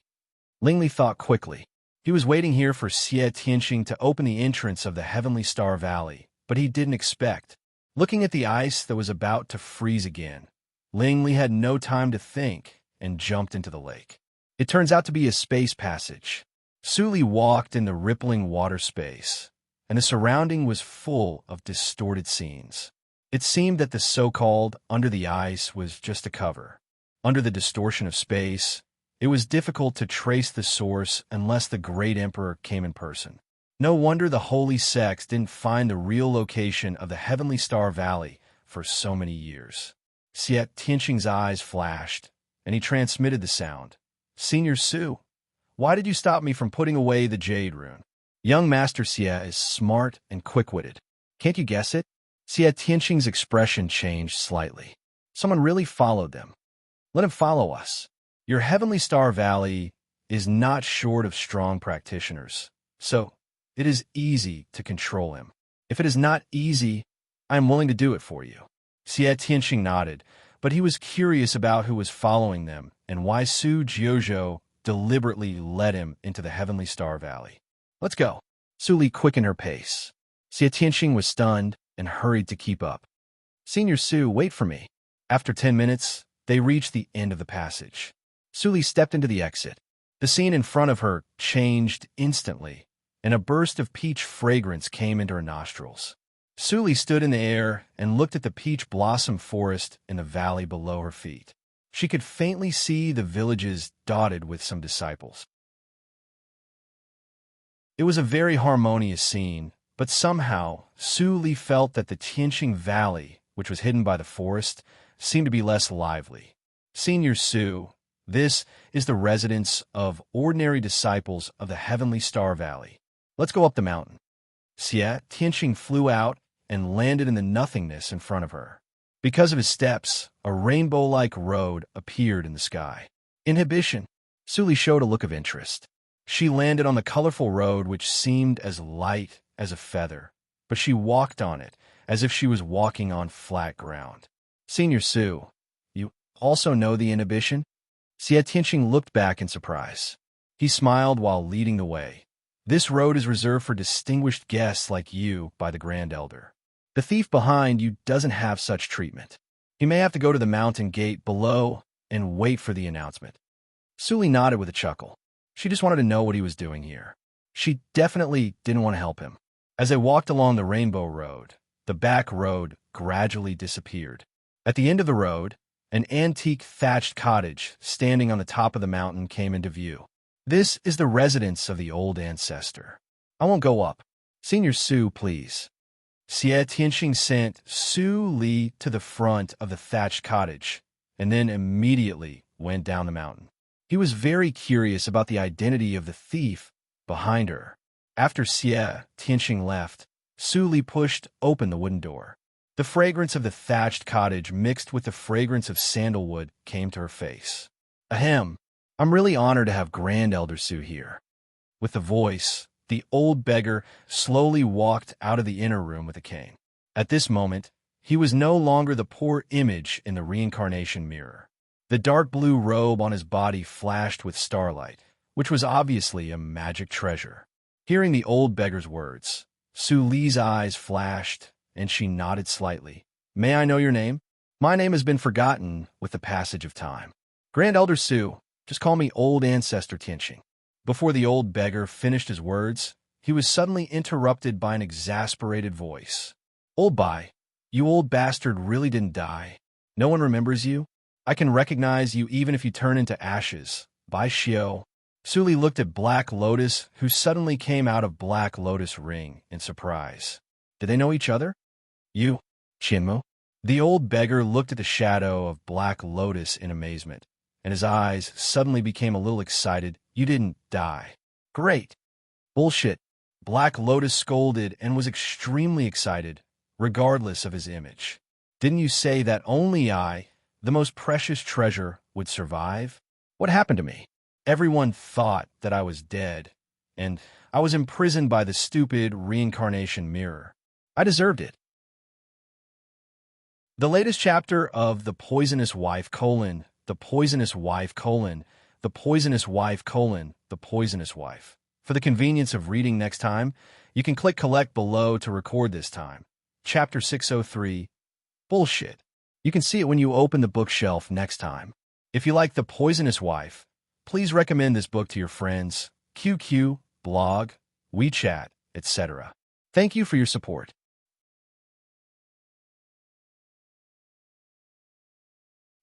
Ling Li thought quickly. He was waiting here for Xie Tianxing to open the entrance of the Heavenly Star Valley, but he didn't expect. Looking at the ice that was about to freeze again, Ling Li had no time to think and jumped into the lake. It turns out to be a space passage. Su Li walked in the rippling water space, and the surrounding was full of distorted scenes. It seemed that the so-called under the ice was just a cover. Under the distortion of space, it was difficult to trace the source unless the great emperor came in person. No wonder the holy sects didn't find the real location of the Heavenly Star Valley for so many years. Xie Tianxing's eyes flashed, and he transmitted the sound. Senior Su, why did you stop me from putting away the jade rune? Young Master Xie is smart and quick-witted. Can't you guess it? Xie Tianxing's expression changed slightly. Someone really followed them. Let him follow us. Your Heavenly Star Valley is not short of strong practitioners, so it is easy to control him. If it is not easy, I am willing to do it for you. Xie Tianxing nodded, but he was curious about who was following them and why Su Jiuzhou deliberately led him into the Heavenly Star Valley. Let's go. Su Li quickened her pace. Xie Tianxing was stunned and hurried to keep up. Senior Su, wait for me. After 10 minutes, they reached the end of the passage. Su Li stepped into the exit. The scene in front of her changed instantly, and a burst of peach fragrance came into her nostrils. Su Li stood in the air and looked at the peach blossom forest in the valley below her feet. She could faintly see the villages dotted with some disciples. It was a very harmonious scene, but somehow Su Li felt that the Tianxing Valley, which was hidden by the forest, seemed to be less lively. Senior Su, this is the residence of ordinary disciples of the Heavenly Star Valley. Let's go up the mountain. Xie Tianxing flew out and landed in the nothingness in front of her. Because of his steps, a rainbow-like road appeared in the sky. Inhibition. Su Li showed a look of interest. She landed on the colorful road which seemed as light as a feather, but she walked on it as if she was walking on flat ground. Senior Su, you also know the inhibition? Xie Tianxing looked back in surprise. He smiled while leading the way. This road is reserved for distinguished guests like you by the Grand Elder. The thief behind you doesn't have such treatment. He may have to go to the mountain gate below and wait for the announcement. Su Li nodded with a chuckle. She just wanted to know what he was doing here. She definitely didn't want to help him. As they walked along the Rainbow Road, the back road gradually disappeared. At the end of the road, an antique thatched cottage standing on the top of the mountain came into view. This is the residence of the old ancestor. I won't go up. Senior Su, please. Xie Tianxing sent Su Li to the front of the thatched cottage and then immediately went down the mountain. He was very curious about the identity of the thief behind her. After Xie Tianxing left, Su Li pushed open the wooden door. The fragrance of the thatched cottage mixed with the fragrance of sandalwood came to her face. Ahem, I'm really honored to have Grand Elder Su here. With the voice, the old beggar slowly walked out of the inner room with a cane. At this moment, he was no longer the poor image in the reincarnation mirror. The dark blue robe on his body flashed with starlight, which was obviously a magic treasure. Hearing the old beggar's words, Su Li's eyes flashed, and she nodded slightly. May I know your name? My name has been forgotten with the passage of time. Grand Elder Su, just call me Old Ancestor Tianxing. Before the old beggar finished his words, he was suddenly interrupted by an exasperated voice. Old Bai, you old bastard really didn't die. No one remembers you? I can recognize you even if you turn into ashes. Bai Xiao. Su Li looked at Black Lotus, who suddenly came out of Black Lotus Ring in surprise. Did they know each other? You, Qianmu? The old beggar looked at the shadow of Black Lotus in amazement, and his eyes suddenly became a little excited. You didn't die. Great. Bullshit. Black Lotus scolded and was extremely excited, regardless of his image. Didn't you say that only I, the most precious treasure, would survive? What happened to me? Everyone thought that I was dead, and I was imprisoned by the stupid reincarnation mirror. I deserved it. The latest chapter of The Poisonous Wife: The Poisonous Wife: The Poisonous Wife: The Poisonous Wife. For the convenience of reading next time, you can click collect below to record this time. Chapter 603, Bullshit. You can see it when you open the bookshelf next time. If you like The Poisonous Wife, please recommend this book to your friends, QQ, blog, WeChat, etc. Thank you for your support.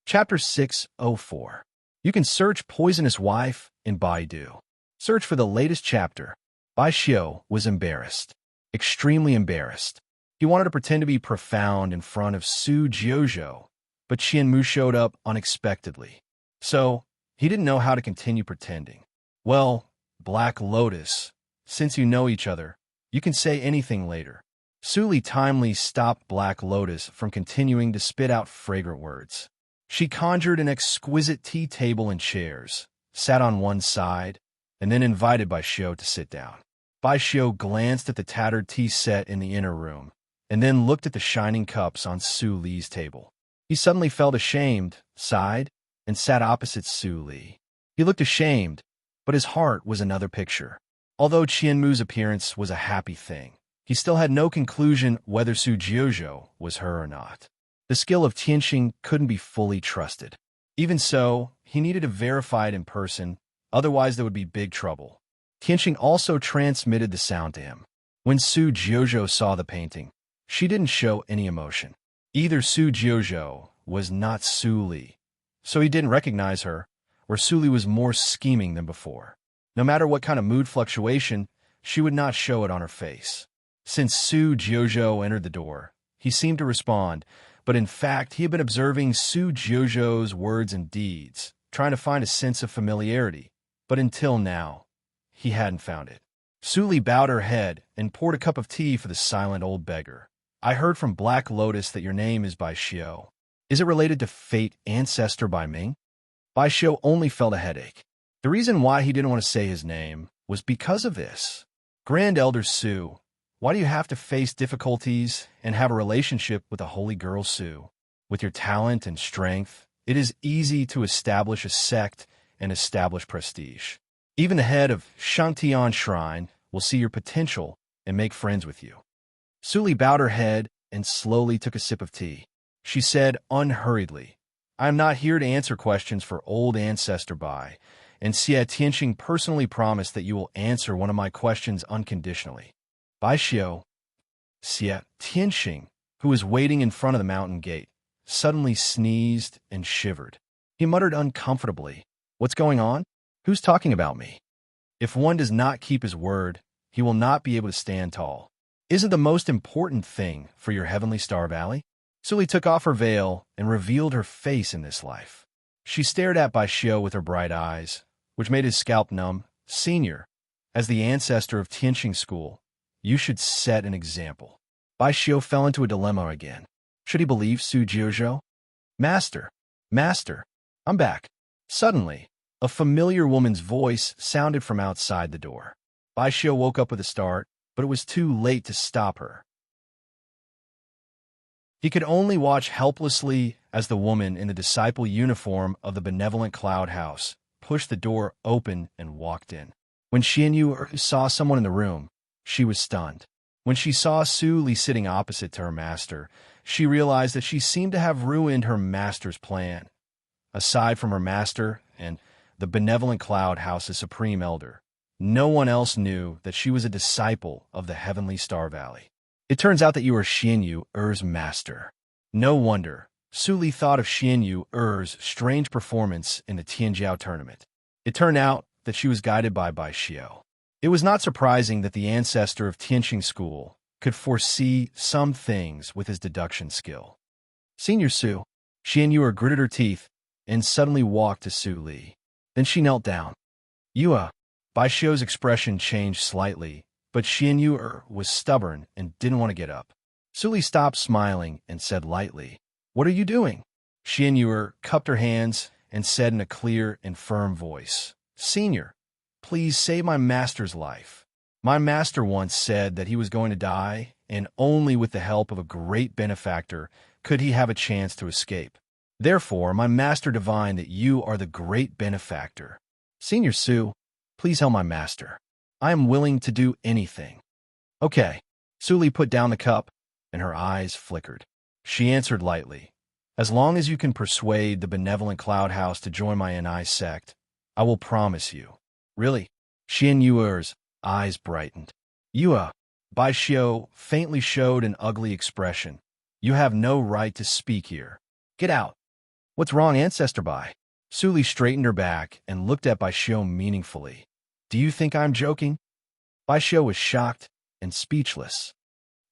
Chapter 604. You can search Poisonous Wife in Baidu. Search for the latest chapter. Bai Xiao was embarrassed. Extremely embarrassed. He wanted to pretend to be profound in front of Su Jiuzhou, but Qianmu showed up unexpectedly. So, he didn't know how to continue pretending. Well, Black Lotus, since you know each other, you can say anything later. Su Li timely stopped Black Lotus from continuing to spit out fragrant words. She conjured an exquisite tea table and chairs, sat on one side, and then invited Bai Xiao to sit down. Bai Xiao glanced at the tattered tea set in the inner room, and then looked at the shining cups on Su Li's table. He suddenly felt ashamed, sighed, and sat opposite Su Li. He looked ashamed, but his heart was another picture. Although Qianmu's appearance was a happy thing, he still had no conclusion whether Su Jiuzhou was her or not. The skill of Tianxing couldn't be fully trusted. Even so, he needed to verify it in person, otherwise there would be big trouble. Tianxing also transmitted the sound to him. When Su Jiuzhou saw the painting, she didn't show any emotion. Either Su Jiuzhou was not Su Li, so he didn't recognize her, or Su Li was more scheming than before. No matter what kind of mood fluctuation, she would not show it on her face. Since Su Jiuzhou entered the door, he seemed to respond, but in fact he had been observing Su Jiuzhou's words and deeds, trying to find a sense of familiarity, but until now, he hadn't found it. Su Li bowed her head and poured a cup of tea for the silent old beggar. I heard from Black Lotus that your name is Bai Xiao. Is it related to fate ancestor Bai Ming? Bai Xiao only felt a headache. The reason why he didn't want to say his name was because of this. Grand Elder Su, why do you have to face difficulties and have a relationship with a holy girl Su? With your talent and strength, it is easy to establish a sect and establish prestige. Even the head of Shangtian Shrine will see your potential and make friends with you. Su Li bowed her head and slowly took a sip of tea. She said unhurriedly, I am not here to answer questions for old ancestor Bai, and Xie Tianxing personally promised that you will answer one of my questions unconditionally. Bai Xiao, Xie Tianxing, who was waiting in front of the mountain gate, suddenly sneezed and shivered. He muttered uncomfortably, What's going on? Who's talking about me? If one does not keep his word, he will not be able to stand tall. Isn't the most important thing for your heavenly Star Valley? Su Li took off her veil and revealed her face in this life. She stared at Bai Xiu with her bright eyes, which made his scalp numb. Senior, as the ancestor of Tianqing school, you should set an example. Bai Xiu fell into a dilemma again. Should he believe Su Jiuzhou? Master, Master, I'm back. Suddenly, a familiar woman's voice sounded from outside the door. Bai Xiu woke up with a start, but it was too late to stop her. He could only watch helplessly as the woman in the disciple uniform of the benevolent Cloud House pushed the door open and walked in. When Xianyu saw someone in the room, she was stunned. When she saw Su Li sitting opposite to her master, she realized that she seemed to have ruined her master's plan. Aside from her master and the benevolent Cloud House's supreme elder, no one else knew that she was a disciple of the heavenly Star Valley. It turns out that you are Xianyu Er's master. No wonder Su Li thought of Xianyu Er's strange performance in the Tianjiao tournament. It turned out that she was guided by Bai Xiu. It was not surprising that the ancestor of Tianqing school could foresee some things with his deduction skill. Senior Su, Xianyu gritted her teeth and suddenly walked to Su Li. Then she knelt down. Bai Xiu's expression changed slightly, but Xianyu was stubborn and didn't want to get up. Su Li stopped smiling and said lightly, "What are you doing?" Xianyu cupped her hands and said in a clear and firm voice, "Senior, please save my master's life. My master once said that he was going to die, and only with the help of a great benefactor could he have a chance to escape. Therefore, my master divined that you are the great benefactor. Senior Su, please help my master. I am willing to do anything." "Okay." Su Li put down the cup, and her eyes flickered. She answered lightly, "As long as you can persuade the benevolent Cloud House to join my NI sect, I will promise you." "Really?" Xianyu's eyes brightened. Bai Xiu faintly showed an ugly expression. "You have no right to speak here. Get out." "What's wrong, Ancestor Bai?" Su Li straightened her back and looked at Bai Xiu meaningfully. "Do you think I'm joking?" Bai Xiu was shocked and speechless.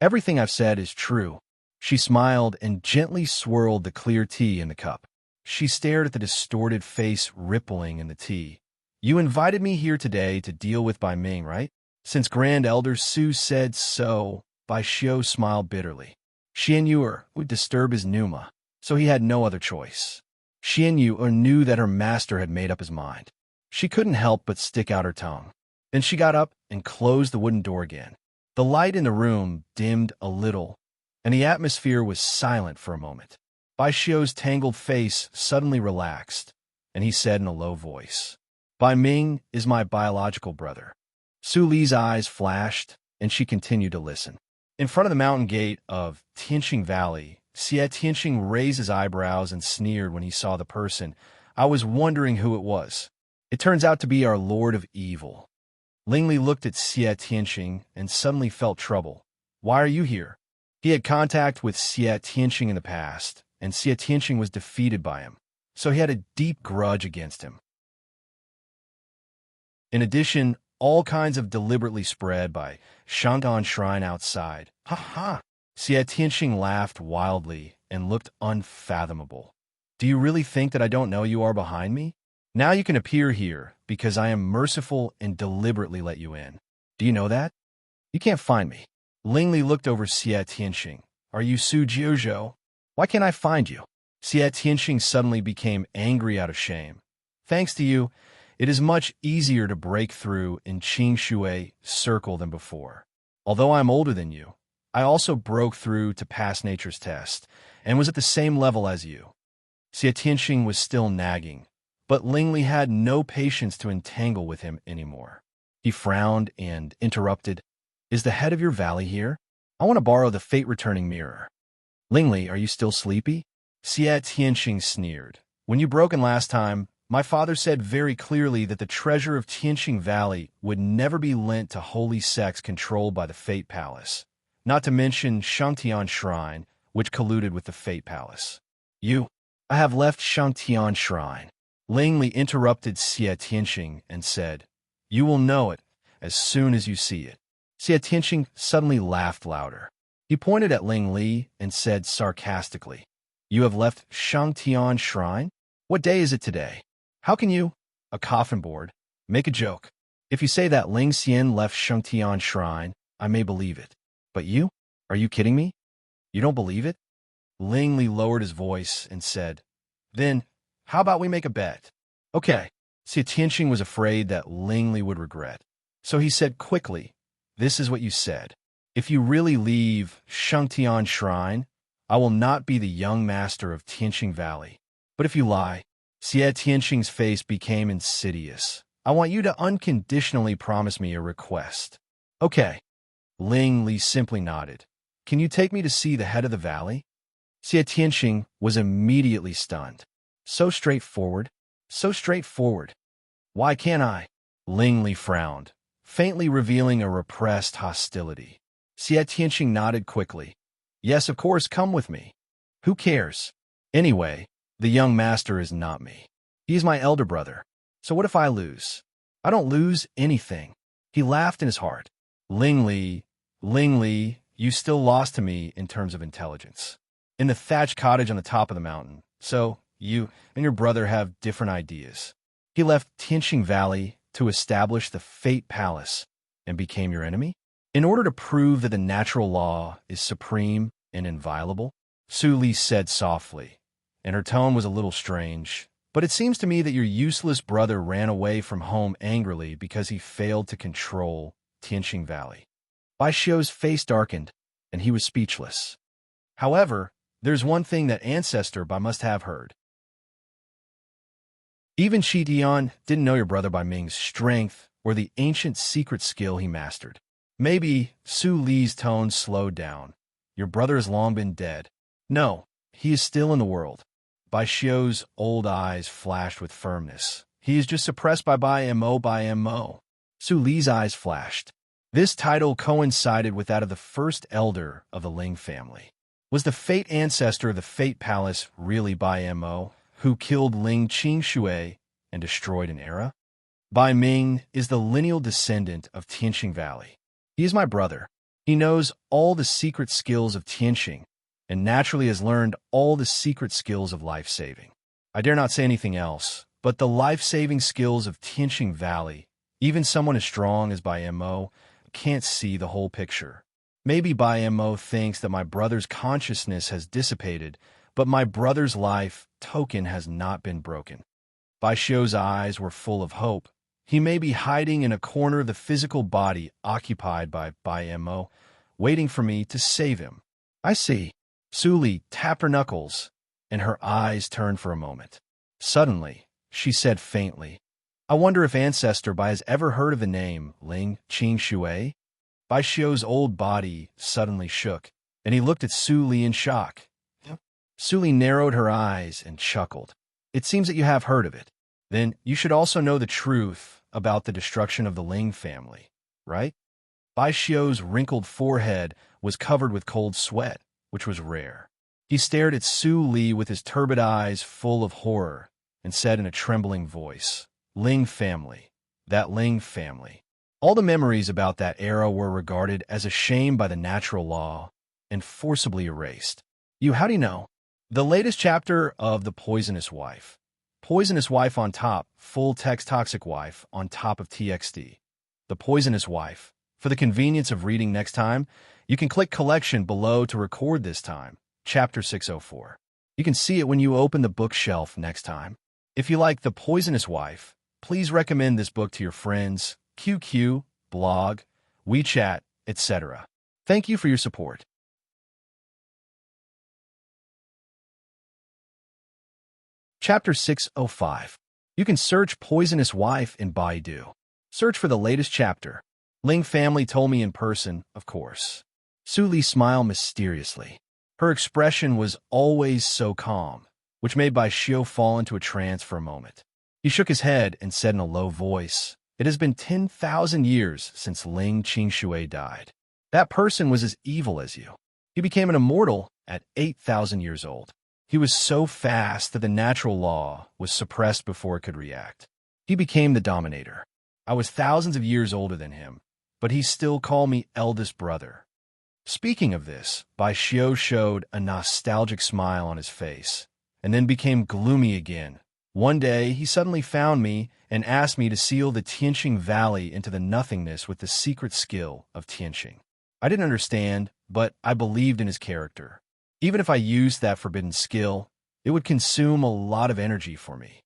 "Everything I've said is true." She smiled and gently swirled the clear tea in the cup. She stared at the distorted face rippling in the tea. "You invited me here today to deal with Bai Ming, right? Since Grand Elder Su said so." Bai Xiu smiled bitterly. Xianyu would disturb his pneuma, so he had no other choice. Xianyu knew that her master had made up his mind. She couldn't help but stick out her tongue. Then she got up and closed the wooden door again. The light in the room dimmed a little, and the atmosphere was silent for a moment. Bai Xiu's tangled face suddenly relaxed, and he said in a low voice, "Bai Ming is my biological brother." Su Li's eyes flashed, and she continued to listen. In front of the mountain gate of Tianqing Valley, Xie Tianqing raised his eyebrows and sneered when he saw the person. "I was wondering who it was. It turns out to be our Lord of Evil." Lingli looked at Xie Tianqing and suddenly felt trouble. "Why are you here?" He had contact with Xie Tianqing in the past, and Xie Tianqing was defeated by him, so he had a deep grudge against him. In addition, all kinds of deliberately spread by Shantan Shrine outside. "Ha ha!" Xie Tianqing laughed wildly and looked unfathomable. "Do you really think that I don't know you are behind me? Now you can appear here because I am merciful and deliberately let you in. Do you know that? You can't find me." Lingli looked over Xie Tianqing. "Are you Su Jiuzhou? Why can't I find you?" Xie Tianqing suddenly became angry out of shame. "Thanks to you, it is much easier to break through in Qing Shui circle than before. Although I am older than you, I also broke through to pass nature's test and was at the same level as you." Xie Tianqing was still nagging, but Lingli had no patience to entangle with him anymore. He frowned and interrupted, "Is the head of your valley here? I want to borrow the fate-returning mirror." "Lingli, are you still sleepy?" Xie Tianqing sneered. "When you broke in last time, my father said very clearly that the treasure of Tianqing Valley would never be lent to holy sects controlled by the Fate Palace, not to mention Shangtian Shrine, which colluded with the Fate Palace." "I have left Shangtian Shrine." Lingli interrupted Xie Tianqing and said, "You will know it as soon as you see it." Xie Tianqing suddenly laughed louder. He pointed at Lingli and said sarcastically, "You have left Shangtian Shrine?" What day is it today? How can you, a coffin board, make a joke? If you say that Ling Xian left Shengtian Shrine, I may believe it. But you? Are you kidding me? You don't believe it? Ling Li lowered his voice and said, Then, how about we make a bet? Okay. See, Tianqing was afraid that Ling Li would regret. So he said quickly, This is what you said. If you really leave Shengtian Shrine, I will not be the young master of Tianqing Valley. But if you lie, Xie Tianqing's face became insidious. I want you to unconditionally promise me a request. Okay. Ling Li simply nodded. Can you take me to see the head of the valley? Xie Tianqing was immediately stunned. So straightforward. So straightforward. Why can't I? Ling Li frowned, faintly revealing a repressed hostility. Xie Tianqing nodded quickly. Yes, of course, come with me. Who cares? Anyway, the young master is not me. He is my elder brother. So what if I lose? I don't lose anything. He laughed in his heart. Ling Li, you still lost to me in terms of intelligence. In the thatched cottage on the top of the mountain. So, you and your brother have different ideas. He left Tianqing Valley to establish the Fate Palace and became your enemy? In order to prove that the natural law is supreme and inviolable? Su Li said softly, and her tone was a little strange. But it seems to me that your useless brother ran away from home angrily because he failed to control Tianqing Valley. Bai Xiu's face darkened, and he was speechless. However, there's one thing that Ancestor Bai must have heard. Even Shi Dian didn't know your brother Bai Ming's strength or the ancient secret skill he mastered. Maybe Su Li's tone slowed down. Your brother has long been dead. No, he is still in the world. Bai Xiu's old eyes flashed with firmness. He is just suppressed by Mo. Su Li's eyes flashed. This title coincided with that of the first elder of the Ling family. Was the Fate ancestor of the Fate Palace really Bai Mo, who killed Ling Qingshui and destroyed an era? Bai Ming is the lineal descendant of Tianqing Valley. He is my brother. He knows all the secret skills of Tianqing, and naturally has learned all the secret skills of life-saving. I dare not say anything else, but the life-saving skills of Tianqing Valley, even someone as strong as Bai Mo, can't see the whole picture. Maybe Bai Mo thinks that my brother's consciousness has dissipated, but my brother's life token has not been broken. Bai Xiu's eyes were full of hope. He may be hiding in a corner of the physical body occupied by Bai Mo, waiting for me to save him. I see. Su Li tapped her knuckles, and her eyes turned for a moment. Suddenly, she said faintly, I wonder if Ancestor Bai has ever heard of the name Ling Qingshui? Bai Xiu's old body suddenly shook, and he looked at Su Li in shock. Su Li narrowed her eyes and chuckled. It seems that you have heard of it. Then you should also know the truth about the destruction of the Ling family, right? Bai Xiu's wrinkled forehead was covered with cold sweat, which was rare. He stared at Su Li with his turbid eyes full of horror and said in a trembling voice, Ling family, that Ling family. All the memories about that era were regarded as a shame by the natural law and forcibly erased. How do you know? The latest chapter of The Poisonous Wife. Poisonous Wife on top, full text Toxic Wife on top of TXT. The Poisonous Wife. For the convenience of reading next time, you can click Collection below to record this time, Chapter 604. You can see it when you open the bookshelf next time. If you like The Poisonous Wife, please recommend this book to your friends, QQ, blog, WeChat, etc. Thank you for your support. Chapter 605. You can search Poisonous Wife in Baidu. Search for the latest chapter. Ling family told me in person, of course. Su Li smiled mysteriously. Her expression was always so calm, which made Bai Xiu fall into a trance for a moment. He shook his head and said in a low voice, It has been 10,000 years since Ling Qingshui died. That person was as evil as you. He became an immortal at 8,000 years old. He was so fast that the natural law was suppressed before it could react. He became the dominator. I was thousands of years older than him, but he still called me eldest brother. Speaking of this, Bai Xiu showed a nostalgic smile on his face, and then became gloomy again One day, he suddenly found me and asked me to seal the Tianqing Valley into the nothingness with the secret skill of Tianqing. I didn't understand, but I believed in his character. Even if I used that forbidden skill, it would consume a lot of energy for me.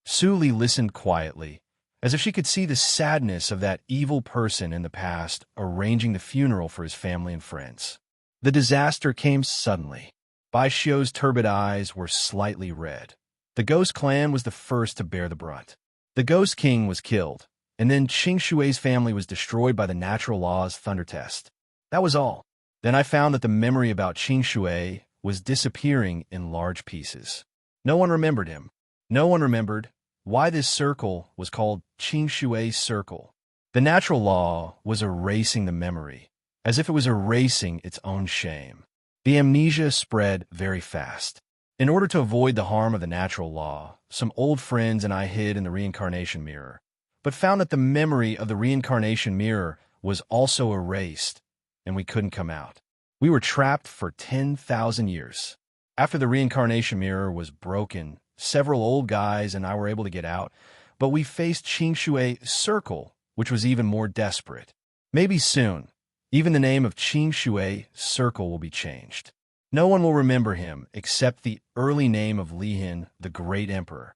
Su Li listened quietly, as if she could see the sadness of that evil person in the past arranging the funeral for his family and friends. The disaster came suddenly. Bai Xiu's turbid eyes were slightly red. The Ghost Clan was the first to bear the brunt. The Ghost King was killed, and then Qing Shui's family was destroyed by the natural law's thunder test. That was all. Then I found that the memory about Qing Shui was disappearing in large pieces. No one remembered him. No one remembered why this circle was called Qing Shui's circle. The natural law was erasing the memory, as if it was erasing its own shame. The amnesia spread very fast. In order to avoid the harm of the natural law, some old friends and I hid in the reincarnation mirror, but found that the memory of the reincarnation mirror was also erased, and we couldn't come out. We were trapped for 10,000 years. After the reincarnation mirror was broken, several old guys and I were able to get out, but we faced Qing Shui's circle, which was even more desperate. Maybe soon, even the name of Qing Shui's circle will be changed. No one will remember him except the early name of Li Hin, the great emperor.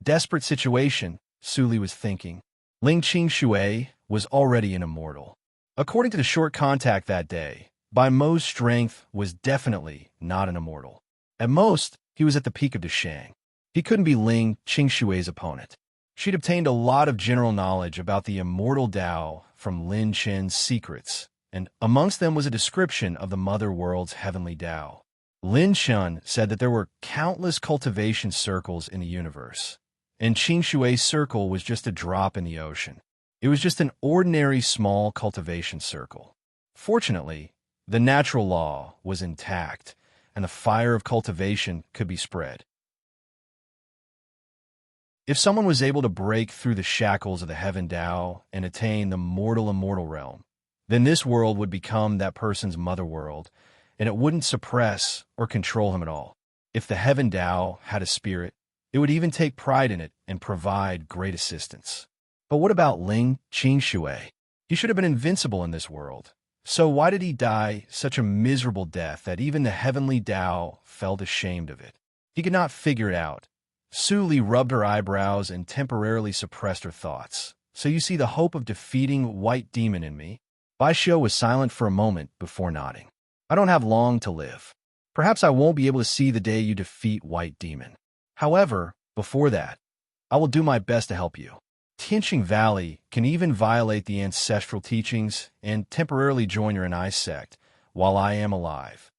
Desperate situation, Su Li was thinking. Ling Qing Shui was already an immortal. According to the short contact that day, Bai Mo's strength was definitely not an immortal. At most, he was at the peak of Deshang. He couldn't be Ling Qing Shui's opponent. She'd obtained a lot of general knowledge about the immortal Tao from Lin Chen's secrets, and amongst them was a description of the Mother World's heavenly Tao. Lin Chen said that there were countless cultivation circles in the universe, and Qing Shui's circle was just a drop in the ocean. It was just an ordinary small cultivation circle. Fortunately, the natural law was intact, and the fire of cultivation could be spread. If someone was able to break through the shackles of the heaven Tao and attain the mortal immortal realm, then this world would become that person's mother world, and it wouldn't suppress or control him at all. If the heaven Tao had a spirit, it would even take pride in it and provide great assistance. But what about Ling Qing Shui? He should have been invincible in this world. So why did he die such a miserable death that even the heavenly Tao felt ashamed of it? He could not figure it out. Su Li rubbed her eyebrows and temporarily suppressed her thoughts. So you see the hope of defeating White Demon in me? Bai Xiu was silent for a moment before nodding. I don't have long to live. Perhaps I won't be able to see the day you defeat White Demon. However, before that, I will do my best to help you. Tianqing Valley can even violate the ancestral teachings and temporarily join your Anai sect while I am alive.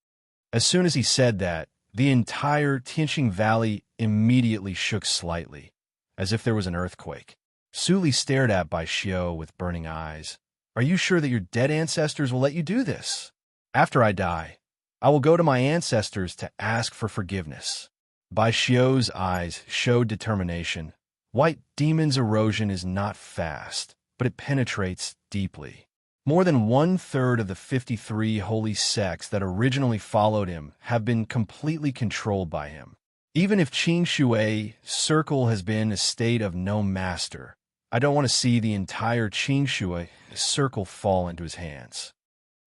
As soon as he said that, the entire Tianqing Valley immediately shook slightly, as if there was an earthquake. Su Li stared at Bai Xiu with burning eyes. Are you sure that your dead ancestors will let you do this? After I die, I will go to my ancestors to ask for forgiveness. Bai Xiu's eyes showed determination. White Demon's erosion is not fast, but it penetrates deeply. More than 1/3 of the 53 holy sects that originally followed him have been completely controlled by him. Even if Qing Shui's circle has been a state of no master, I don't want to see the entire Qing Shui circle fall into his hands.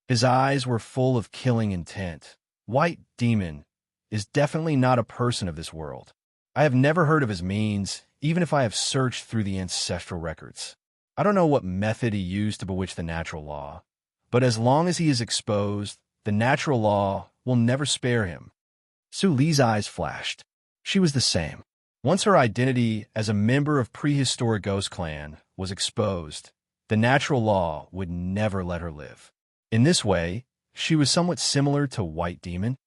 His eyes were full of killing intent. White Demon is definitely not a person of this world. I have never heard of his means, even if I have searched through the ancestral records. I don't know what method he used to bewitch the natural law, but as long as he is exposed, the natural law will never spare him. Su Li's eyes flashed. She was the same. Once her identity as a member of prehistoric Ghost Clan was exposed, the natural law would never let her live. In this way, she was somewhat similar to White Demon.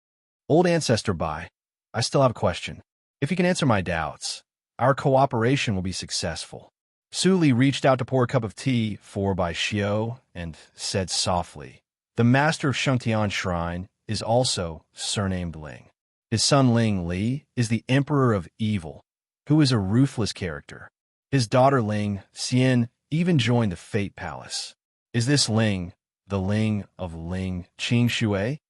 Old Ancestor Bai, I still have a question. If you can answer my doubts, our cooperation will be successful. Su Li reached out to pour a cup of tea for Bai Xiu and said softly, the master of Shengtian Shrine is also surnamed Ling. His son Ling Li is the Emperor of Evil, who is a ruthless character. His daughter Ling Xian even joined the Fate Palace. Is this Ling the Ling of Ling Qing Shui?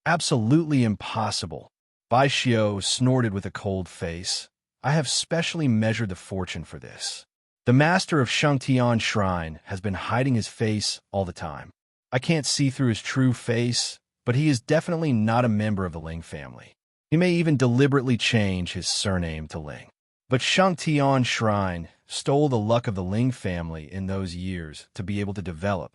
Absolutely impossible. Bai Xiu snorted with a cold face. I have specially measured the fortune for this. The master of Shangtian Shrine has been hiding his face all the time. I can't see through his true face, but he is definitely not a member of the Ling family. He may even deliberately change his surname to Ling. But Shangtian Shrine stole the luck of the Ling family in those years to be able to develop.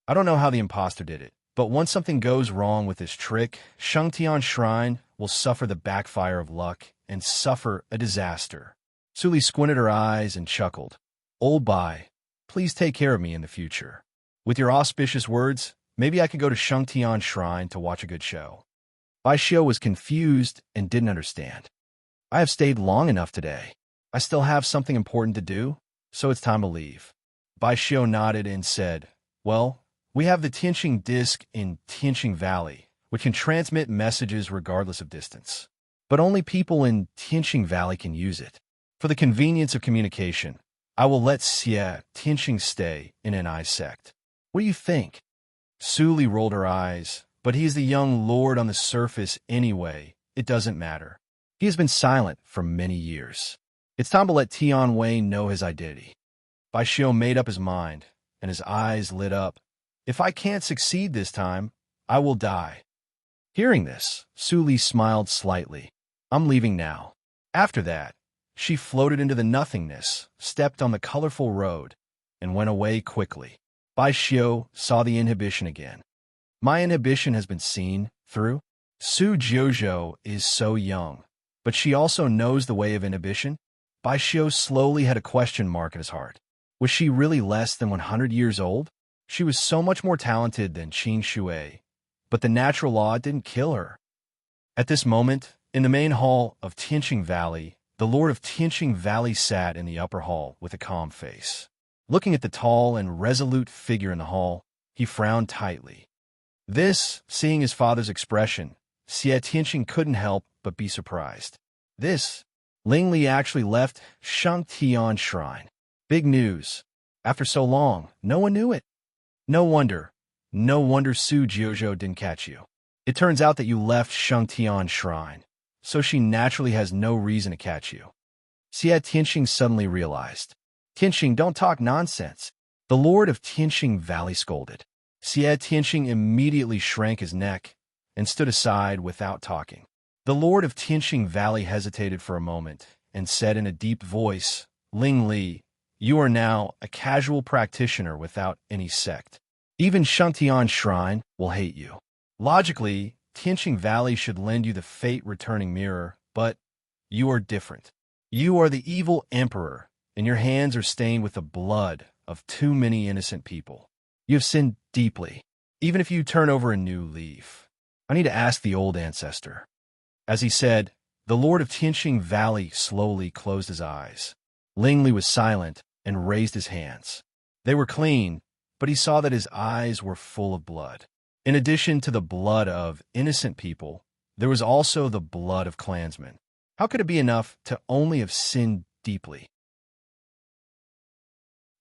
I don't know how the imposter did it, but once something goes wrong with this trick, Shangtian Shrine will suffer the backfire of luck and suffer a disaster. Suli squinted her eyes and chuckled. Old Bai, please take care of me in the future. With your auspicious words, maybe I could go to Shangtian Shrine to watch a good show. Bai Xiu was confused and didn't understand. I have stayed long enough today. I still have something important to do, so it's time to leave. Bai Xiu nodded and said, well, we have the Tianqing Disc in Tianqing Valley, which can transmit messages regardless of distance. But only people in Tianqing Valley can use it. For the convenience of communication, I will let Xie Tianqing stay in an sect. What do you think? Suli rolled her eyes, but he is the young lord on the surface anyway. It doesn't matter. He has been silent for many years. It's time to let Tian Wei know his identity. Bai Xiu made up his mind, and his eyes lit up. If I can't succeed this time, I will die. Hearing this, Suli smiled slightly. I'm leaving now. After that, she floated into the nothingness, stepped on the colorful road, and went away quickly. Bai Xiu saw the inhibition again. My inhibition has been seen through. Su Jiuzhou is so young, but she also knows the way of inhibition. Bai Xiu slowly had a question mark in his heart. Was she really less than 100 years old? She was so much more talented than Qin Shui, but the natural law didn't kill her. At this moment, in the main hall of Tianqing Valley, the Lord of Tianqing Valley sat in the upper hall with a calm face. Looking at the tall and resolute figure in the hall, he frowned tightly. Seeing his father's expression, Xie Tianqing couldn't help but be surprised. Ling Li actually left Shangtian Shrine. Big news. After so long, no one knew it. No wonder Su Jiuzhou didn't catch you. It turns out that you left Shangtian Shrine, so she naturally has no reason to catch you. Xie Tianqing suddenly realized. Tianqing, don't talk nonsense. The Lord of Tianqing Valley scolded. Xie Tianqing immediately shrank his neck and stood aside without talking. The Lord of Tianqing Valley hesitated for a moment and said in a deep voice, Ling Li, you are now a casual practitioner without any sect. Even Shangtian Shrine will hate you. Logically, Tianqing Valley should lend you the fate-returning mirror, but you are different. You are the evil emperor, and your hands are stained with the blood of too many innocent people. You have sinned deeply, even if you turn over a new leaf. I need to ask the old ancestor. As he said, the Lord of Tianqing Valley slowly closed his eyes. Ling Li was silent and raised his hands. They were clean, but he saw that his eyes were full of blood. In addition to the blood of innocent people, there was also the blood of clansmen. How could it be enough to only have sinned deeply?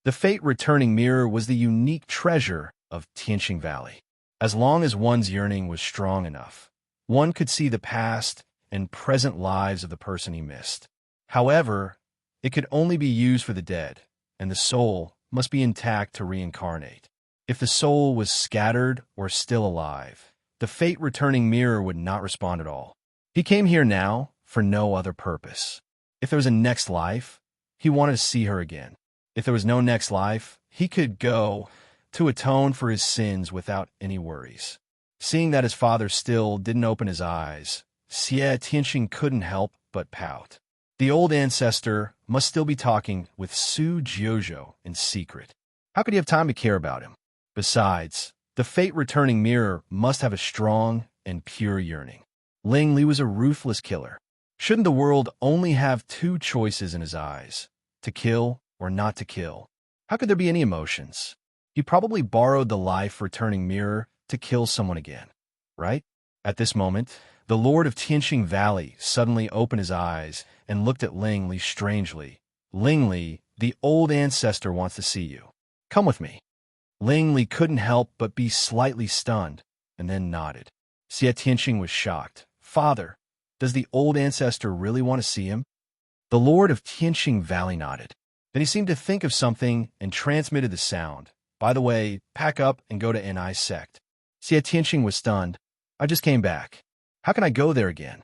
The fate-returning mirror was the unique treasure of Tianqing Valley. As long as one's yearning was strong enough, one could see the past and present lives of the person he missed. However, it could only be used for the dead, and the soul must be intact to reincarnate. If the soul was scattered or still alive, the fate-returning mirror would not respond at all. He came here now for no other purpose. If there was a next life, he wanted to see her again. If there was no next life, he could go to atone for his sins without any worries. Seeing that his father still didn't open his eyes, Xie Tianqing couldn't help but pout. The old ancestor must still be talking with Su Jiuzhou in secret. How could he have time to care about him? Besides, the fate-returning mirror must have a strong and pure yearning. Ling Li was a ruthless killer. Shouldn't the world only have two choices in his eyes, to kill or not to kill? How could there be any emotions? He probably borrowed the life-returning mirror to kill someone again, right? At this moment, the Lord of Tianqing Valley suddenly opened his eyes and looked at Ling Li strangely. Ling Li, the old ancestor wants to see you. Come with me. Ling Li couldn't help but be slightly stunned, and then nodded. Xie Tianqing was shocked. Father, Does the old ancestor really want to see him? The Lord of Tianqing Valley nodded. Then he seemed to think of something and transmitted the sound. By the way, pack up and go to Ni's sect. Xia Tianqing was stunned. I just came back. How can I go there again?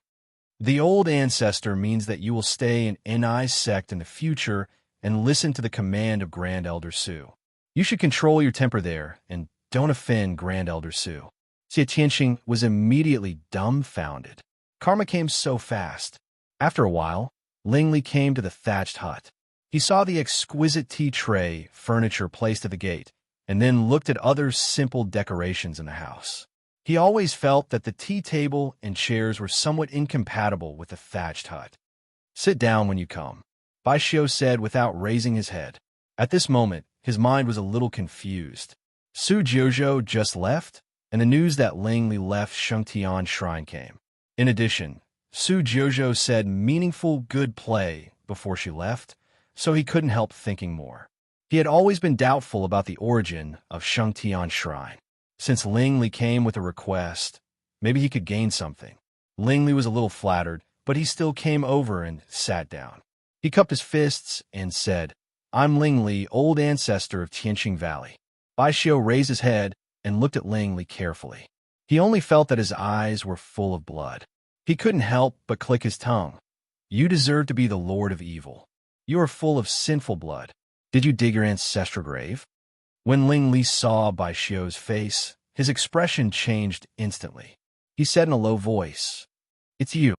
The old ancestor means that you will stay in Ni's sect in the future and listen to the command of Grand Elder Su. You should control your temper there and don't offend Grand Elder Su. Xia Tianqing was immediately dumbfounded. Karma came so fast. After a while, Ling Li came to the thatched hut. He saw the exquisite tea tray furniture placed at the gate, and then looked at other simple decorations in the house. He always felt that the tea table and chairs were somewhat incompatible with the thatched hut. Sit down when you come, Bai Xiu said without raising his head. At this moment, his mind was a little confused. Su Jiuzhou just left, and the news that Ling Li left Shengtian Shrine came. In addition, Su Jiuzhou said meaningful good play before she left, so he couldn't help thinking more. He had always been doubtful about the origin of Shengtian Shrine. Since Ling Li came with a request, maybe he could gain something. Ling Li was a little flattered, but he still came over and sat down. He cupped his fists and said, I'm Ling Li, old ancestor of Tianqing Valley. Bai Xiu raised his head and looked at Ling Li carefully. He only felt that his eyes were full of blood. He couldn't help but click his tongue. You deserve to be the Lord of Evil. You are full of sinful blood. Did you dig your ancestral grave? When Ling Li saw Bai Xiu's face, his expression changed instantly. He said in a low voice, It's you.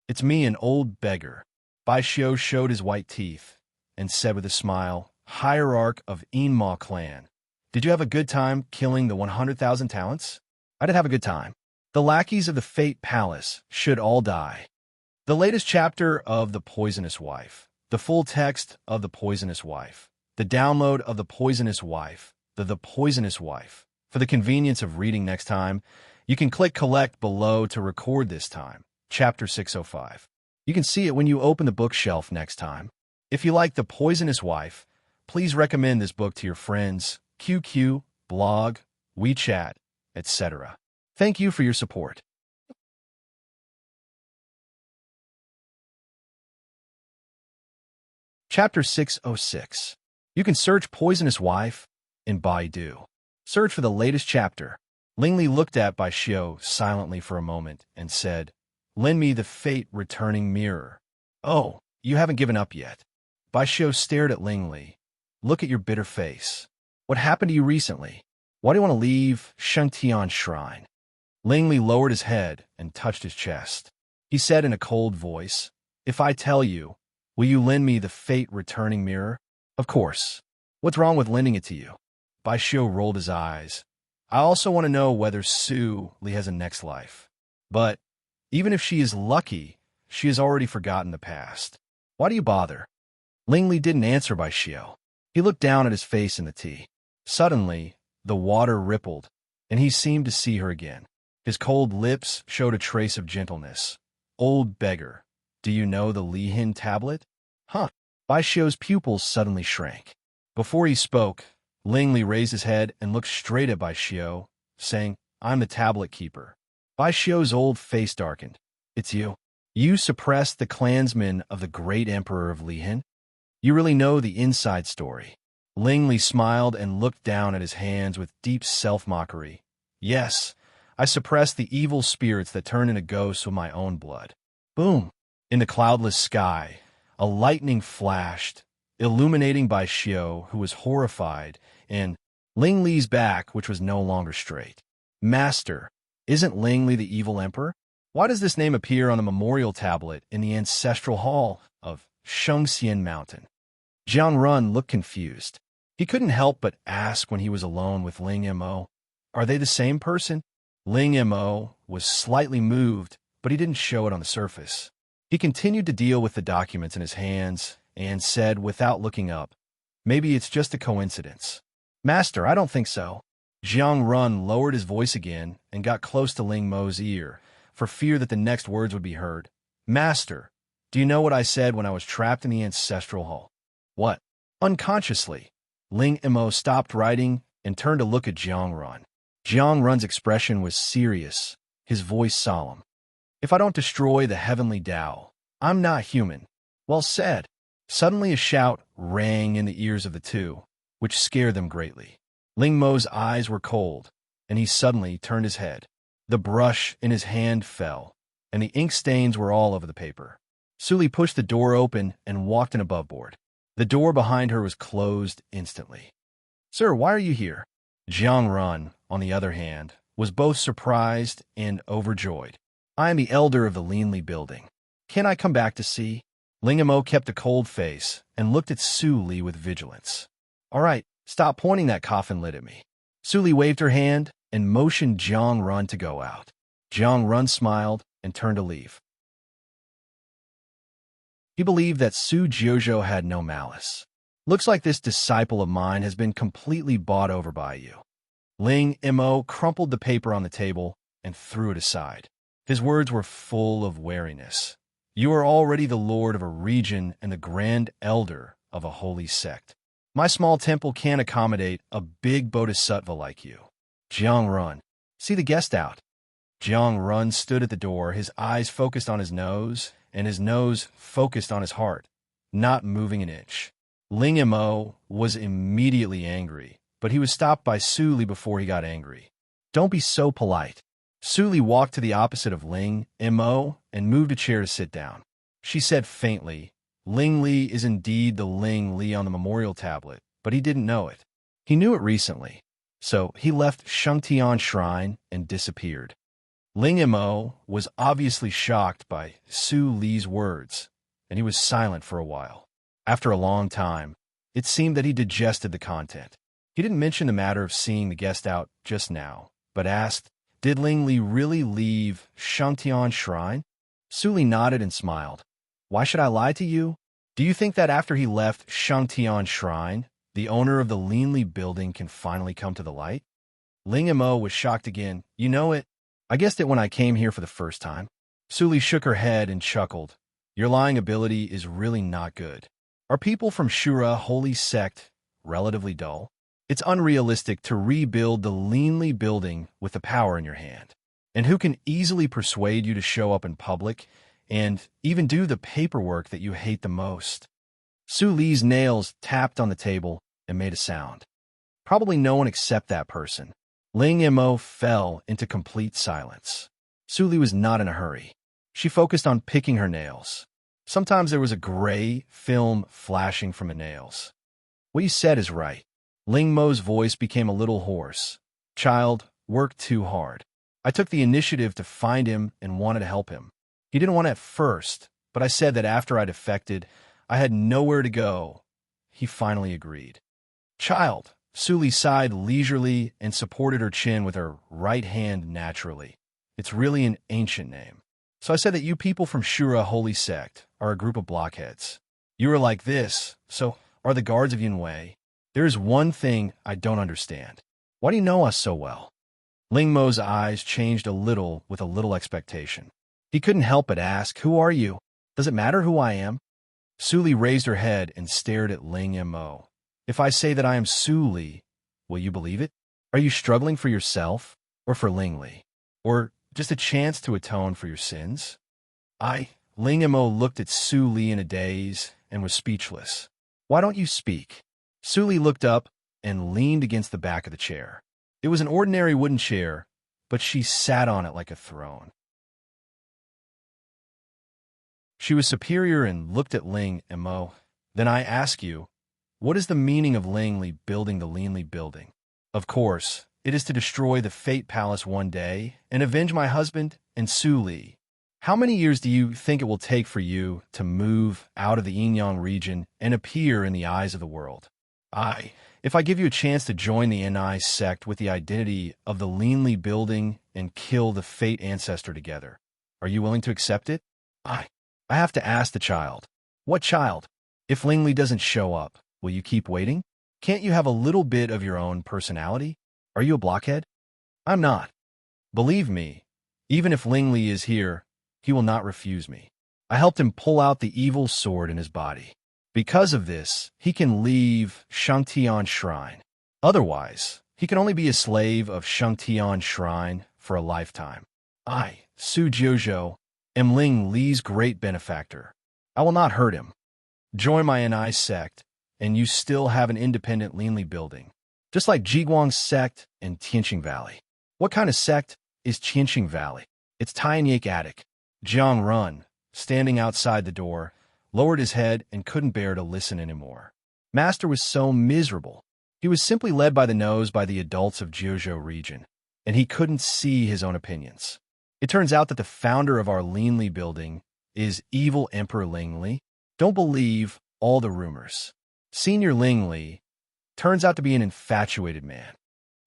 It's me, an old beggar. Bai Xiu showed his white teeth and said with a smile, Hierarch of Enma clan. Did you have a good time killing the 100,000 talents? I did have a good time. The lackeys of the Fate Palace should all die. The latest chapter of The Poisonous Wife. The full text of The Poisonous Wife. The download of The Poisonous Wife. The Poisonous Wife. For the convenience of reading next time, you can click Collect below to record this time. Chapter 605. You can see it when you open the bookshelf next time. If you like The Poisonous Wife, please recommend this book to your friends, QQ, blog, WeChat, etc. Thank you for your support. Chapter 606. You can search Poisonous Wife in Baidu. Search for the latest chapter. Ling Li looked at Bai Xiu silently for a moment and said, Lend me the fate-returning mirror. Oh, you haven't given up yet. Bai Xiu stared at Ling Li. Look at your bitter face. What happened to you recently? Why do you want to leave Shengtian Shrine? Ling Li lowered his head and touched his chest. He said in a cold voice, If I tell you, will you lend me the fate-returning mirror? Of course. What's wrong with lending it to you? Bai Xiu rolled his eyes. I also want to know whether Su Li has a next life. But even if she is lucky, she has already forgotten the past. Why do you bother? Ling Li didn't answer Bai Xiu. He looked down at his face in the tea. Suddenly, the water rippled, and he seemed to see her again. His cold lips showed a trace of gentleness. Old beggar, do you know the Lihin tablet? Huh. Bai Xiu's pupils suddenly shrank. Before he spoke, Ling Li raised his head and looked straight at Bai Xiu, saying, I'm the tablet keeper. Bai Xiu's old face darkened. It's you. You suppressed the clansmen of the great emperor of Lihin? You really know the inside story. Ling Li smiled and looked down at his hands with deep self-mockery. Yes, I suppressed the evil spirits that turned into ghosts with my own blood. Boom! In the cloudless sky, a lightning flashed, illuminating Bai Xiu, who was horrified, and Ling Li's back, which was no longer straight. Master, isn't Ling Li the evil emperor? Why does this name appear on a memorial tablet in the ancestral hall of Shengxian Mountain? Jiang Run looked confused. He couldn't help but ask when he was alone with Ling Mo, Are they the same person? Ling Mo was slightly moved, but he didn't show it on the surface. He continued to deal with the documents in his hands and said without looking up, Maybe it's just a coincidence. Master, I don't think so. Jiang Run lowered his voice again and got close to Ling Mo's ear, for fear that the next words would be heard. Master, do you know what I said when I was trapped in the ancestral hall? What? Unconsciously, Ling Mo stopped writing and turned to look at Jiang Run. Jiang Run's expression was serious, his voice solemn. If I don't destroy the heavenly Tao, I'm not human. Well said. Suddenly a shout rang in the ears of the two, which scared them greatly. Ling Mo's eyes were cold, and he suddenly turned his head. The brush in his hand fell, and the ink stains were all over the paper. Suli pushed the door open and walked in aboveboard. The door behind her was closed instantly. Sir, why are you here? Jiang Run, on the other hand, was both surprised and overjoyed. I am the elder of the Linli building. Can I come back to see? Ling Mo kept a cold face and looked at Su Li with vigilance. All right, stop pointing that coffin lid at me. Su Li waved her hand and motioned Jiang Run to go out. Jiang Run smiled and turned to leave. He believed that Su Jiuzhou had no malice. Looks like this disciple of mine has been completely bought over by you. Ling Mo crumpled the paper on the table and threw it aside. His words were full of wariness. You are already the lord of a region and the grand elder of a holy sect. My small temple can't accommodate a big bodhisattva like you. Jiang Run, see the guest out. Jiang Run stood at the door, his eyes focused on his nose, and his nose focused on his heart, not moving an inch. Ling Mo was immediately angry, but he was stopped by Su Li before he got angry. Don't be so polite. Su Li walked to the opposite of Ling Mo and moved a chair to sit down. She said faintly, Ling Li is indeed the Ling Li on the memorial tablet, but he didn't know it. He knew it recently, so he left Shengtian Shrine and disappeared. Ling Mo was obviously shocked by Su Li's words, and he was silent for a while. After a long time, it seemed that he digested the content. He didn't mention the matter of seeing the guest out just now, but asked, did Ling Li really leave Shengtian Shrine? Su Li nodded and smiled. Why should I lie to you? Do you think that after he left Shengtian Shrine, the owner of the Linli building can finally come to the light? Ling Mo was shocked again. You know it. I guessed it when I came here for the first time. Su Li shook her head and chuckled. Your lying ability is really not good. Are people from Shura Holy Sect relatively dull? It's unrealistic to rebuild the Linli building with the power in your hand. And who can easily persuade you to show up in public and even do the paperwork that you hate the most? Su Li's nails tapped on the table and made a sound. Probably no one except that person. Ling Mo fell into complete silence. Su Li was not in a hurry. She focused on picking her nails. Sometimes there was a gray film flashing from the nails. What you said is right. Ling Mo's voice became a little hoarse. Child, work too hard. I took the initiative to find him and wanted to help him. He didn't want it at first, but I said that after I defected, I had nowhere to go. He finally agreed. Child, Su Li sighed leisurely and supported her chin with her right hand naturally. It's really an ancient name. So I said that you people from Shura Holy Sect are a group of blockheads. You are like this, so are the guards of Yunwei. There is one thing I don't understand. Why do you know us so well? Ling Mo's eyes changed a little with a little expectation. He couldn't help but ask, who are you? Does it matter who I am? Su Li raised her head and stared at Ling Mo. If I say that I am Su Li, will you believe it? Are you struggling for yourself or for Ling Li? Or just a chance to atone for your sins? Ling Mo looked at Su Li in a daze and was speechless. Why don't you speak? Su Li looked up and leaned against the back of the chair. It was an ordinary wooden chair, but she sat on it like a throne. She was superior and looked at Ling Mo. Then I ask you, what is the meaning of Ling Li building the Linli building? Of course, it is to destroy the Fate Palace one day and avenge my husband and Su Li. How many years do you think it will take for you to move out of the Yinyang region and appear in the eyes of the world? If I give you a chance to join the NI sect with the identity of the Linli building and kill the Fate ancestor together, are you willing to accept it? I have to ask the child. What child? If Ling Li doesn't show up, will you keep waiting? Can't you have a little bit of your own personality? Are you a blockhead? I'm not. Believe me, even if Ling Li is here, he will not refuse me. I helped him pull out the evil sword in his body. Because of this, he can leave Shengtian Shrine. Otherwise, he can only be a slave of Shengtian Shrine for a lifetime. I, Su Jojo, am Ling Li's great benefactor. I will not hurt him. Join my NI sect, and you still have an independent Linli building, just like Jiguang's sect and Tianqing Valley. What kind of sect is Tianqing Valley? It's Taiyanyak attic. Jiang Run, standing outside the door, lowered his head and couldn't bear to listen anymore. Master was so miserable. He was simply led by the nose by the adults of Jiuzhou region, and he couldn't see his own opinions. It turns out that the founder of our Linli building is evil Emperor Lingli. Don't believe all the rumors. Senior Lingli turns out to be an infatuated man.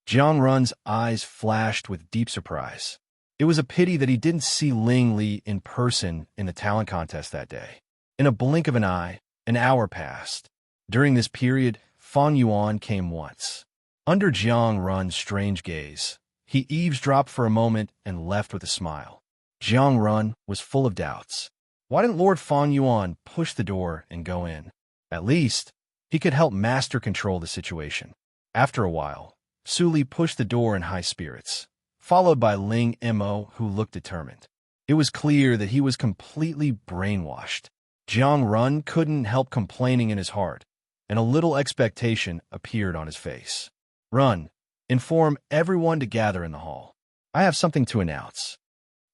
Jiang Run's eyes flashed with deep surprise. It was a pity that he didn't see Lingli in person in the talent contest that day. In a blink of an eye, an hour passed. During this period, Fang Yuan came once. Under Jiang Run's strange gaze, he eavesdropped for a moment and left with a smile. Jiang Run was full of doubts. Why didn't Lord Fang Yuan push the door and go in? At least, he could help Master control the situation. After a while, Su Li pushed the door in high spirits, followed by Ling Mo, who looked determined. It was clear that he was completely brainwashed. Jiang Run couldn't help complaining in his heart, and a little expectation appeared on his face. Run, inform everyone to gather in the hall. I have something to announce.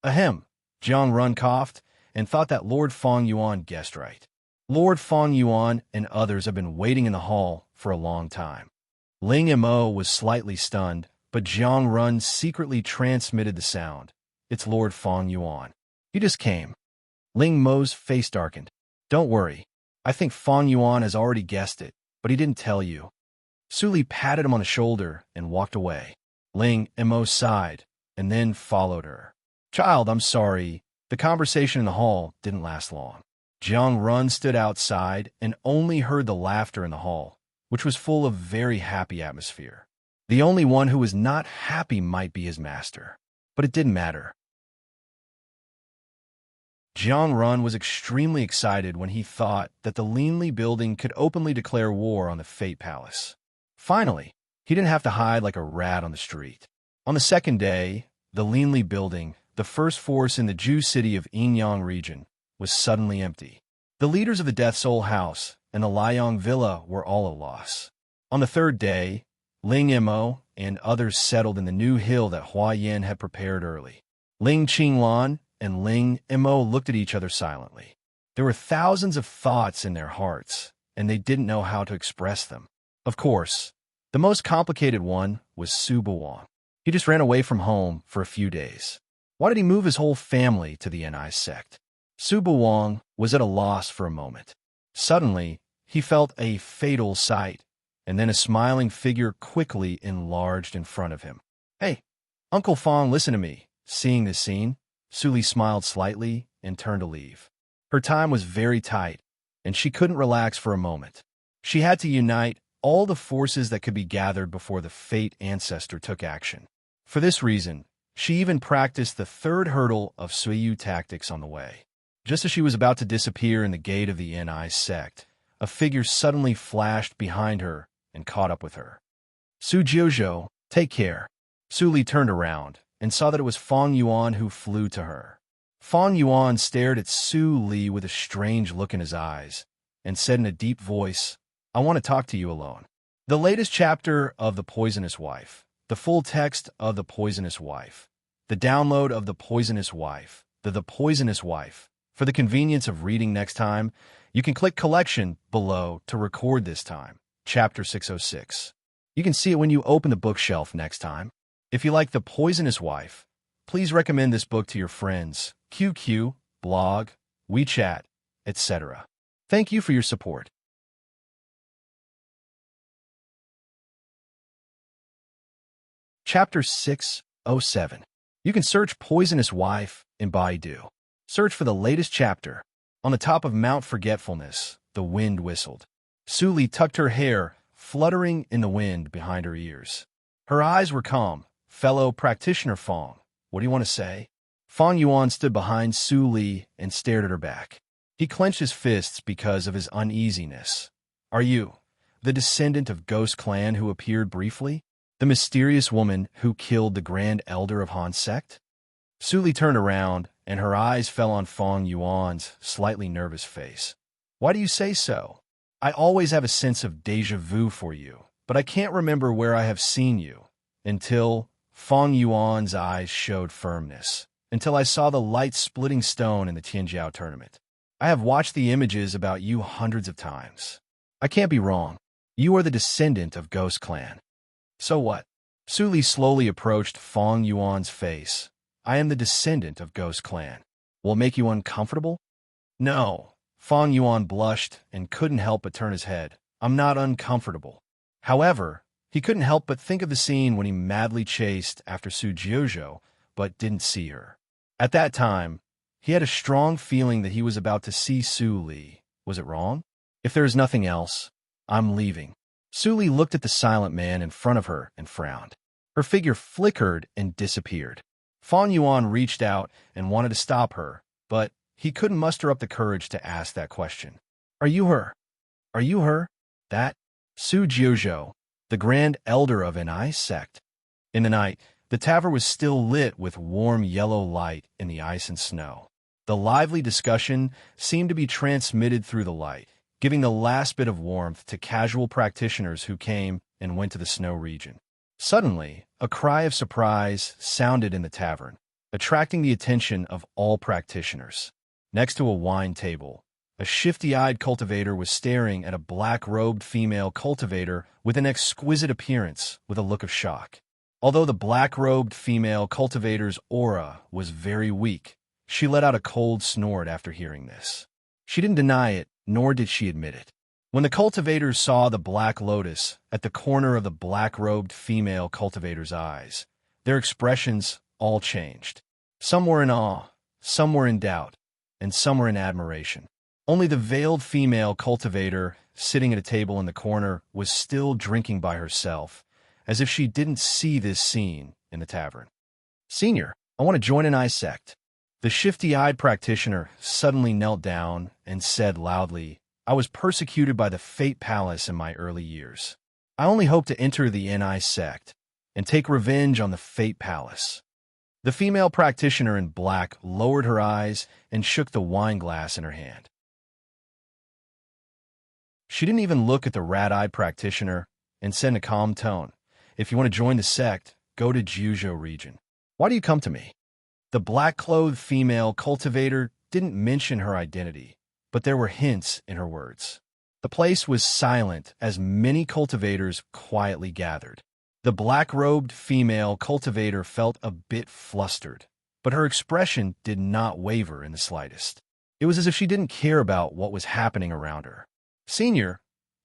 Ahem, Jiang Run coughed and thought that Lord Fang Yuan guessed right. Lord Fang Yuan and others have been waiting in the hall for a long time. Ling Mo was slightly stunned, but Jiang Run secretly transmitted the sound. It's Lord Fang Yuan. He just came. Ling Mo's face darkened. Don't worry. I think Fang Yuan has already guessed it, but he didn't tell you. Su Li patted him on the shoulder and walked away. Ling Mo sighed and then followed her. Child, I'm sorry. The conversation in the hall didn't last long. Jiang Run stood outside and only heard the laughter in the hall, which was full of very happy atmosphere. The only one who was not happy might be his master, but it didn't matter. Jiang Run was extremely excited when he thought that the Linli building could openly declare war on the Fate Palace. Finally, he didn't have to hide like a rat on the street. On the second day, the Linli building, the first force in the Ju city of Yinyang region, was suddenly empty. The leaders of the Death Soul House and the Liang Villa were all at loss. On the third day, Ling Mo and others settled in the new hill that Hua Yan had prepared early. Ling Qinglan and Ling Mo looked at each other silently. There were thousands of thoughts in their hearts, and they didn't know how to express them. Of course, the most complicated one was Su Buwang. He just ran away from home for a few days. Why did he move his whole family to the NI sect? Su Buwang was at a loss for a moment. Suddenly, he felt a fatal sight, and then a smiling figure quickly enlarged in front of him. Hey, Uncle Fang, listen to me. Seeing this scene, Su Li smiled slightly and turned to leave. Her time was very tight, and she couldn't relax for a moment. She had to unite all the forces that could be gathered before the Fate Ancestor took action. For this reason, she even practiced the third hurdle of Suiyu tactics on the way. Just as she was about to disappear in the gate of the NI sect, a figure suddenly flashed behind her and caught up with her. Su Jiuzhou, take care. Su Li turned around and saw that it was Fang Yuan who flew to her. Fang Yuan stared at Su Li with a strange look in his eyes and said in a deep voice, I want to talk to you alone. The latest chapter of The Poisonous Wife, the full text of The Poisonous Wife, the download of The Poisonous Wife, The Poisonous Wife. For the convenience of reading next time, you can click Collection below to record this time, Chapter 606. You can see it when you open the bookshelf next time. If you like The Poisonous Wife, please recommend this book to your friends, QQ, blog, WeChat, etc. Thank you for your support. Chapter 607. You can search Poisonous Wife in Baidu. Search for the latest chapter. On the top of Mount Forgetfulness, the wind whistled. Su Li tucked her hair, fluttering in the wind behind her ears. Her eyes were calm. Fellow practitioner Fang, what do you want to say? Fang Yuan stood behind Su Li and stared at her back. He clenched his fists because of his uneasiness. Are you the descendant of Ghost Clan who appeared briefly? The mysterious woman who killed the Grand Elder of Han sect? Suli turned around, and her eyes fell on Fong Yuan's slightly nervous face. Why do you say so? I always have a sense of déjà vu for you, but I can't remember where I have seen you. Until Fong Yuan's eyes showed firmness. Until I saw the light-splitting stone in the Tianjiao tournament. I have watched the images about you hundreds of times. I can't be wrong. You are the descendant of Ghost Clan. So what? Suli slowly approached Fong Yuan's face. I am the descendant of Ghost Clan. Will it make you uncomfortable? No. Fong Yuan blushed and couldn't help but turn his head. I'm not uncomfortable. However, he couldn't help but think of the scene when he madly chased after Su Jiuzhou, but didn't see her. At that time, he had a strong feeling that he was about to see Su Li. Was it wrong? If there is nothing else, I'm leaving. Su Li looked at the silent man in front of her and frowned. Her figure flickered and disappeared. Fong Yuan reached out and wanted to stop her, but he couldn't muster up the courage to ask that question. Are you her? Are you her? That? Su Jiuzhou, the Grand Elder of an ice sect. In the night, the tavern was still lit with warm yellow light in the ice and snow. The lively discussion seemed to be transmitted through the light, giving the last bit of warmth to casual practitioners who came and went to the snow region. Suddenly, a cry of surprise sounded in the tavern, attracting the attention of all practitioners. Next to a wine table, a shifty-eyed cultivator was staring at a black-robed female cultivator with an exquisite appearance with a look of shock. Although the black-robed female cultivator's aura was very weak, she let out a cold snort after hearing this. She didn't deny it, nor did she admit it. When the cultivators saw the black lotus at the corner of the black-robed female cultivator's eyes, their expressions all changed. Some were in awe, some were in doubt, and some were in admiration. Only the veiled female cultivator, sitting at a table in the corner, was still drinking by herself, as if she didn't see this scene in the tavern. Senior, I want to join an ice sect. The shifty-eyed practitioner suddenly knelt down and said loudly, I was persecuted by the Fate Palace in my early years. I only hope to enter the Ni sect and take revenge on the Fate Palace. The female practitioner in black lowered her eyes and shook the wine glass in her hand. She didn't even look at the rat-eyed practitioner and said in a calm tone, If you want to join the sect, go to Jiuzhou region. Why do you come to me? The black-clothed female cultivator didn't mention her identity, but there were hints in her words. The place was silent as many cultivators quietly gathered. The black-robed female cultivator felt a bit flustered, but her expression did not waver in the slightest. It was as if she didn't care about what was happening around her. Senior,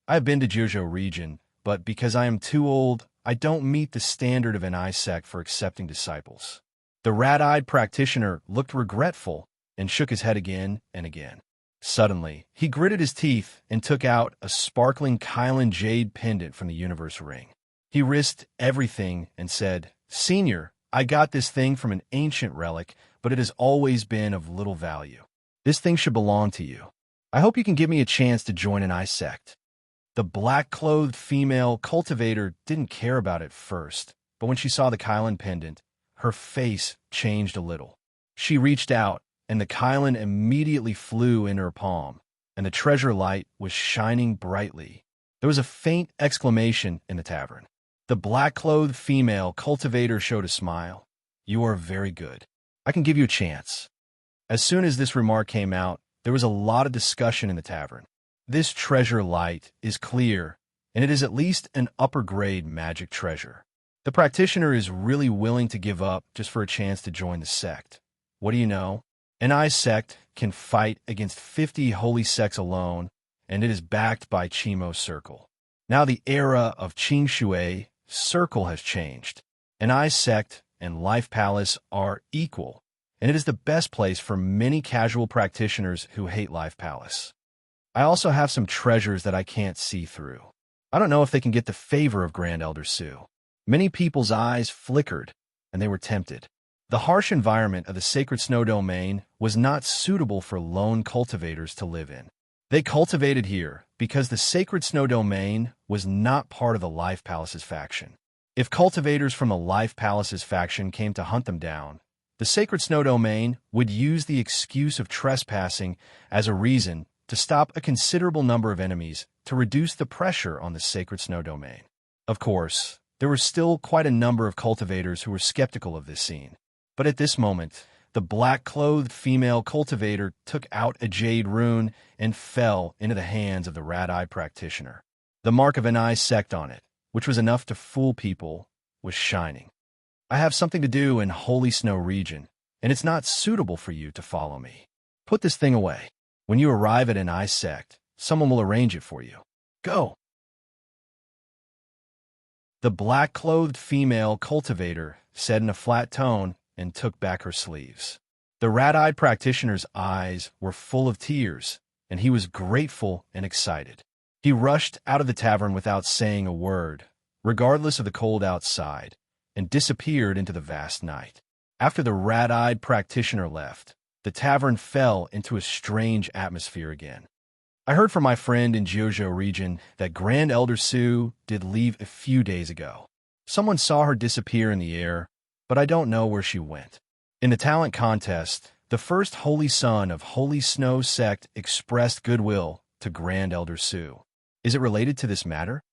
I have been to Jiuzhou region, but because I am too old, I don't meet the standard of an ice sect for accepting disciples. The rat-eyed practitioner looked regretful and shook his head again and again. Suddenly, he gritted his teeth and took out a sparkling Kylan jade pendant from the universe ring. He risked everything and said, Senior, I got this thing from an ancient relic, but it has always been of little value. This thing should belong to you. I hope you can give me a chance to join an ice sect. The black-clothed female cultivator didn't care about it first, but when she saw the Kylan pendant, her face changed a little. She reached out, and the Kylan immediately flew into her palm, and the treasure light was shining brightly. There was a faint exclamation in the tavern. The black-clothed female cultivator showed a smile. You are very good. I can give you a chance. As soon as this remark came out, there was a lot of discussion in the tavern. This treasure light is clear, and it is at least an upper-grade magic treasure. The practitioner is really willing to give up just for a chance to join the sect. What do you know? An ice sect can fight against 50 holy sects alone, and it is backed by Qimo Circle. Now the era of Qing Shui Circle has changed. An ice sect and Life Palace are equal, and it is the best place for many casual practitioners who hate Life Palace. I also have some treasures that I can't see through. I don't know if they can get the favor of Grand Elder Su. Many people's eyes flickered, and they were tempted. The harsh environment of the Sacred Snow Domain was not suitable for lone cultivators to live in. They cultivated here because the Sacred Snow Domain was not part of the Life Palace's faction. If cultivators from the Life Palace's faction came to hunt them down, The sacred snow domain would use the excuse of trespassing as a reason to stop a considerable number of enemies to reduce the pressure on the sacred snow domain. Of course, there were still quite a number of cultivators who were skeptical of this scene. But at this moment, the black-clothed female cultivator took out a jade rune and fell into the hands of the rat-eyed practitioner. The mark of an eye sect on it, which was enough to fool people, was shining. I have something to do in Holy Snow region, and it's not suitable for you to follow me. Put this thing away. When you arrive at an eye sect, someone will arrange it for you. Go. The black-clothed female cultivator said in a flat tone and took back her sleeves. The rat-eyed practitioner's eyes were full of tears, and he was grateful and excited. He rushed out of the tavern without saying a word, regardless of the cold outside, and disappeared into the vast night. After the rat-eyed practitioner left, the tavern fell into a strange atmosphere again. I heard from my friend in Jeojo region that Grand Elder Sue did leave a few days ago. Someone saw her disappear in the air, but I don't know where she went. In the talent contest, the first Holy Son of Holy Snow sect expressed goodwill to Grand Elder Sue. Is it related to this matter?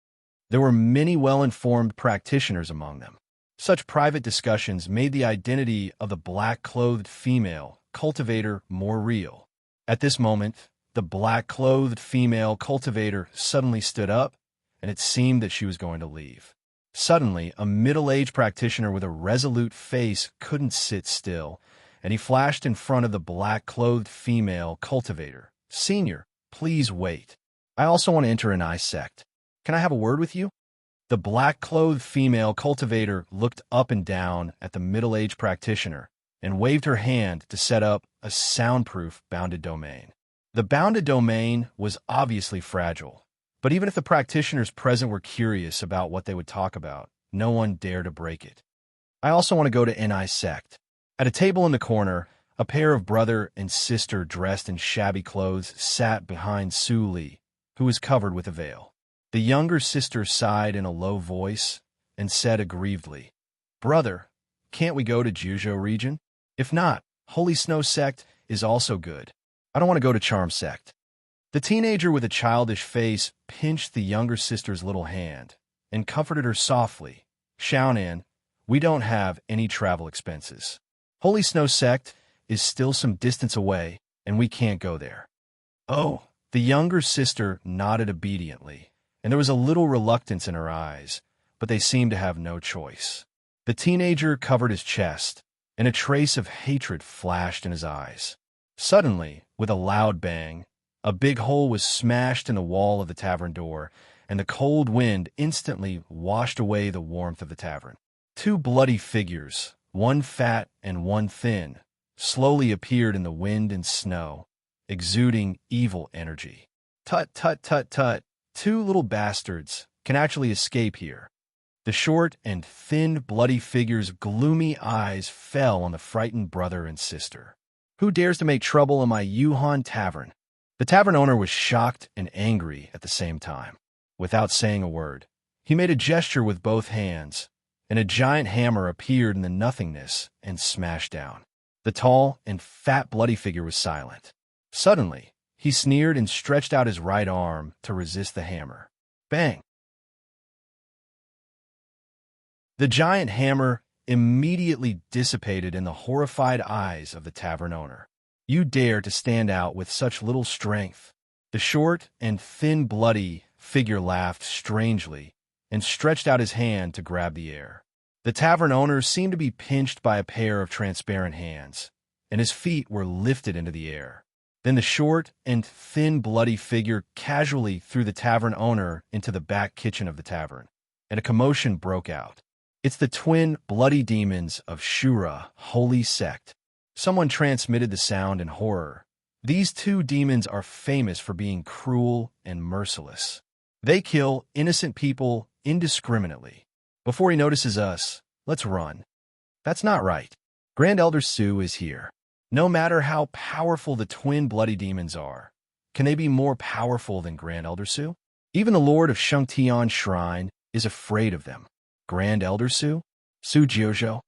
There were many well-informed practitioners among them. Such private discussions made the identity of the black-clothed female cultivator more real. At this moment, the black-clothed female cultivator suddenly stood up, and it seemed that she was going to leave. Suddenly, a middle-aged practitioner with a resolute face couldn't sit still, and he flashed in front of the black-clothed female cultivator. "Senior, please wait. I also want to enter an eye sect. Can I have a word with you?" The black-clothed female cultivator looked up and down at the middle-aged practitioner and waved her hand to set up a soundproof bounded domain. The bounded domain was obviously fragile, but even if the practitioners present were curious about what they would talk about, no one dared to break it. I also want to go to NI sect. At a table in the corner, a pair of brother and sister dressed in shabby clothes sat behind Su Li, who was covered with a veil. The younger sister sighed in a low voice and said aggrievedly, "Brother, can't we go to Jeojo region? If not, Holy Snow sect is also good. I don't want to go to Charm sect." The teenager with a childish face pinched the younger sister's little hand and comforted her softly. "Xiaonan, we don't have any travel expenses. Holy Snow sect is still some distance away, and we can't go there." "Oh." The younger sister nodded obediently, and there was a little reluctance in her eyes, but they seemed to have no choice. The teenager covered his chest, and a trace of hatred flashed in his eyes. Suddenly, with a loud bang, a big hole was smashed in the wall of the tavern door, and the cold wind instantly washed away the warmth of the tavern. Two bloody figures, one fat and one thin, slowly appeared in the wind and snow, exuding evil energy. "Tut, tut, tut, tut. Two little bastards can actually escape here." The short and thin, bloody figure's gloomy eyes fell on the frightened brother and sister. "Who dares to make trouble in my Yuhan tavern?" The tavern owner was shocked and angry at the same time. Without saying a word, he made a gesture with both hands, and a giant hammer appeared in the nothingness and smashed down. The tall and fat bloody figure was silent. Suddenly, he sneered and stretched out his right arm to resist the hammer. Bang! The giant hammer immediately dissipated in the horrified eyes of the tavern owner. "You dare to stand out with such little strength?" The short and thin bloody figure laughed strangely and stretched out his hand to grab the air. The tavern owner seemed to be pinched by a pair of transparent hands, and his feet were lifted into the air. Then the short and thin bloody figure casually threw the tavern owner into the back kitchen of the tavern, and a commotion broke out. "It's the twin bloody demons of Shura, Holy Sect." Someone transmitted the sound in horror. "These two demons are famous for being cruel and merciless. They kill innocent people indiscriminately. Before he notices us, let's run." "That's not right. Grand Elder Sue is here. No matter how powerful the twin bloody demons are, can they be more powerful than Grand Elder Sue? Even the Lord of Shengtian Shrine is afraid of them. Grand Elder Sue? Su Jeojo?"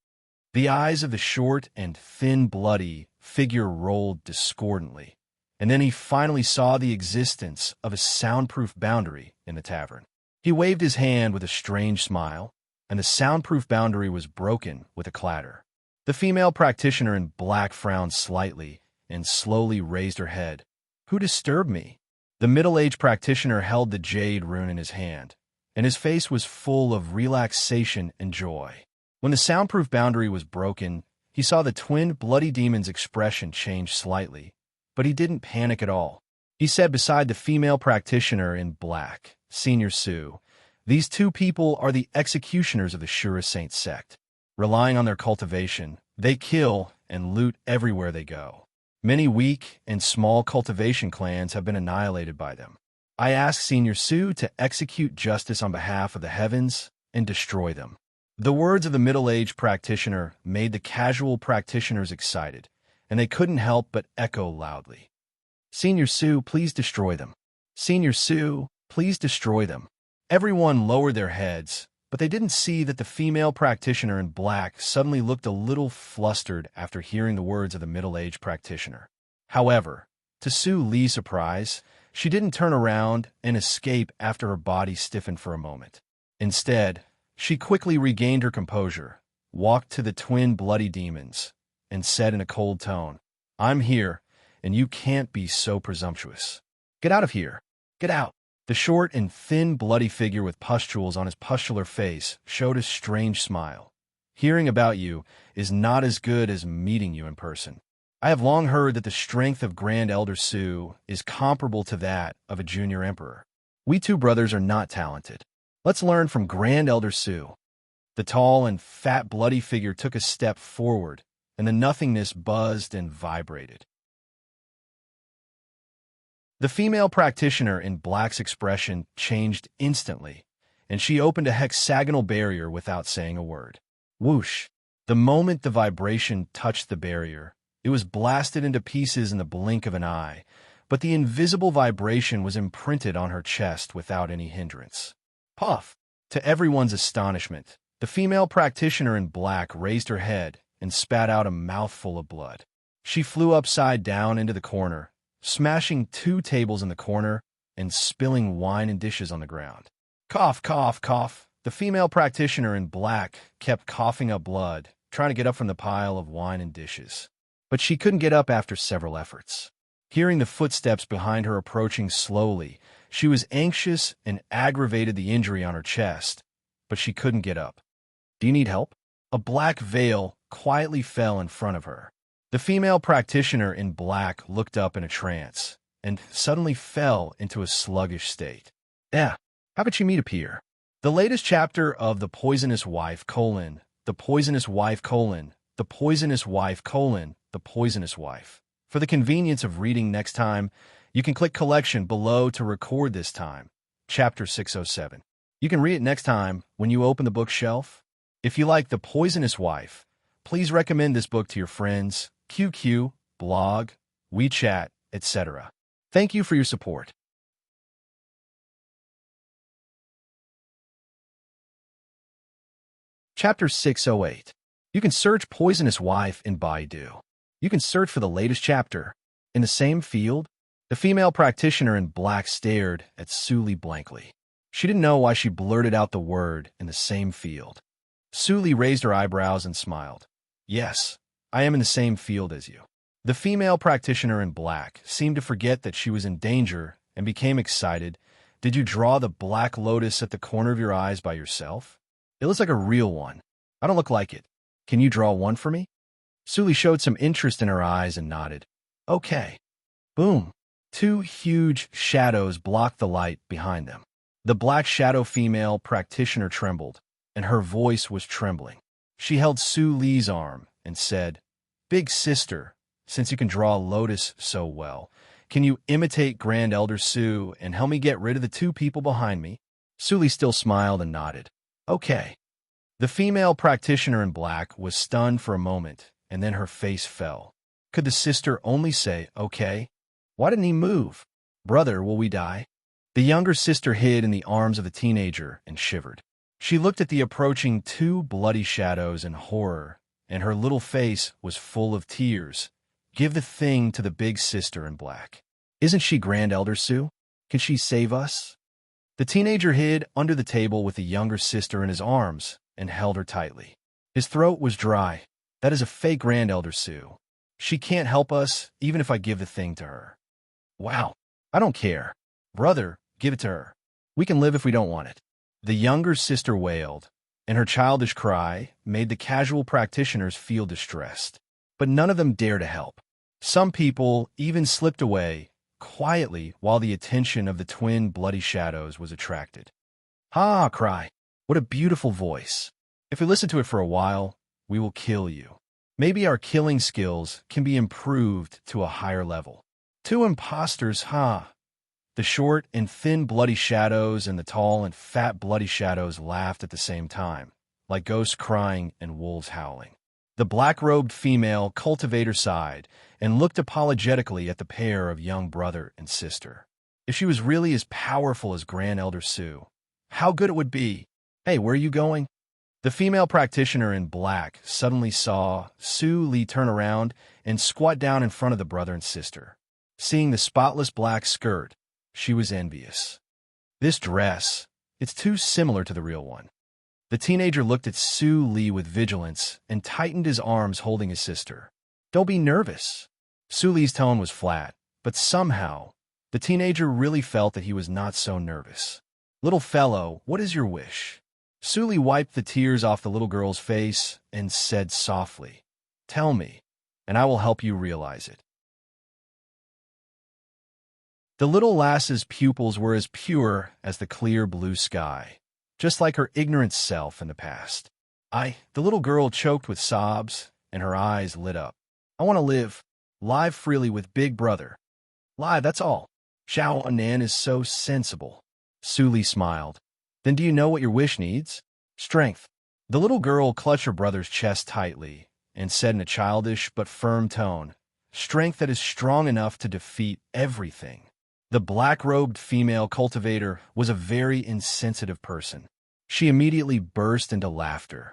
The eyes of the short and thin bloody figure rolled discordantly, and then he finally saw the existence of a soundproof boundary in the tavern. He waved his hand with a strange smile, and the soundproof boundary was broken with a clatter. The female practitioner in black frowned slightly and slowly raised her head. "Who disturbed me?" The middle-aged practitioner held the jade rune in his hand, and his face was full of relaxation and joy. When the soundproof boundary was broken, he saw the twin bloody demon's expression change slightly, but he didn't panic at all. He said beside the female practitioner in black, "Senior Sue, these two people are the executioners of the Shura Saint sect. Relying on their cultivation, they kill and loot everywhere they go. Many weak and small cultivation clans have been annihilated by them. I ask Senior Sue to execute justice on behalf of the heavens and destroy them." The words of the middle-aged practitioner made the casual practitioners excited, and they couldn't help but echo loudly. "Senior Sue, please destroy them. Senior Sue, please destroy them." Everyone lowered their heads, but they didn't see that the female practitioner in black suddenly looked a little flustered after hearing the words of the middle-aged practitioner. However, to Sue Lee's surprise, she didn't turn around and escape after her body stiffened for a moment. Instead, she quickly regained her composure, walked to the twin bloody demons, and said in a cold tone, "I'm here, and you can't be so presumptuous. Get out of here. Get out." The short and thin bloody figure with pustules on his pustular face showed a strange smile. "Hearing about you is not as good as meeting you in person. I have long heard that the strength of Grand Elder Sue is comparable to that of a junior emperor. We two brothers are not talented. Let's learn from Grand Elder Sue." The tall and fat bloody figure took a step forward, and the nothingness buzzed and vibrated. The female practitioner in black's expression changed instantly, and she opened a hexagonal barrier without saying a word. Whoosh! The moment the vibration touched the barrier, it was blasted into pieces in the blink of an eye, but the invisible vibration was imprinted on her chest without any hindrance. Puff! To everyone's astonishment, the female practitioner in black raised her head and spat out a mouthful of blood. She flew upside down into the corner, smashing two tables in the corner and spilling wine and dishes on the ground. Cough, cough, cough. The female practitioner in black kept coughing up blood, trying to get up from the pile of wine and dishes. But she couldn't get up after several efforts. Hearing the footsteps behind her approaching slowly, she was anxious and aggravated the injury on her chest, but she couldn't get up. "Do you need help?" A black veil quietly fell in front of her. The female practitioner in black looked up in a trance and suddenly fell into a sluggish state. How about you meet up here? The latest chapter of The Poisonous Wife, The Poisonous Wife, The Poisonous Wife, The Poisonous Wife. For the convenience of reading next time, you can click Collection below to record this time, Chapter 607. You can read it next time when you open the bookshelf. If you like The Poisonous Wife, please recommend this book to your friends, QQ, blog, WeChat, etc. Thank you for your support. Chapter 608. You can search Poisonous Wife in Baidu. You can search for the latest chapter. In the same field, the female practitioner in black stared at Suli blankly. She didn't know why she blurted out the word "in the same field." Suli raised her eyebrows and smiled. "Yes, I am in the same field as you." The female practitioner in black seemed to forget that she was in danger and became excited. "Did you draw the black lotus at the corner of your eyes by yourself? It looks like a real one. I don't look like it. Can you draw one for me?" Suli showed some interest in her eyes and nodded. "Okay." Boom. Two huge shadows blocked the light behind them. The black shadow female practitioner trembled, and her voice was trembling. She held Su Li's arm and said, "Big sister, since you can draw a lotus so well, can you imitate Grand Elder Su and help me get rid of the two people behind me?" Su Li still smiled and nodded. "Okay." The female practitioner in black was stunned for a moment, and then her face fell. Could the sister only say, "Okay"? Why didn't he move? "Brother, will we die?" The younger sister hid in the arms of the teenager and shivered. She looked at the approaching two bloody shadows in horror and her little face was full of tears. Give the thing to the big sister in black. Isn't she Grand Elder Sue? Can she save us? The teenager hid under the table with the younger sister in his arms and held her tightly. His throat was dry. That is a fake Grand Elder Sue. She can't help us, even if I give the thing to her. Wow, I don't care. Brother, give it to her. We can live if we don't want it. The younger sister wailed, and her childish cry made the casual practitioners feel distressed. But none of them dared to help. Some people even slipped away quietly while the attention of the twin bloody shadows was attracted. Ha! Cry. What a beautiful voice. If we listen to it for a while, we will kill you. Maybe our killing skills can be improved to a higher level. Two imposters, huh? The short and thin bloody shadows and the tall and fat bloody shadows laughed at the same time, like ghosts crying and wolves howling. The black-robed female cultivator sighed and looked apologetically at the pair of young brother and sister. If she was really as powerful as Grand Elder Sue, how good it would be. Hey, where are you going? The female practitioner in black suddenly saw Sue Lee turn around and squat down in front of the brother and sister. Seeing the spotless black skirt, she was envious. This dress, it's too similar to the real one. The teenager looked at Sue Lee with vigilance and tightened his arms holding his sister. Don't be nervous. Sue Lee's tone was flat, but somehow, the teenager really felt that he was not so nervous. Little fellow, what is your wish? Sue Lee wiped the tears off the little girl's face and said softly, Tell me, and I will help you realize it. The little lass's pupils were as pure as the clear blue sky, just like her ignorant self in the past. The little girl choked with sobs, and her eyes lit up. I want to live freely with Big Brother. Live, that's all. Xiao Anan is so sensible. Sue Lee smiled. Then do you know what your wish needs? Strength. The little girl clutched her brother's chest tightly and said in a childish but firm tone, Strength that is strong enough to defeat everything. The black-robed female cultivator was a very insensitive person. She immediately burst into laughter.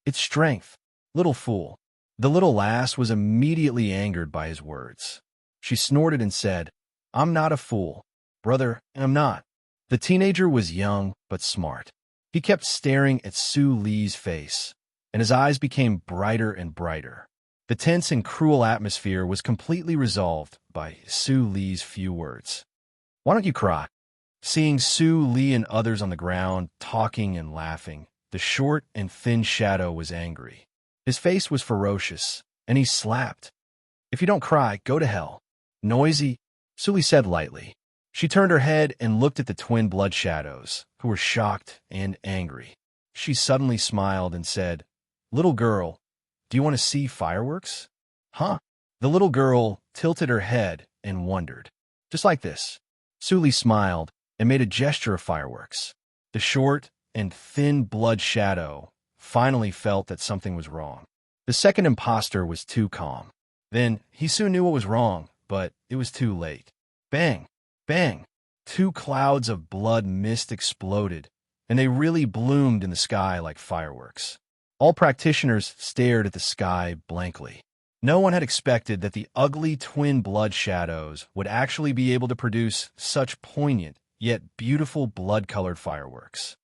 It's strength, little fool. The little lass was immediately angered by his words. She snorted and said, I'm not a fool. Brother, I'm not. The teenager was young but smart. He kept staring at Sue Lee's face, and his eyes became brighter and brighter. The tense and cruel atmosphere was completely resolved by Sue Lee's few words. Why don't you cry? Seeing Sue Lee and others on the ground, talking and laughing, the short and thin shadow was angry. His face was ferocious, and he slapped. If you don't cry, go to hell. Noisy, Sue Lee said lightly. She turned her head and looked at the twin blood shadows, who were shocked and angry. She suddenly smiled and said, Little girl, do you want to see fireworks? Huh? The little girl tilted her head and wondered. Just like this. Sue Lee smiled and made a gesture of fireworks. The short and thin blood shadow finally felt that something was wrong. The second imposter was too calm. Then he soon knew what was wrong, but it was too late. Bang! Bang! Two clouds of blood mist exploded, and they really bloomed in the sky like fireworks. All practitioners stared at the sky blankly. No one had expected that the ugly twin blood shadows would actually be able to produce such poignant, yet beautiful blood-colored fireworks.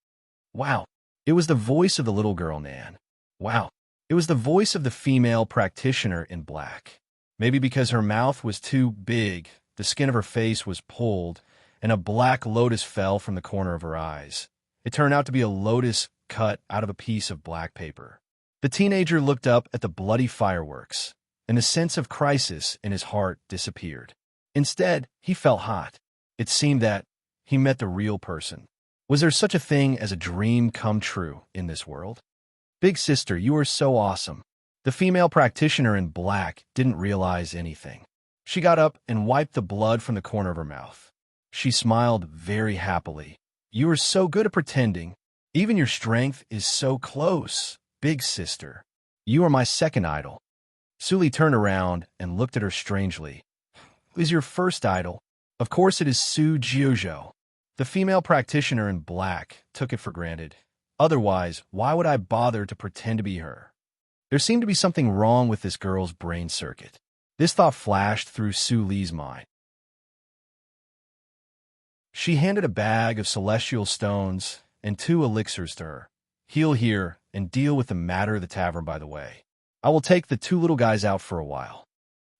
Wow! It was the voice of the little girl, Nan. Wow! It was the voice of the female practitioner in black. Maybe because her mouth was too big, the skin of her face was pulled, and a black lotus fell from the corner of her eyes. It turned out to be a lotus cut out of a piece of black paper. The teenager looked up at the bloody fireworks, and the sense of crisis in his heart disappeared. Instead, he felt hot. It seemed that he met the real person. Was there such a thing as a dream come true in this world? Big sister, you are so awesome. The female practitioner in black didn't realize anything. She got up and wiped the blood from the corner of her mouth. She smiled very happily. You are so good at pretending. Even your strength is so close. Big sister, you are my second idol. Sue Lee turned around and looked at her strangely. Who is your first idol? Of course it is Su Jiuzhou. The female practitioner in black took it for granted. Otherwise, why would I bother to pretend to be her? There seemed to be something wrong with this girl's brain circuit. This thought flashed through Su Li's mind. She handed a bag of celestial stones and 2 elixirs to her. Heal here and deal with the matter of the tavern by the way. I will take the 2 little guys out for a while.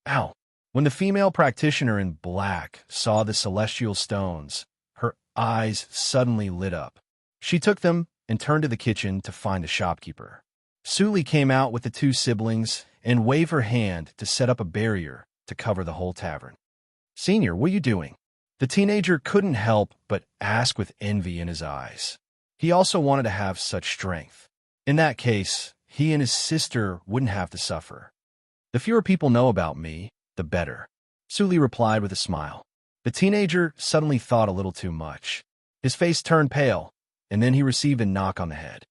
Ow! When the female practitioner in black saw the celestial stones, her eyes suddenly lit up. She took them and turned to the kitchen to find the shopkeeper. Su Li came out with the 2 siblings and waved her hand to set up a barrier to cover the whole tavern. "Senior, what are you doing?" The teenager couldn't help but ask with envy in his eyes. He also wanted to have such strength. In that case, he and his sister wouldn't have to suffer. "The fewer people know about me, the better," Su Li replied with a smile. The teenager suddenly thought a little too much. His face turned pale, and then he received a knock on the head.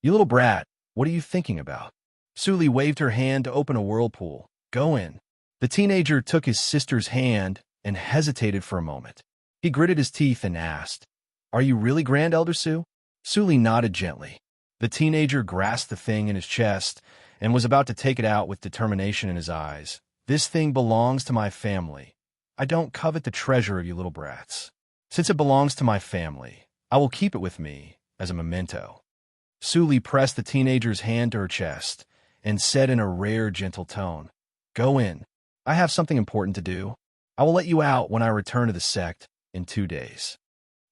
"You little brat, what are you thinking about?" Su Li waved her hand to open a whirlpool. "Go in." The teenager took his sister's hand and hesitated for a moment. He gritted his teeth and asked, "Are you really Grand Elder Su?" Su Li nodded gently. The teenager grasped the thing in his chest and was about to take it out with determination in his eyes. "This thing belongs to my family. I don't covet the treasure of you little brats. Since it belongs to my family, I will keep it with me as a memento." Su Li pressed the teenager's hand to her chest and said in a rare, gentle tone, "Go in. I have something important to do. I will let you out when I return to the sect in 2 days."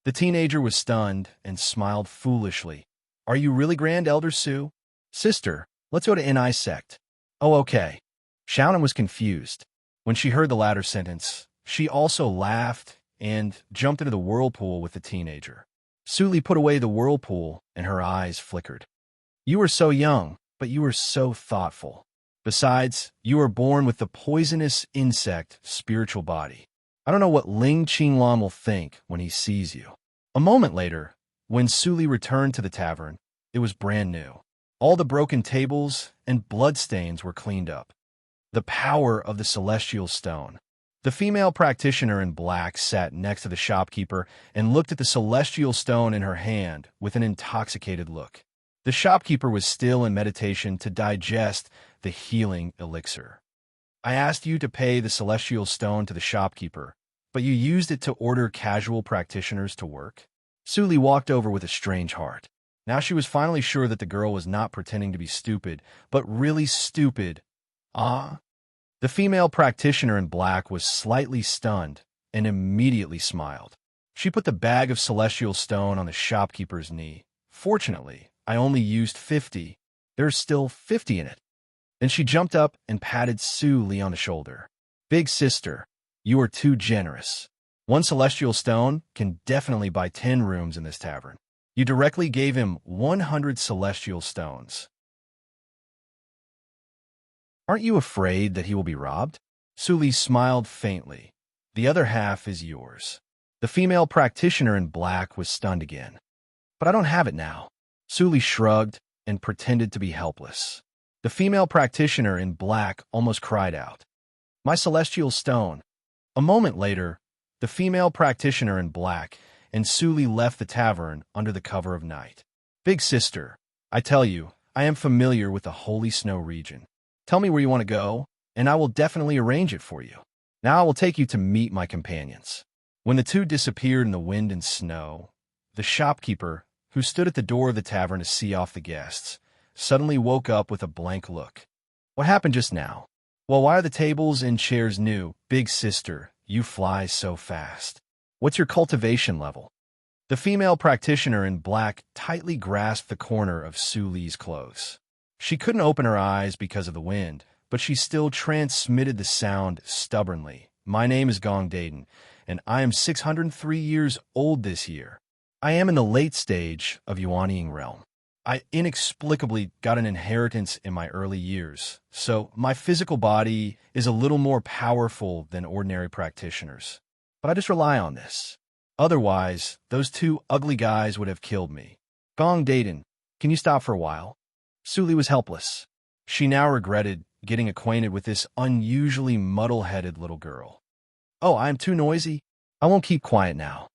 The teenager was stunned and smiled foolishly. "Are you really Grand Elder Su?" "Sister, let's go to NI sect." "Oh, okay." Xiaonan was confused. When she heard the latter sentence, she also laughed and jumped into the whirlpool with the teenager. Su Li put away the whirlpool and her eyes flickered. "You were so young, but you were so thoughtful. Besides, you were born with the poisonous insect spiritual body. I don't know what Ling Qinglan will think when he sees you." A moment later, when Su Li returned to the tavern, it was brand new. All the broken tables and bloodstains were cleaned up. The power of the celestial stone. The female practitioner in black sat next to the shopkeeper and looked at the celestial stone in her hand with an intoxicated look. The shopkeeper was still in meditation to digest the healing elixir. "I asked you to pay the celestial stone to the shopkeeper, but you used it to order casual practitioners to work?" Su Li walked over with a strange heart. Now she was finally sure that the girl was not pretending to be stupid, but really stupid. "Ah?" The female practitioner in black was slightly stunned and immediately smiled. She put the bag of celestial stone on the shopkeeper's knee. "Fortunately, I only used 50. There's still 50 in it." Then she jumped up and patted Su Li on the shoulder. "Big sister, you are too generous. 1 celestial stone can definitely buy 10 rooms in this tavern. You directly gave him 100 celestial stones. Aren't you afraid that he will be robbed?" Su Li smiled faintly. "The other half is yours." The female practitioner in black was stunned again. "But I don't have it now." Su Li shrugged and pretended to be helpless. The female practitioner in black almost cried out, "My celestial stone." A moment later, the female practitioner in black and Su Li left the tavern under the cover of night. "Big sister, I tell you, I am familiar with the Holy Snow region. Tell me where you want to go, and I will definitely arrange it for you. Now I will take you to meet my companions." When the 2 disappeared in the wind and snow, the shopkeeper, who stood at the door of the tavern to see off the guests, suddenly woke up with a blank look. "What happened just now?" "Well, why are the tables and chairs new?" "Big sister, you fly so fast. What's your cultivation level?" The female practitioner in black tightly grasped the corner of Su Li's clothes. She couldn't open her eyes because of the wind, but she still transmitted the sound stubbornly. "My name is Gong Daden, and I am 603 years old this year. I am in the late stage of Yuanying realm. I inexplicably got an inheritance in my early years, so my physical body is a little more powerful than ordinary practitioners. But I just rely on this. Otherwise, those 2 ugly guys would have killed me. Gong Daden, can you stop for a while?" Su Li was helpless. She now regretted getting acquainted with this unusually muddle-headed little girl. "Oh, I am too noisy? I won't keep quiet now."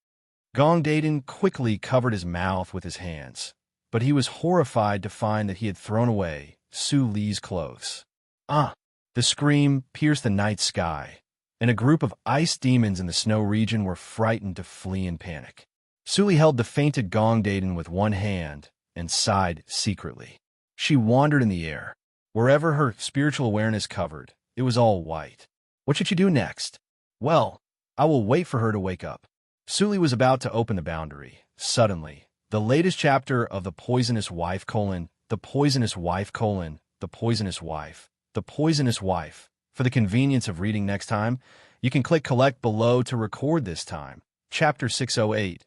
Gong Daden quickly covered his mouth with his hands, but he was horrified to find that he had thrown away Su Li's clothes. Ah! The scream pierced the night sky, and a group of ice demons in the snow region were frightened to flee in panic. Su Li held the fainted Gong Daiden with one hand and sighed secretly. She wandered in the air. Wherever her spiritual awareness covered, it was all white. What should she do next? Well, I will wait for her to wake up. Su Li was about to open the boundary. Suddenly, the latest chapter of The Poisonous Wife: The Poisonous Wife: The Poisonous Wife, The Poisonous Wife. For the convenience of reading next time, you can click collect below to record this time. Chapter 608.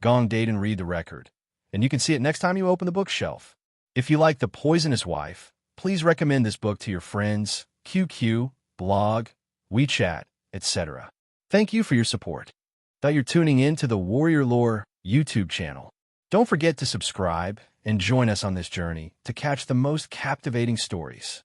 Gong Daiden read the record. And you can see it next time you open the bookshelf. If you like The Poisonous Wife, please recommend this book to your friends, QQ, blog, WeChat, etc. Thank you for your support. That you're tuning in to the Warrior Lore YouTube channel. Don't forget to subscribe and join us on this journey to catch the most captivating stories.